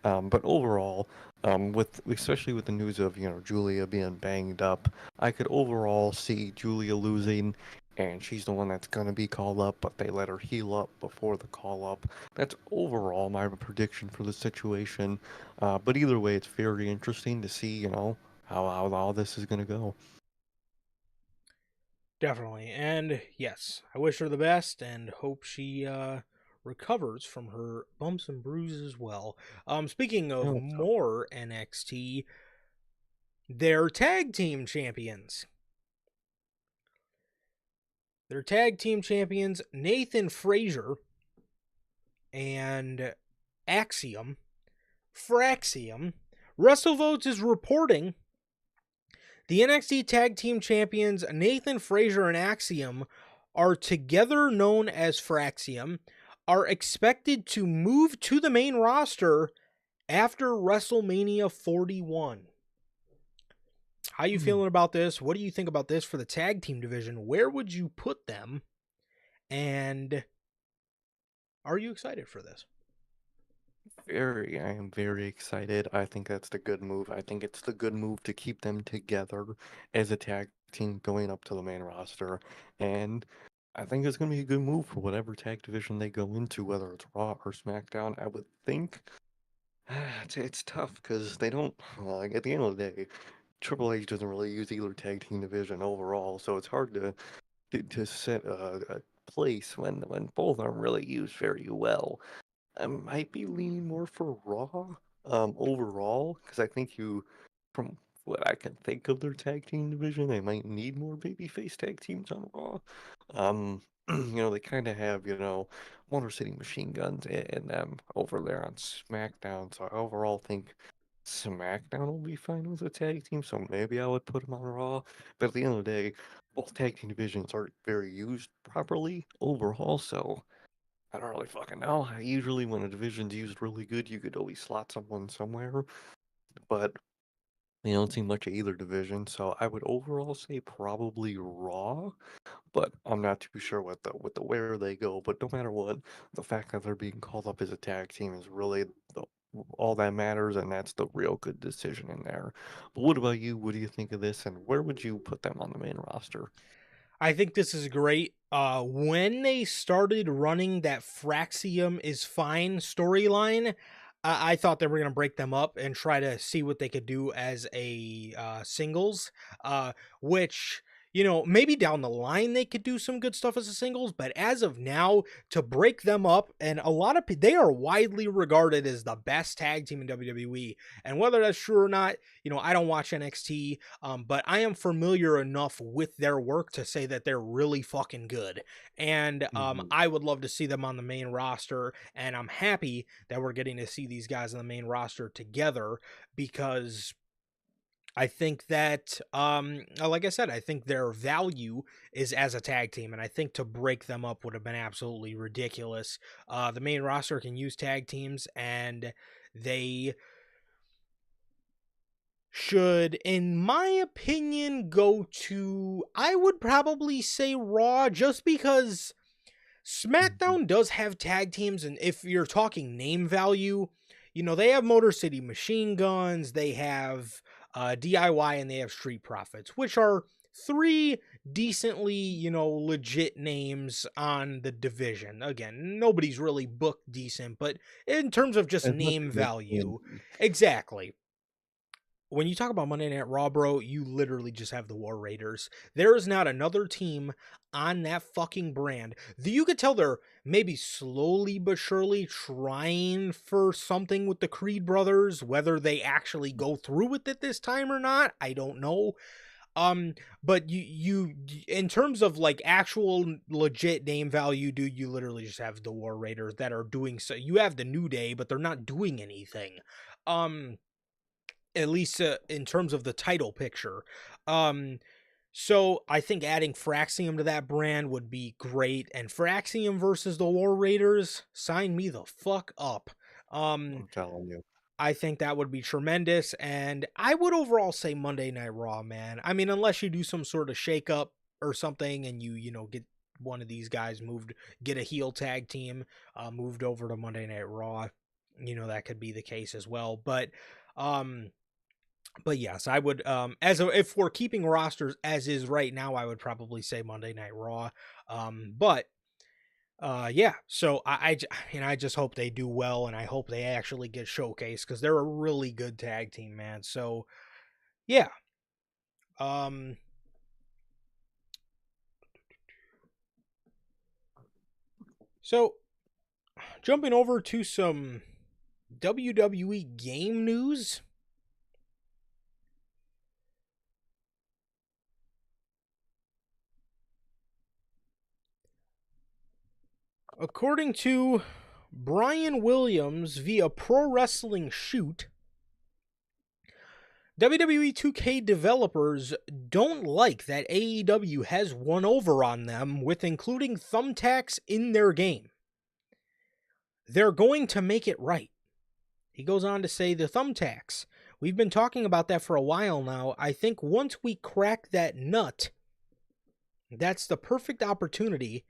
But overall, with especially with the news of Julia being banged up, I could overall see Julia losing, and she's the one that's gonna be called up, but they let her heal up before the call up. That's overall my prediction for the situation. But either way, it's very interesting to see, how all this is gonna go. definitely. And yes, I wish her the best and hope she recovers from her bumps and bruises as well. Speaking I of hope so. more NXT, they're tag team champions. Their tag team champions, Nathan Frazier and Axiom, Fraxium. WrestleVotes is reporting the NXT tag team champions, Nathan Frazier and Axiom, are together known as Fraxium, are expected to move to the main roster after WrestleMania 41. How you Hmm. feeling about this? What do you think about this for the tag team division? Where would you put them? And are you excited for this? I am very excited. I think that's the good move. I think it's the good move to keep them together as a tag team going up to the main roster. And I think it's going to be a good move for whatever tag division they go into, whether it's Raw or SmackDown. I would think it's tough because they don't, like, at the end of the day, Triple H doesn't really use either tag team division overall, so it's hard to set a place when both aren't really used very well. I might be leaning more for Raw, overall, because I think from what I can think of their tag team division, they might need more babyface tag teams on Raw. They kind of have, Motor City Machine Guns and them over there on SmackDown, so I overall think SmackDown will be fine with a tag team, so maybe I would put them on Raw. But at the end of the day, both tag team divisions aren't very used properly overall, so. I don't really fucking know. Usually, when a division's used really good, you could always slot someone somewhere, but they don't seem much of either division. So I would overall say probably Raw, but I'm not too sure with the where they go. But no matter what, the fact that they're being called up as a tag team is really the all that matters, and that's the real good decision in there. But what about you? What do you think of this, and where would you put them on the main roster? I think this is great. When they started running that Fraxium is fine storyline, I thought they were going to break them up and try to see what they could do as a singles, which maybe down the line they could do some good stuff as a singles, but as of now, to break them up, and a lot of they are widely regarded as the best tag team in WWE. And whether that's true or not, I don't watch NXT, but I am familiar enough with their work to say that they're really fucking good. And Mhm. I would love to see them on the main roster, and I'm happy that we're getting to see these guys on the main roster together because I think that, like I said, I think their value is as a tag team, and I think to break them up would have been absolutely ridiculous. The main roster can use tag teams, and they should, in my opinion, go to, I would probably say Raw, just because Mhm. SmackDown does have tag teams, and if you're talking name value, they have Motor City Machine Guns, they have DIY, and they have Street Profits, which are three decently, legit names on the division. Again, nobody's really booked decent, but in terms of just Enough name to make value, candy. exactly. When you talk about Monday Night Raw, bro, you literally just have the War Raiders. There is not another team on that fucking brand. You could tell they're maybe slowly but surely trying for something with the Creed brothers. Whether they actually go through with it this time or not, I don't know. Um, but you in terms of like actual legit name value, dude, you literally just have the War Raiders that are doing so. You have the New Day, but they're not doing anything. Um, at least in terms of the title picture. Um, so I think adding Fraxium to that brand would be great. And Fraxium versus the War Raiders, sign me the fuck up. Um, I'm telling you. I think that would be tremendous. And I would overall say Monday Night Raw, man. I mean, unless you do some sort of shakeup or something and get one of these guys moved, get a heel tag team moved over to Monday Night Raw. That could be the case as well. Um, but yes, I would if we're keeping rosters as is right now, I would probably say Monday Night Raw. But yeah, so I just hope they do well, and I hope they actually get showcased because they're a really good tag team, man. So yeah. Um so jumping over to some WWE game news. According to Brian Williams via Pro Wrestling Shoot, WWE 2K developers don't like that AEW has won over on them with including thumbtacks in their game. They're going to make it right. He goes on to say the thumbtacks. We've been talking about that for a while now. I think once we crack that nut, that's the perfect opportunity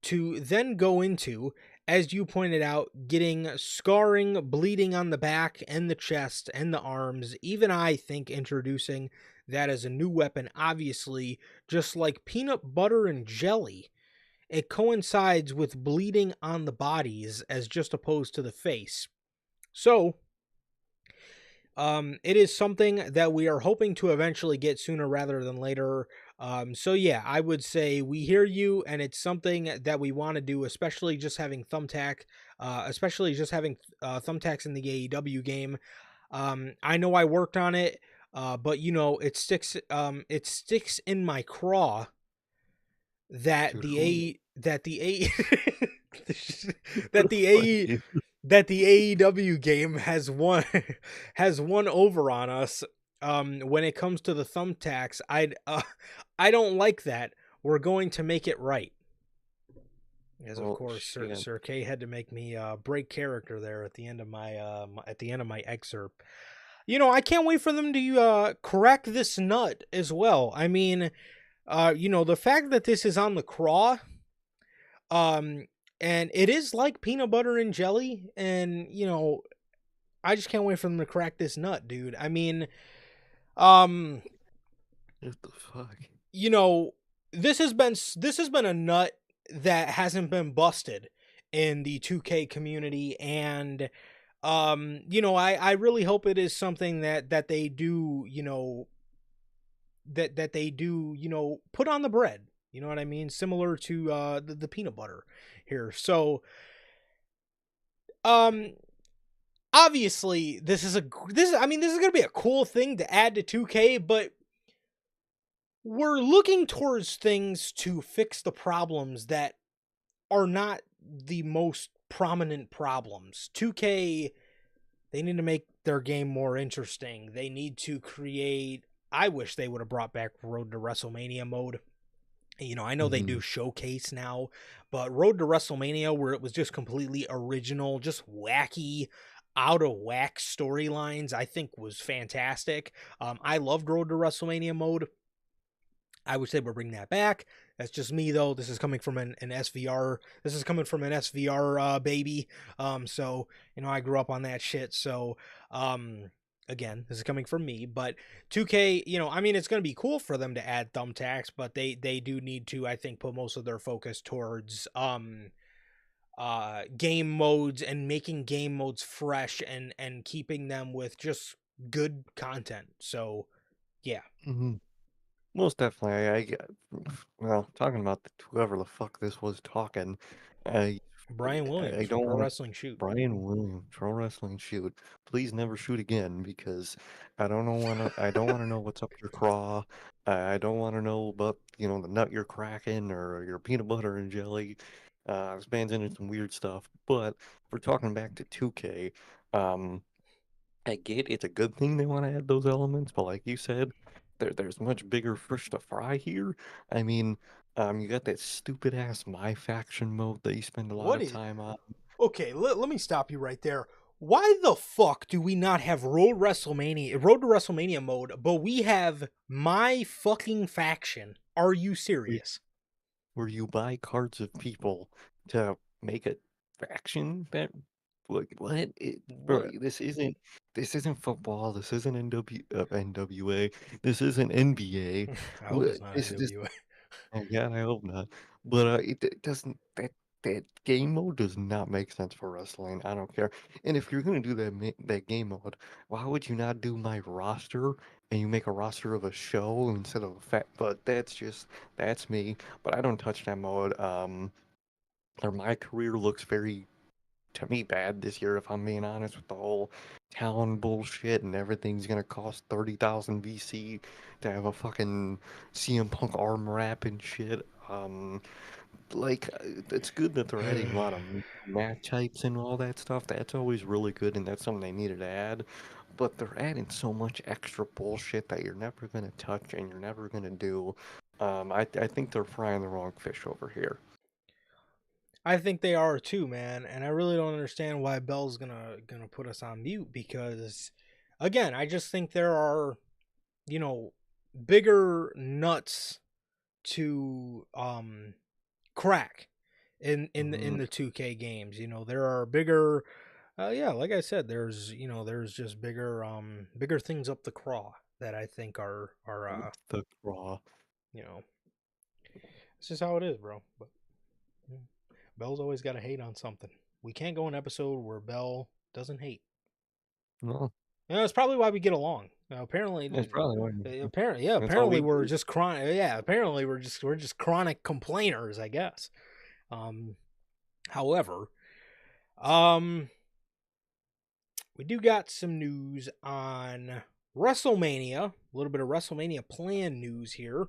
to then go into, as you pointed out, getting scarring, bleeding on the back and the chest and the arms. Even I think introducing that as a new weapon, obviously, just like peanut butter and jelly, it coincides with bleeding on the bodies as just opposed to the face. So, it is something that we are hoping to eventually get sooner rather than later. So yeah, I would say we hear you, and it's something that we want to do, especially just having thumbtacks in the AEW game. I know I worked on it, but it sticks in my craw that Dude, the who A that the A the that the fuck, A dude? that the AEW game has won has won over on us when it comes to the thumbtacks. I don't like that. We're going to make it right. As of Oh course, shit. Sir K had to make me break character there at the end of my excerpt. I can't wait for them to crack this nut as well. I mean, the fact that this is on the craw, um, and it is like peanut butter and jelly, and I just can't wait for them to crack this nut, dude. I mean, um, What the fuck? you know, this has been a nut that hasn't been busted in the 2K community, and I really hope it is something that they do, that they do, put on the bread. You know what I mean? Similar to the peanut butter here. So um obviously this is going to be a cool thing to add to 2K, but we're looking towards things to fix the problems that are not the most prominent problems. 2K, they need to make their game more interesting. They need to create, I wish they would have brought back Road to WrestleMania mode. I know they do Mm-hmm. Showcase now, but Road to WrestleMania, where it was just completely original, just wacky, out of whack storylines, I think was fantastic. I loved Road to WrestleMania mode. I wish they would bring that back. That's just me, though. This is coming from an SVR. This is coming from an SVR baby. So I grew up on that shit. So, again, this is coming from me. But 2K, it's going to be cool for them to add thumbtacks, but they do need to, I think, put most of their focus towards game modes and making game modes fresh and keeping them with just good content. So, yeah, Mm-hmm. Most definitely. Well, talking about whoever the fuck this was talking, I Brian I Williams from don't Pro want to. Wrestling Shoot. Brian Williams, Pro Wrestling Shoot. Please never shoot again because I don't want to know what's up your craw. I don't want to know about the nut you're cracking or your peanut butter and jelly. This man's into some weird stuff. But if we're talking back to 2K. Um, I get it's a good thing they want to add those elements, but like you said, there's much bigger fish to fry here. I mean, you got that stupid ass My Faction mode that you spend a lot What of is time on. okay? Let me stop you right there. Why the fuck do we not have Road to WrestleMania mode, but we have My Fucking Faction? Are you where serious? where you buy cards of people to make a faction that like what bro, What? this isn't football, this isn't NWA, this isn't NBA. I hope it's not This NWA. Yeah, I hope not. But it doesn't that game mode does not make sense for wrestling. I don't care. And if you're gonna do that game mode, why would you not do my roster and you make a roster of a show instead of a fact? But that's me. But I don't touch that mode. Or my career looks very to me bad this year if I'm being honest with the whole talon bullshit and everything's gonna cost 30,000 VC to have a fucking CM Punk arm wrap and shit. It's good that they're adding a lot of match types and all that stuff. That's always really good, and that's something they needed to add. But they're adding so much extra bullshit that you're never gonna touch and you're never gonna do. I think they're frying the wrong fish over here. I think they are too, man, and I really don't understand why Bell's gonna put us on mute because, again, I just think there are, you know, bigger nuts to crack in Hmm. the 2K games. There are bigger yeah, like I said, there's just bigger things up the craw that I think are The raw. you know, it's just how it is, bro. But yeah, Bell's always got to hate on something. We can't go an episode where Bell doesn't hate. No, That's probably why we get along. Apparently, that's probably what. That's all apparently we we're do. just chronic. Yeah, apparently we're just chronic complainers, I guess. Um, however, um, we do got some news on WrestleMania. A little bit of WrestleMania plan news here.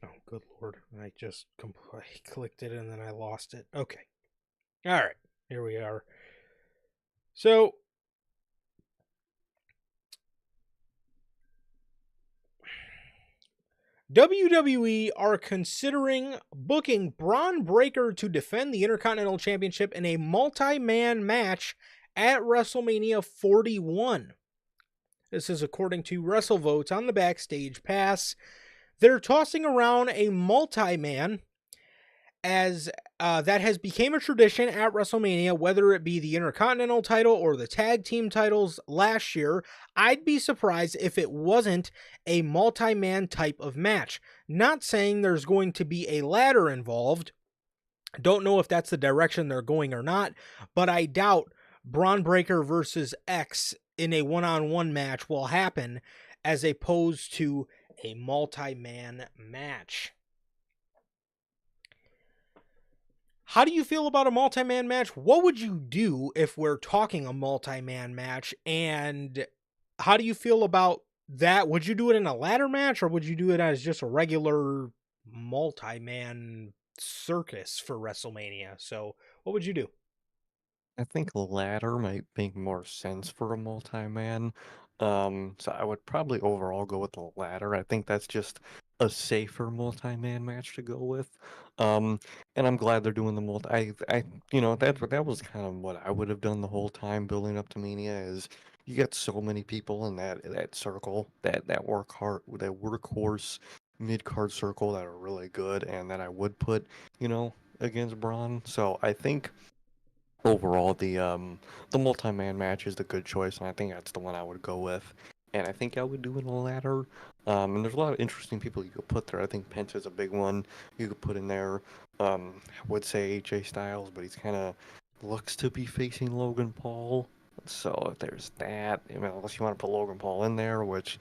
Oh, good lord! I just I clicked it and then I lost it. Okay, all right, here we are. So WWE are considering booking Braun Breaker to defend the Intercontinental Championship in a multi-man match at WrestleMania 41. This is according to WrestleVotes on the Backstage Pass. They're tossing around a multi-man as that has become a tradition at WrestleMania, whether it be the Intercontinental title or the tag team titles last year. I'd be surprised if it wasn't a multi-man type of match. Not saying there's going to be a ladder involved. Don't know if that's the direction they're going or not, but I doubt Braun Breaker versus X in a one-on-one match will happen as opposed to a multi-man match. How do you feel about a multi-man match? What would you do if we're talking a multi-man match? And how do you feel about that? Would you do it in a ladder match, or would you do it as just a regular multi-man circus for WrestleMania? So what would you do? I think ladder might make more sense for a multi-man. So I would probably overall go with the ladder. I think that's just a safer multi-man match to go with. Um, and I'm glad they're doing the multi. That was kind of what I would have done the whole time building up to Mania. Is you get so many people in that circle, that workhorse mid card circle that are really good, and that I would put, against Braun. So I think overall the multi-man match is the good choice, and I think that's the one I would go with. And I think I would do in a ladder. And there's a lot of interesting people you could put there. I think Penta's a big one you could put in there. I would say AJ Styles, but he's kind of looks to be facing Logan Paul. So there's that. I mean, unless you want to put Logan Paul in there, which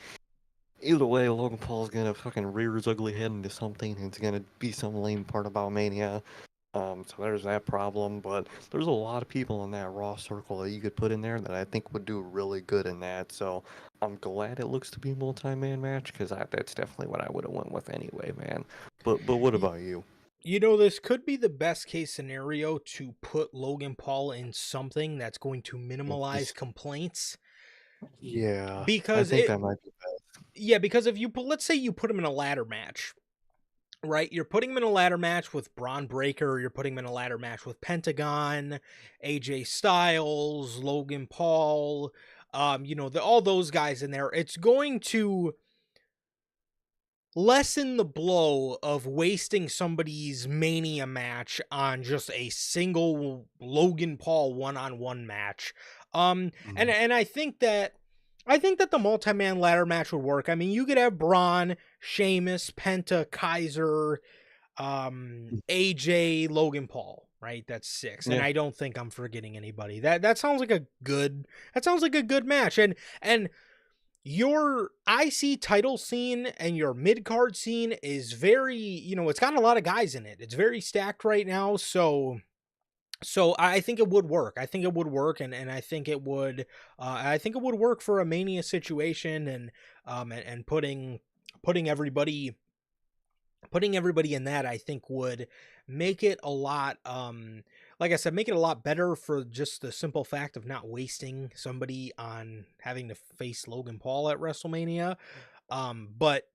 either way, Logan Paul's gonna fucking rear his ugly head into something, and it's gonna be some lame part about Mania. So there's that problem, but there's a lot of people in that Raw circle that you could put in there that I think would do really good in that. So I'm glad it looks to be a multi-man match because that's definitely what I would have went with anyway, man. But what about you? You know, this could be the best case scenario to put Logan Paul in something that's going to minimize Just complaints. yeah, I Because think it, that might be best. yeah, because if you put, let's say you put him in a ladder match, right? You're putting him in a ladder match with Braun Breaker, you're putting him in a ladder match with Pentagon, AJ Styles, Logan Paul, all those guys in there. It's going to lessen the blow of wasting somebody's Mania match on just a single Logan Paul one-on-one match. And Mhm. and I think that the multi-man ladder match would work. I mean, you could have Braun, Sheamus, Penta, Kaiser, AJ, Logan Paul, right? That's 6. And Yeah, I don't think I'm forgetting anybody. That sounds like a good match. And your IC title scene and your mid card scene is very, it's got a lot of guys in it. It's very stacked right now. So I think it would work. I think it would work, and I think it would work for a Mania situation, and putting everybody putting everybody in that, I think, would make it a lot, like I said, make it a lot better for just the simple fact of not wasting somebody on having to face Logan Paul at WrestleMania. But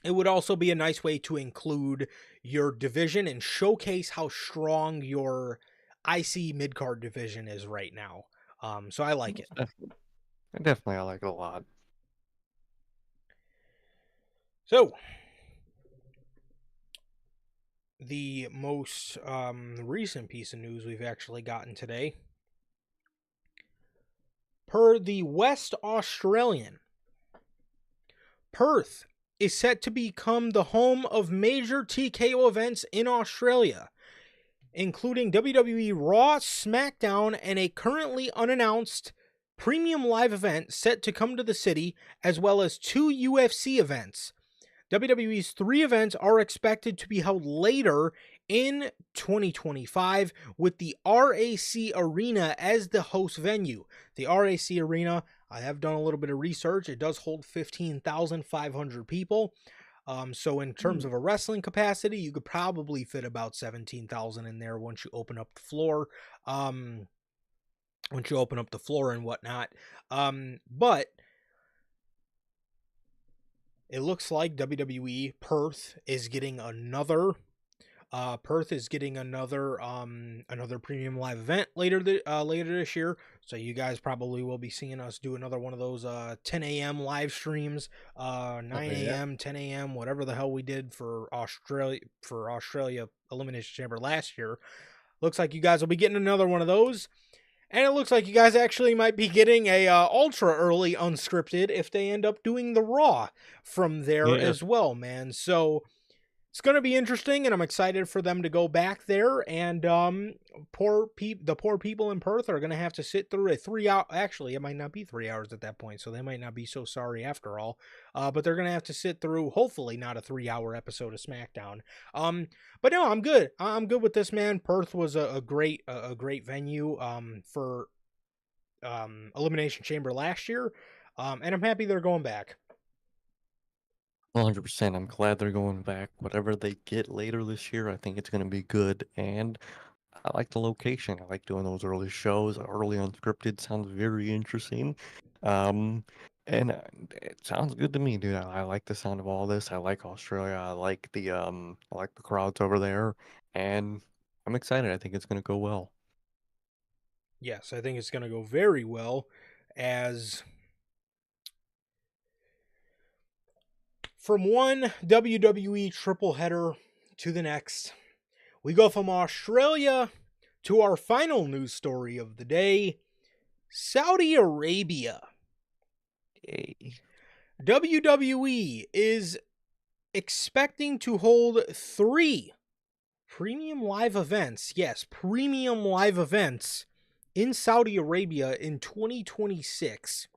it would also be a nice way to include your division and showcase how strong your IC mid card division is right now. So I like it. definitely I like it a lot. So the most recent piece of news we've actually gotten today, per the West Australian, Perth is set to become the home of major TKO events in Australia, including WWE Raw, SmackDown, and a currently unannounced premium live event set to come to the city, as well as 2 UFC events. WWE's 3 events are expected to be held later in 2025, with the RAC Arena as the host venue. The RAC Arena, I have done a little bit of research. It does hold 15,500 people. So in terms of a wrestling capacity, you could probably fit about 17,000 in there once you open up the floor. Once you open up the floor and whatnot. But it looks like WWE Perth is getting another another premium live event later this year. So you guys probably will be seeing us do another one of those 10 a.m. live streams, 9 Yeah. a.m., 10 a.m., whatever the hell we did for Australia Elimination Chamber last year. Looks like you guys will be getting another one of those. And it looks like you guys actually might be getting a ultra early unscripted if they end up doing the Raw from there Yeah. as well, man. So it's going to be interesting, and I'm excited for them to go back there. And the poor people in Perth are going to have to sit through a 3 hour. Actually, it might not be 3 hours at that point, so they might not be so sorry after all. But they're going to have to sit through, hopefully, not a 3 hour episode of SmackDown. But no, I'm good. I'm good with this, man. Perth was a great venue for Elimination Chamber last year, and I'm happy they're going back. 100%. I'm glad they're going back. Whatever they get later this year, I think it's going to be good. And I like the location. I like doing those early shows. Early unscripted sounds very interesting. Um, and it sounds good to me, dude. I like the sound of all this. I like Australia. I like the crowds over there, and I'm excited. I think it's gonna go well. Yes, I think it's going to go very well. As from one WWE triple header to the next, we go from Australia to our final news story of the day: Saudi Arabia. Yay. WWE is expecting to hold 3 premium live events. Yes, premium live events in Saudi Arabia in 2026.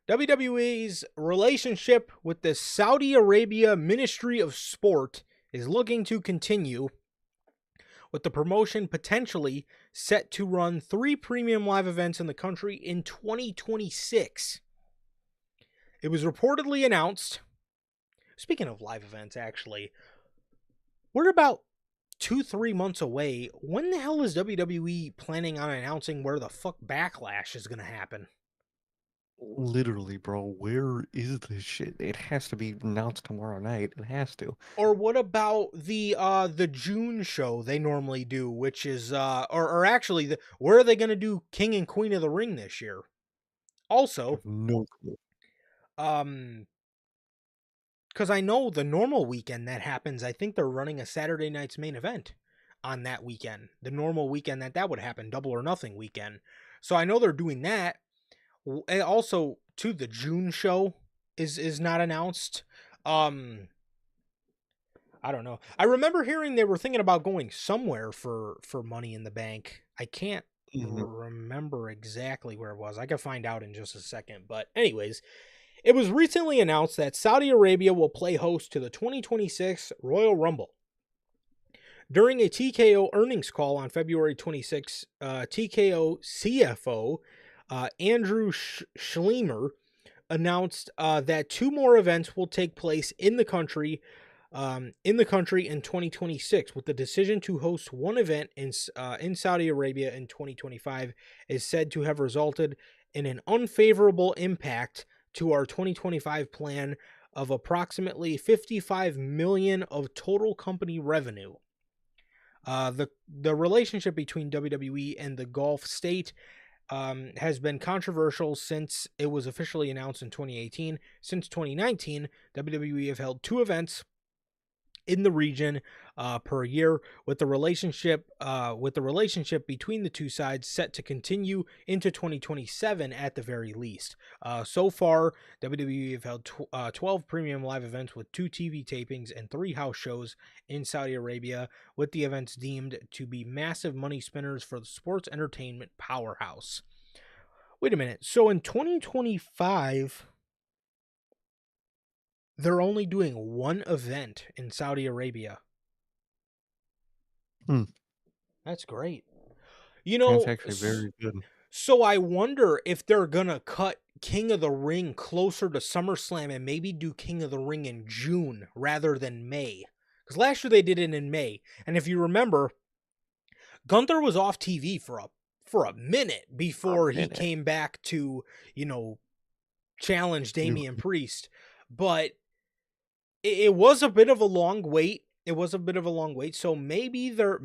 WWE's relationship with the Saudi Arabia Ministry of Sport is looking to continue, with the promotion potentially set to run 3 premium live events in the country in 2026. It was reportedly announced, speaking of live events, actually, we're about 2-3 months away. When the hell is WWE planning on announcing where the fuck Backlash is going to happen? Literally, bro, where is this shit? It has to be announced tomorrow night. It has to. Or what about the June show they normally do, which is or actually where are they going to do King and Queen of the Ring this year? I Also, have no clue. um cuz I know the normal weekend that happens, I think they're running a Saturday night's main event on that weekend. The normal weekend that would happen, Double or Nothing weekend. So I know they're doing that. And also to the June show is not announced. I don't know. I remember hearing they were thinking about going somewhere for Money in the Bank. I can't Mhm. remember exactly where it was. I can find out in just a second. But anyways, it was recently announced that Saudi Arabia will play host to the 2026 Royal Rumble. During a TKO earnings call on February 26, TKO CFO Andrew Schleimer announced that 2 more events will take place in 2026, with the decision to host one event in Saudi Arabia in 2025 is said to have resulted in an unfavorable impact to our 2025 plan of approximately 55 million of total company revenue. The relationship between WWE and the Gulf state has been controversial since it was officially announced in 2018. Since 2019, WWE have held 2 events in the region per year, with the relationship between the two sides set to continue into 2027 at the very least. So far, WWE have held 12 premium live events with 2 TV tapings and 3 house shows in Saudi Arabia, with the events deemed to be massive money spinners for the sports entertainment powerhouse. Wait a minute. So in 2025, they're only doing 1 event in Saudi Arabia. Hmm. That's great. You That's know, actually very good. so I wonder if they're gonna cut King of the Ring closer to SummerSlam and maybe do King of the Ring in June rather than May. Because last year they did it in May, and if you remember, Gunther was off TV for a minute For a before he minute. came back to, you know, challenge You Damian Priest. But it was a bit of a long wait. It was a bit of a long wait. So maybe they're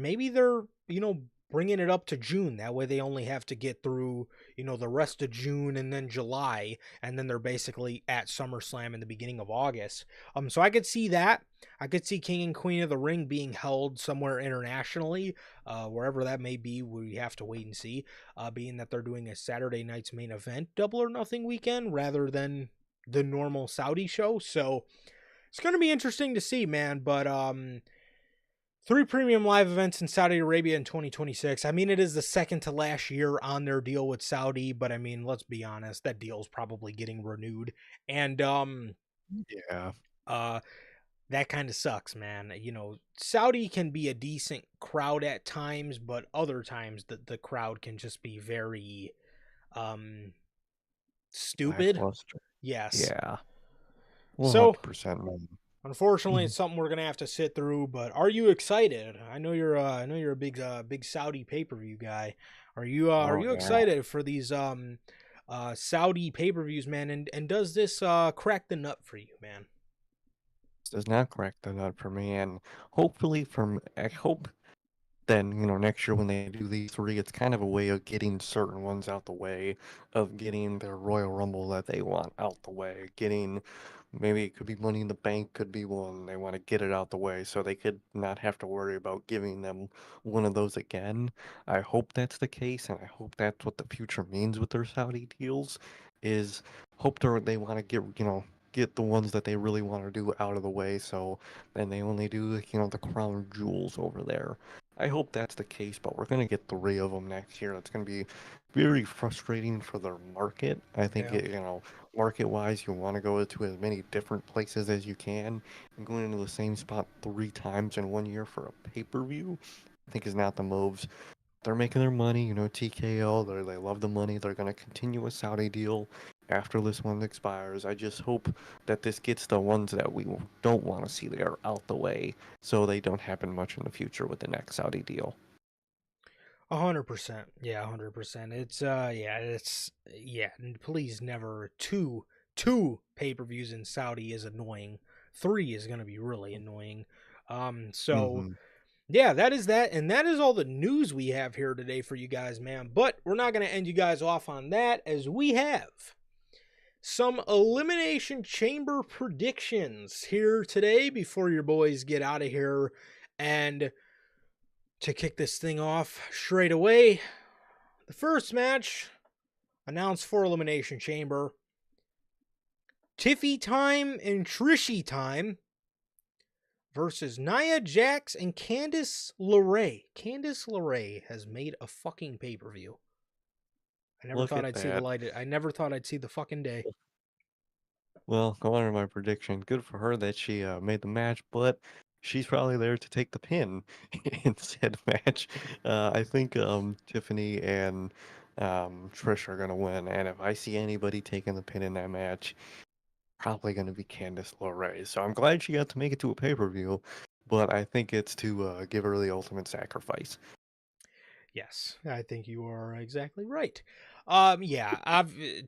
bringing it up to June. That way they only have to get through the rest of June and then July, and then they're basically at SummerSlam in the beginning of August. So I could see that. I could see King and Queen of the Ring being held somewhere internationally, wherever that may be. We have to wait and see. Being that they're doing a Saturday night's main event, Double or Nothing weekend, rather than the normal Saudi show. So It's going to be interesting to see, man. But three premium live events in Saudi Arabia in 2026. I mean, it is the second to last year on their deal with Saudi, but I mean, let's be honest, that deal is probably getting renewed. And Yeah, uh that kind of sucks, man. Saudi can be a decent crowd at times, but other times the crowd can just be very um stupid. lackluster. Yes. Yeah, So 100%, man. unfortunately, Mhm. it's something we're gonna have to sit through. But are you excited? I know you're a big Saudi pay per view guy. Are Oh you yeah, excited for these Saudi pay per views, man? And does this crack the nut for you, man? this does not crack the nut for me, and hopefully, I hope then, next year when they do these three, it's kind of a way of getting certain ones out the way, of getting their Royal Rumble that they want out the way, getting maybe it could be Money in the Bank, could be one. They want to get it out the way so they could not have to worry about giving them one of those again. I hope that's the case, and I hope that's what the future means with their Saudi deals, is hope they want to get the ones that they really want to do out of the way, so then they only do, the crown jewels over there. I hope that's the case, but we're going to get three of them next year. It's going to be very frustrating for their market. I think Yeah. market-wise, you want to go to as many different places as you can, and going into the same spot three times in 1 year for a pay-per-view, I think is not the moves. They're making their money, TKO, they love the money. They're going to continue a Saudi deal after this one expires. I just hope that this gets the ones that we don't want to see there out the way so they don't happen much in the future with the next Saudi deal. 100%. Yeah, 100%. Yeah. Please never two pay-per-views in Saudi is annoying. Three is gonna be really annoying. So Hmm. yeah, that is that, and that is all the news we have here today for you guys, man. But we're not gonna end you guys off on that, as we have some Elimination Chamber predictions here today before your boys get out of here. And to kick this thing off straight away, the first match announced for Elimination Chamber: Tiffy Time and Trishy Time versus Nia Jax and Candice LeRae. Candice LeRae has made a fucking pay per view. I never Look thought at I'd see the that. light. I never thought I'd see the fucking day. Well, going on my prediction, good for her that she made the match, but she's probably there to take the pin in said match. I think Tiffany and Trish are gonna win, and if I see anybody taking the pin in that match, probably gonna be Candice LeRae. So I'm glad she got to make it to a pay-per-view, but I think it's to give her the ultimate sacrifice. Yes, I think you are exactly right. Yeah,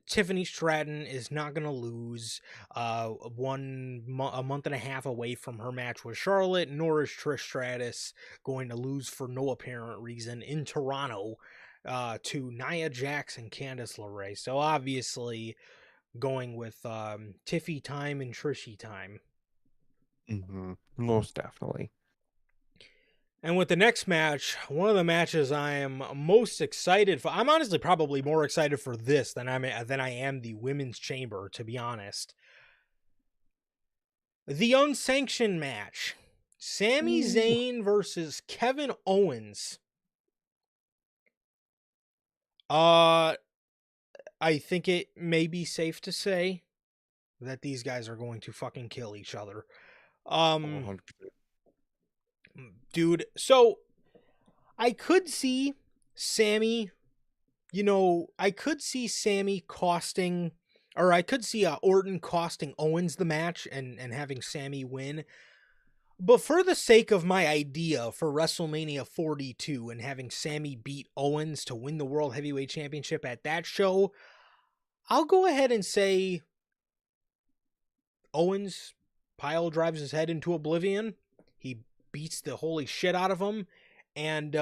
Tiffany Stratton is not gonna lose. A month and a half away from her match with Charlotte, nor is Trish Stratus going to lose for no apparent reason in Toronto. To Nia Jax and Candice LeRae. So obviously going with Tiffy time and Trishy time. Most definitely. And with the next match, one of the matches I am most excited for. I'm honestly probably more excited for this than I am the women's chamber, to be honest. The unsanctioned match. Sami Ooh. Zayn versus Kevin Owens. Uh I think it may be safe to say that these guys are going to fucking kill each other. Um 100%. dude, so I could see Sammy I could see Sammy costing, or I could see Orton costing Owens the match and having Sammy win. But for the sake of my idea for WrestleMania 42 and having Sammy beat Owens to win the World Heavyweight Championship at that show, I'll go ahead and say Owens pile drives his head into oblivion. He beats the holy shit out of him, and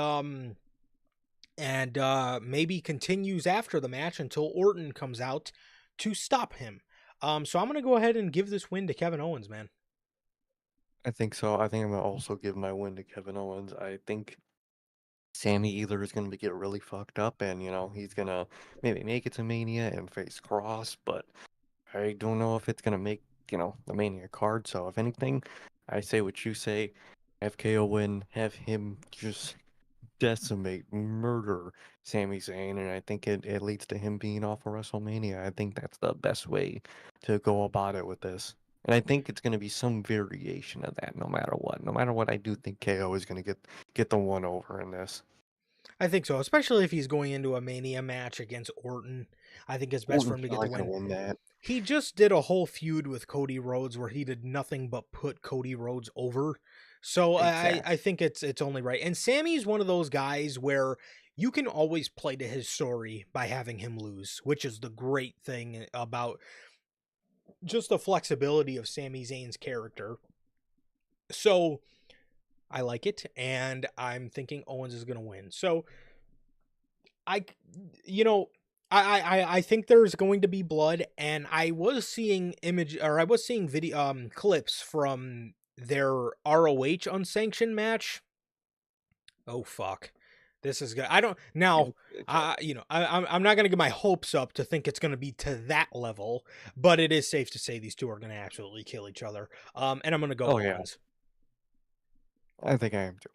maybe continues after the match until Orton comes out to stop him. So I'm gonna go ahead and give this win to Kevin Owens, man. I think so. I think I'm gonna also give my win to Kevin Owens. I think Sammy either is gonna get really fucked up and he's gonna maybe make it to Mania and face Cross, but I don't know if it's gonna make the Mania card. So if anything, I say what you say. Have KO win, have him just decimate, murder Sami Zayn, and I think it leads to him being off of WrestleMania. I think that's the best way to go about it with this. And I think it's going to be some variation of that no matter what. No matter what, I do think KO is going to get the one over in this. I think so, especially if he's going into a Mania match against Orton. I think it's best for Orton's him to get the probably going win. to win that. He just did a whole feud with Cody Rhodes where he did nothing but put Cody Rhodes over. So I Exactly. think it's only right. And Sammy's one of those guys where you can always play to his story by having him lose, which is the great thing about just the flexibility of Sami Zayn's character. So I like it, and I'm thinking Owens is going to win. So I, you know, I think there's going to be blood, and I was seeing video clips from their ROH unsanctioned match. Oh fuck, this is good. I don't now. I'm not gonna get my hopes up to think it's gonna be to that level, but it is safe to say these two are gonna absolutely kill each other. And I'm gonna go Oh yeah, Owens. I think I am too.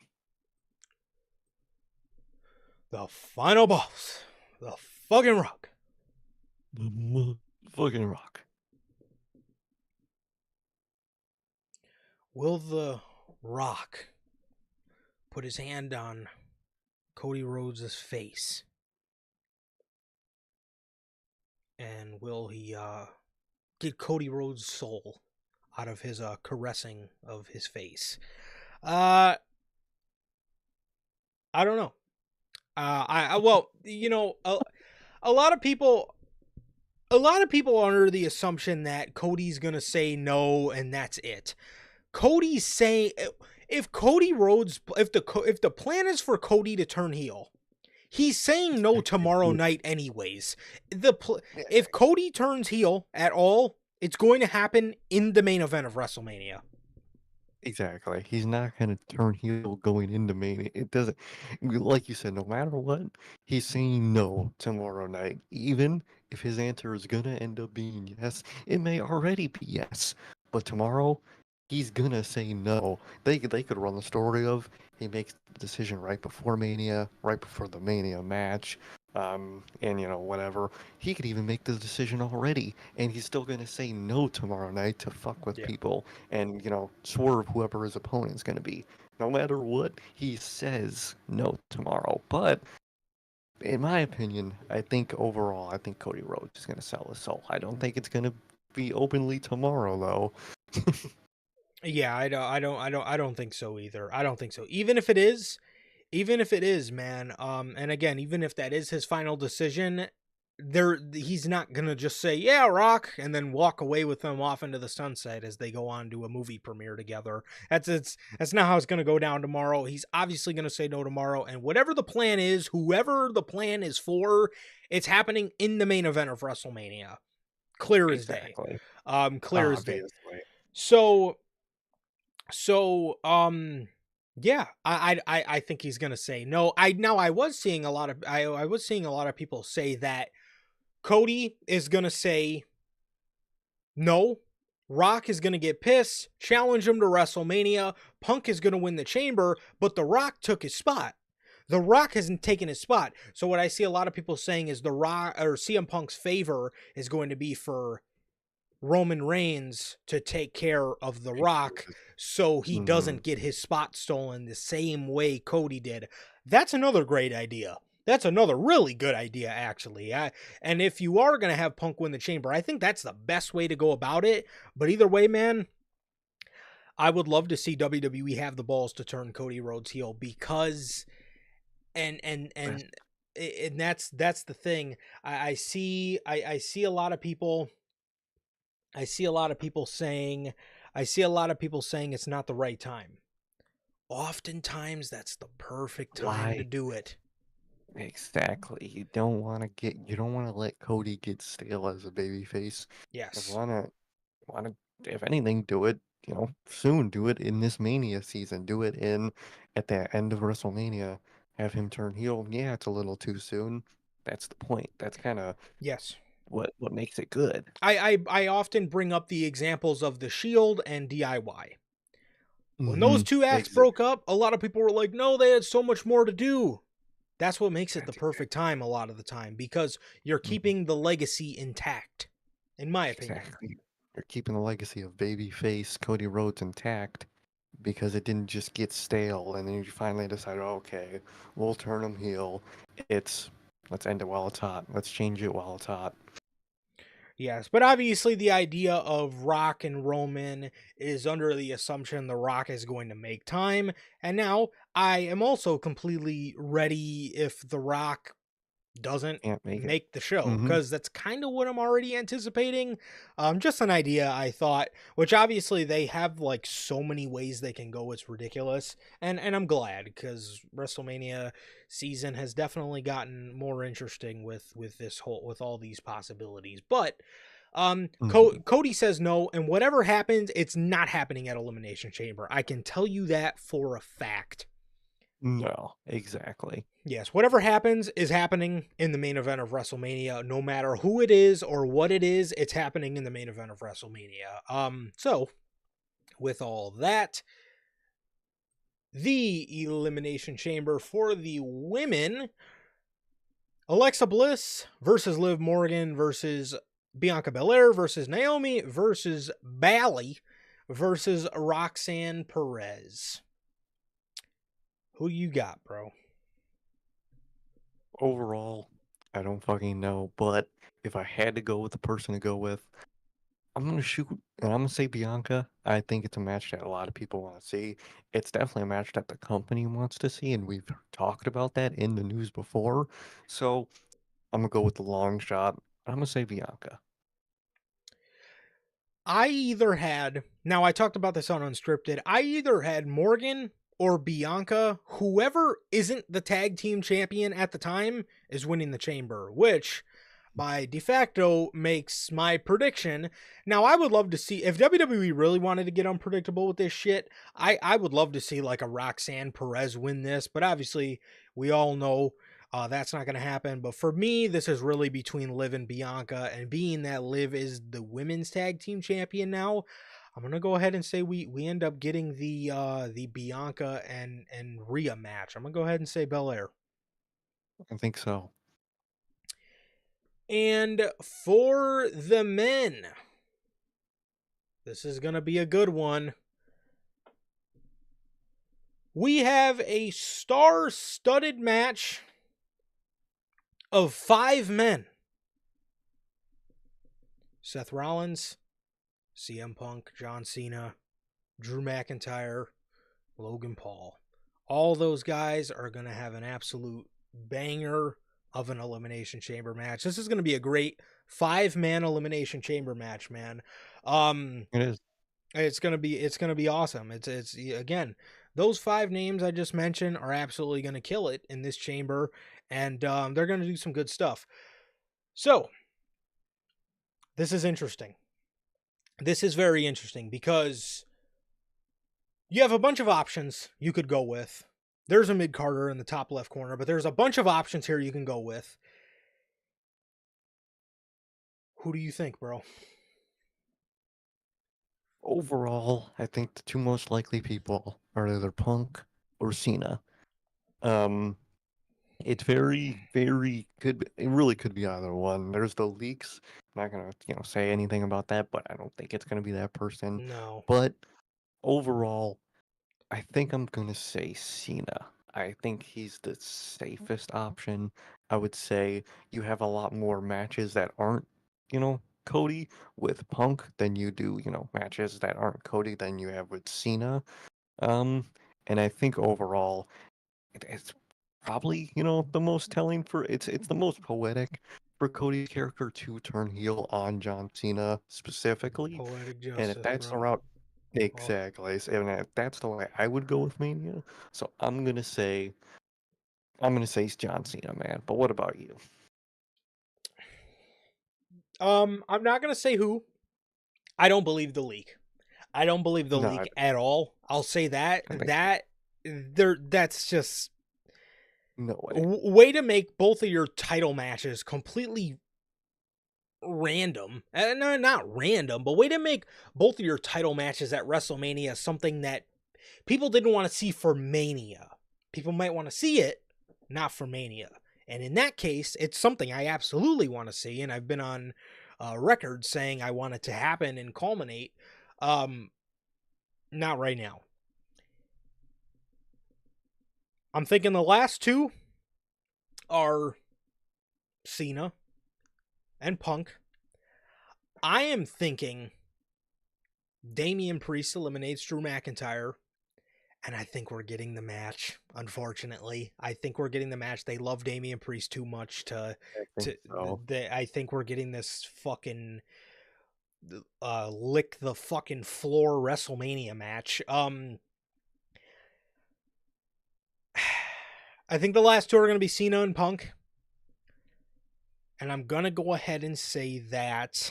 The final boss, the fucking Rock. The fucking Rock. Will the Rock put his hand on Cody Rhodes' face? And will he get Cody Rhodes' soul out of his caressing of his face? I don't know. Well, a lot of people are under the assumption that Cody's gonna say no and that's it. Cody's saying if Cody Rhodes if the plan is for Cody to turn heel, he's saying no tomorrow night anyways. If Cody turns heel at all, it's going to happen in the main event of WrestleMania. Exactly. He's not going to turn heel going into Mania. It doesn't, like you said, no matter what, he's saying no tomorrow night. Even if his answer is going to end up being yes, it may already be yes. But tomorrow, he's going to say no. They could run the story of he makes the decision right before Mania, right before the Mania match, and whatever. He could even make the decision already, and he's still going to say no tomorrow night to fuck with Yeah. people and swerve whoever his opponent's going to be. No matter what he says no tomorrow. But in my opinion, I think overall, I think Cody Rhodes is going to sell his soul. I don't think it's going to be openly tomorrow though. Yeah, I don't think so either. I don't think so. Even if it is, man, and again, even if that is his final decision, he's not gonna just say, yeah, Rock, and then walk away with them off into the sunset as they go on to a movie premiere together. That's not how it's gonna go down tomorrow. He's obviously gonna say no tomorrow, and whatever the plan is, whoever the plan is for, it's happening in the main event of WrestleMania. Clear as day. Exactly. Clear as day. Obviously. So yeah, I think he's gonna say no. I was seeing a lot of I was seeing a lot of people say that Cody is gonna say no. Rock is gonna get pissed, challenge him to WrestleMania. Punk is gonna win the Chamber, but The Rock took his spot. The Rock hasn't taken his spot. So what I see a lot of people saying is The Rock or CM Punk's favor is going to be for Roman Reigns to take care of The Rock so he Mm-hmm. doesn't get his spot stolen the same way Cody did. That's another great idea. That's another really good idea, actually. And if you are going to have Punk win the Chamber, I think that's the best way to go about it. But either way, man, I would love to see WWE have the balls to turn Cody Rhodes heel because, and that's the thing. I see a lot of people. I see a lot of people saying it's not the right time. Oftentimes that's the perfect time to Why? do it. Exactly. You don't want to let Cody get stale as a babyface. You Yes. want to, if anything, do it, soon. Do it in this Mania season. Do it at the end of WrestleMania. Have him turn heel. Yeah, it's a little too soon. That's the point. That's kind of Yes. what makes it good. I often bring up the examples of the Shield and DIY. When those Mm-hmm. two acts Exactly. broke up, a lot of people were like, no, they had so much more to do. That's what makes it the That's perfect exactly. time a lot of the time, because you're Mhm. keeping the legacy intact, in my opinion. Exactly. You're keeping the legacy of babyface Cody Rhodes intact because it didn't just get stale, and then you finally decided, okay, we'll turn him heel. It's let's end it while it's hot. Let's change it while it's hot. Yes, but obviously the idea of Rock and Roman is under the assumption The Rock is going to make time. And now I am also completely ready if The Rock doesn't Can't make it. make the show, Mm-hmm. because that's kind of what I'm already anticipating. Just an idea I thought, which obviously they have like so many ways they can go, it's ridiculous. And I'm glad, because WrestleMania season has definitely gotten more interesting with this whole, with all these possibilities. But Mm-hmm. Cody says no, and whatever happens, it's not happening at Elimination Chamber. I can tell you that for a fact. No, exactly. Yes, whatever happens is happening in the main event of WrestleMania. No matter who it is or what it is, it's happening in the main event of WrestleMania. So with all that, the Elimination Chamber for the women: Alexa Bliss versus Liv Morgan versus Bianca Belair versus Naomi versus Bayley versus Roxanne Perez. Who you got, bro? Overall, I don't fucking know, but if I had to go with the person to go with, I'm gonna shoot and I'm gonna say Bianca. I think it's a match that a lot of people want to see. It's definitely a match that the company wants to see, and we've talked about that in the news before. So I'm gonna go with the long shot. I'm gonna say Bianca. I either had, now I talked about this on Unscripted, I either had Morgan or Bianca. Whoever isn't the tag team champion at the time is winning the chamber, which by de facto makes my prediction. Now, I would love to see, if WWE really wanted to get unpredictable with this shit, I would love to see like a Roxanne Perez win this, but obviously we all know that's not going to happen. But for me, this is really between Liv and Bianca. And being that Liv is the women's tag team champion now, I'm gonna go ahead and say we end up getting the Bianca and Rhea match. I'm gonna go ahead and say Belair. I think so. And for the men, this is gonna be a good one. We have a star-studded match of 5 men: Seth Rollins, CM Punk, John Cena, Drew McIntyre, Logan Paul. All those guys are going to have an absolute banger of an Elimination Chamber match. This is going to be a great 5-man Elimination Chamber match, man. It is. It's gonna be awesome. It's again, those 5 names I just mentioned are absolutely going to kill it in this chamber, and they're going to do some good stuff. So this is interesting. This is very interesting because you have a bunch of options you could go with. There's a mid Carter in the top left corner, but there's a bunch of options here you can go with. Who do you think, bro? Overall, I think the two most likely people are either Punk or Cena. Um, it's it really could be either one. There's the leaks. I'm not gonna, say anything about that, but I don't think it's gonna be that person. No. But overall, I think I'm gonna say Cena. I think he's the safest option. I would say you have a lot more matches that aren't, Cody with Punk than you do, matches that aren't Cody than you have with Cena. Um, and I think overall it's probably, the most telling for it's the most poetic for Cody's character to turn heel on John Cena specifically. Poetic And if justice, that's the bro. route Oh. exactly, and if that's the way I would go with Mania, so I'm gonna say it's John Cena, man. But what about you? I'm not gonna say who. I don't believe the leak. I don't believe the No, I, leak at all. I'll say that I think that's just no way. way to make both of your title matches completely random. No, not random, but way to make both of your title matches at WrestleMania something that people didn't want to see for Mania. People might want to see it, not for Mania. And in that case, it's something I absolutely want to see, and I've been on record saying I want it to happen and culminate. Not right now. I'm thinking the last two are Cena and Punk. I am thinking Damian Priest eliminates Drew McIntyre, and I think we're getting the match. Unfortunately, I think we're getting the match. They love Damian Priest too much to. I think we're getting this fucking lick the fucking floor WrestleMania match. I think the last two are going to be Cena and Punk. And I'm going to go ahead and say that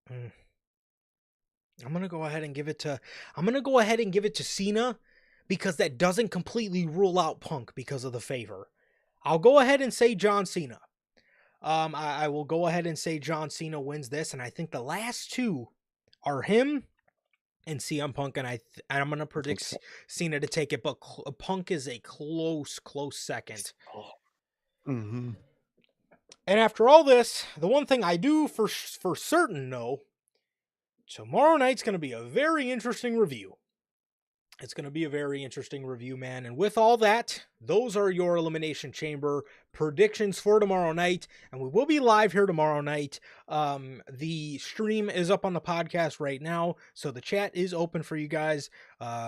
I'm going to go ahead and give it to Cena, because that doesn't completely rule out Punk because of the favor. I'll go ahead and say John Cena. I will go ahead and say John Cena wins this, and I think the last two are him and CM Punk, and I'm going to predict Cena to take it, but Punk is a close second. Mm-hmm. And after all this, the one thing I do for certain know, tomorrow night's going to be a very interesting review. It's going to be a very interesting review, man. And with all that, those are your Elimination Chamber predictions for tomorrow night. And we will be live here tomorrow night. The stream is up on the podcast right now, so the chat is open for you guys.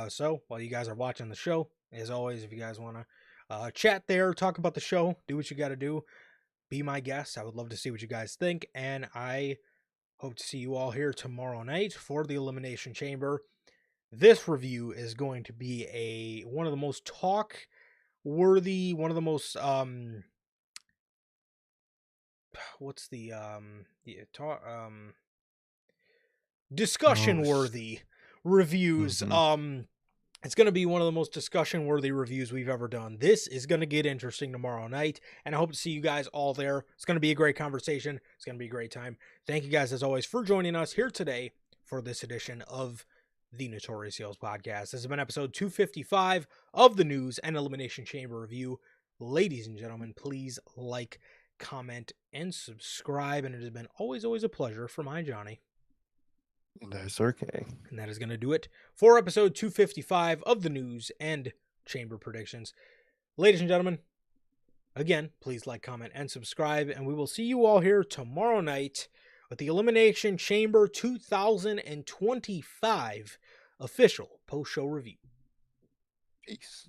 So while you guys are watching the show, as always, if you guys want to chat there, talk about the show, do what you got to do, be my guest. I would love to see what you guys think. And I hope to see you all here tomorrow night for the Elimination Chamber. This review is going to be one of the most talk-worthy, one of the most discussion-worthy reviews. Mm-hmm. It's going to be one of the most discussion-worthy reviews we've ever done. This is going to get interesting tomorrow night, and I hope to see you guys all there. It's going to be a great conversation. It's going to be a great time. Thank you guys, as always, for joining us here today for this edition of the Notorious Heels Podcast. This has been episode 255 of the News and Elimination Chamber Review. Ladies and gentlemen, please like, comment, and subscribe. And it has been always a pleasure for my Johnny. And that's okay. And that is going to do it for episode 255 of the News and Chamber Predictions. Ladies and gentlemen, again, please like, comment, and subscribe. And we will see you all here tomorrow night with the Elimination Chamber 2025 official post-show review. Peace.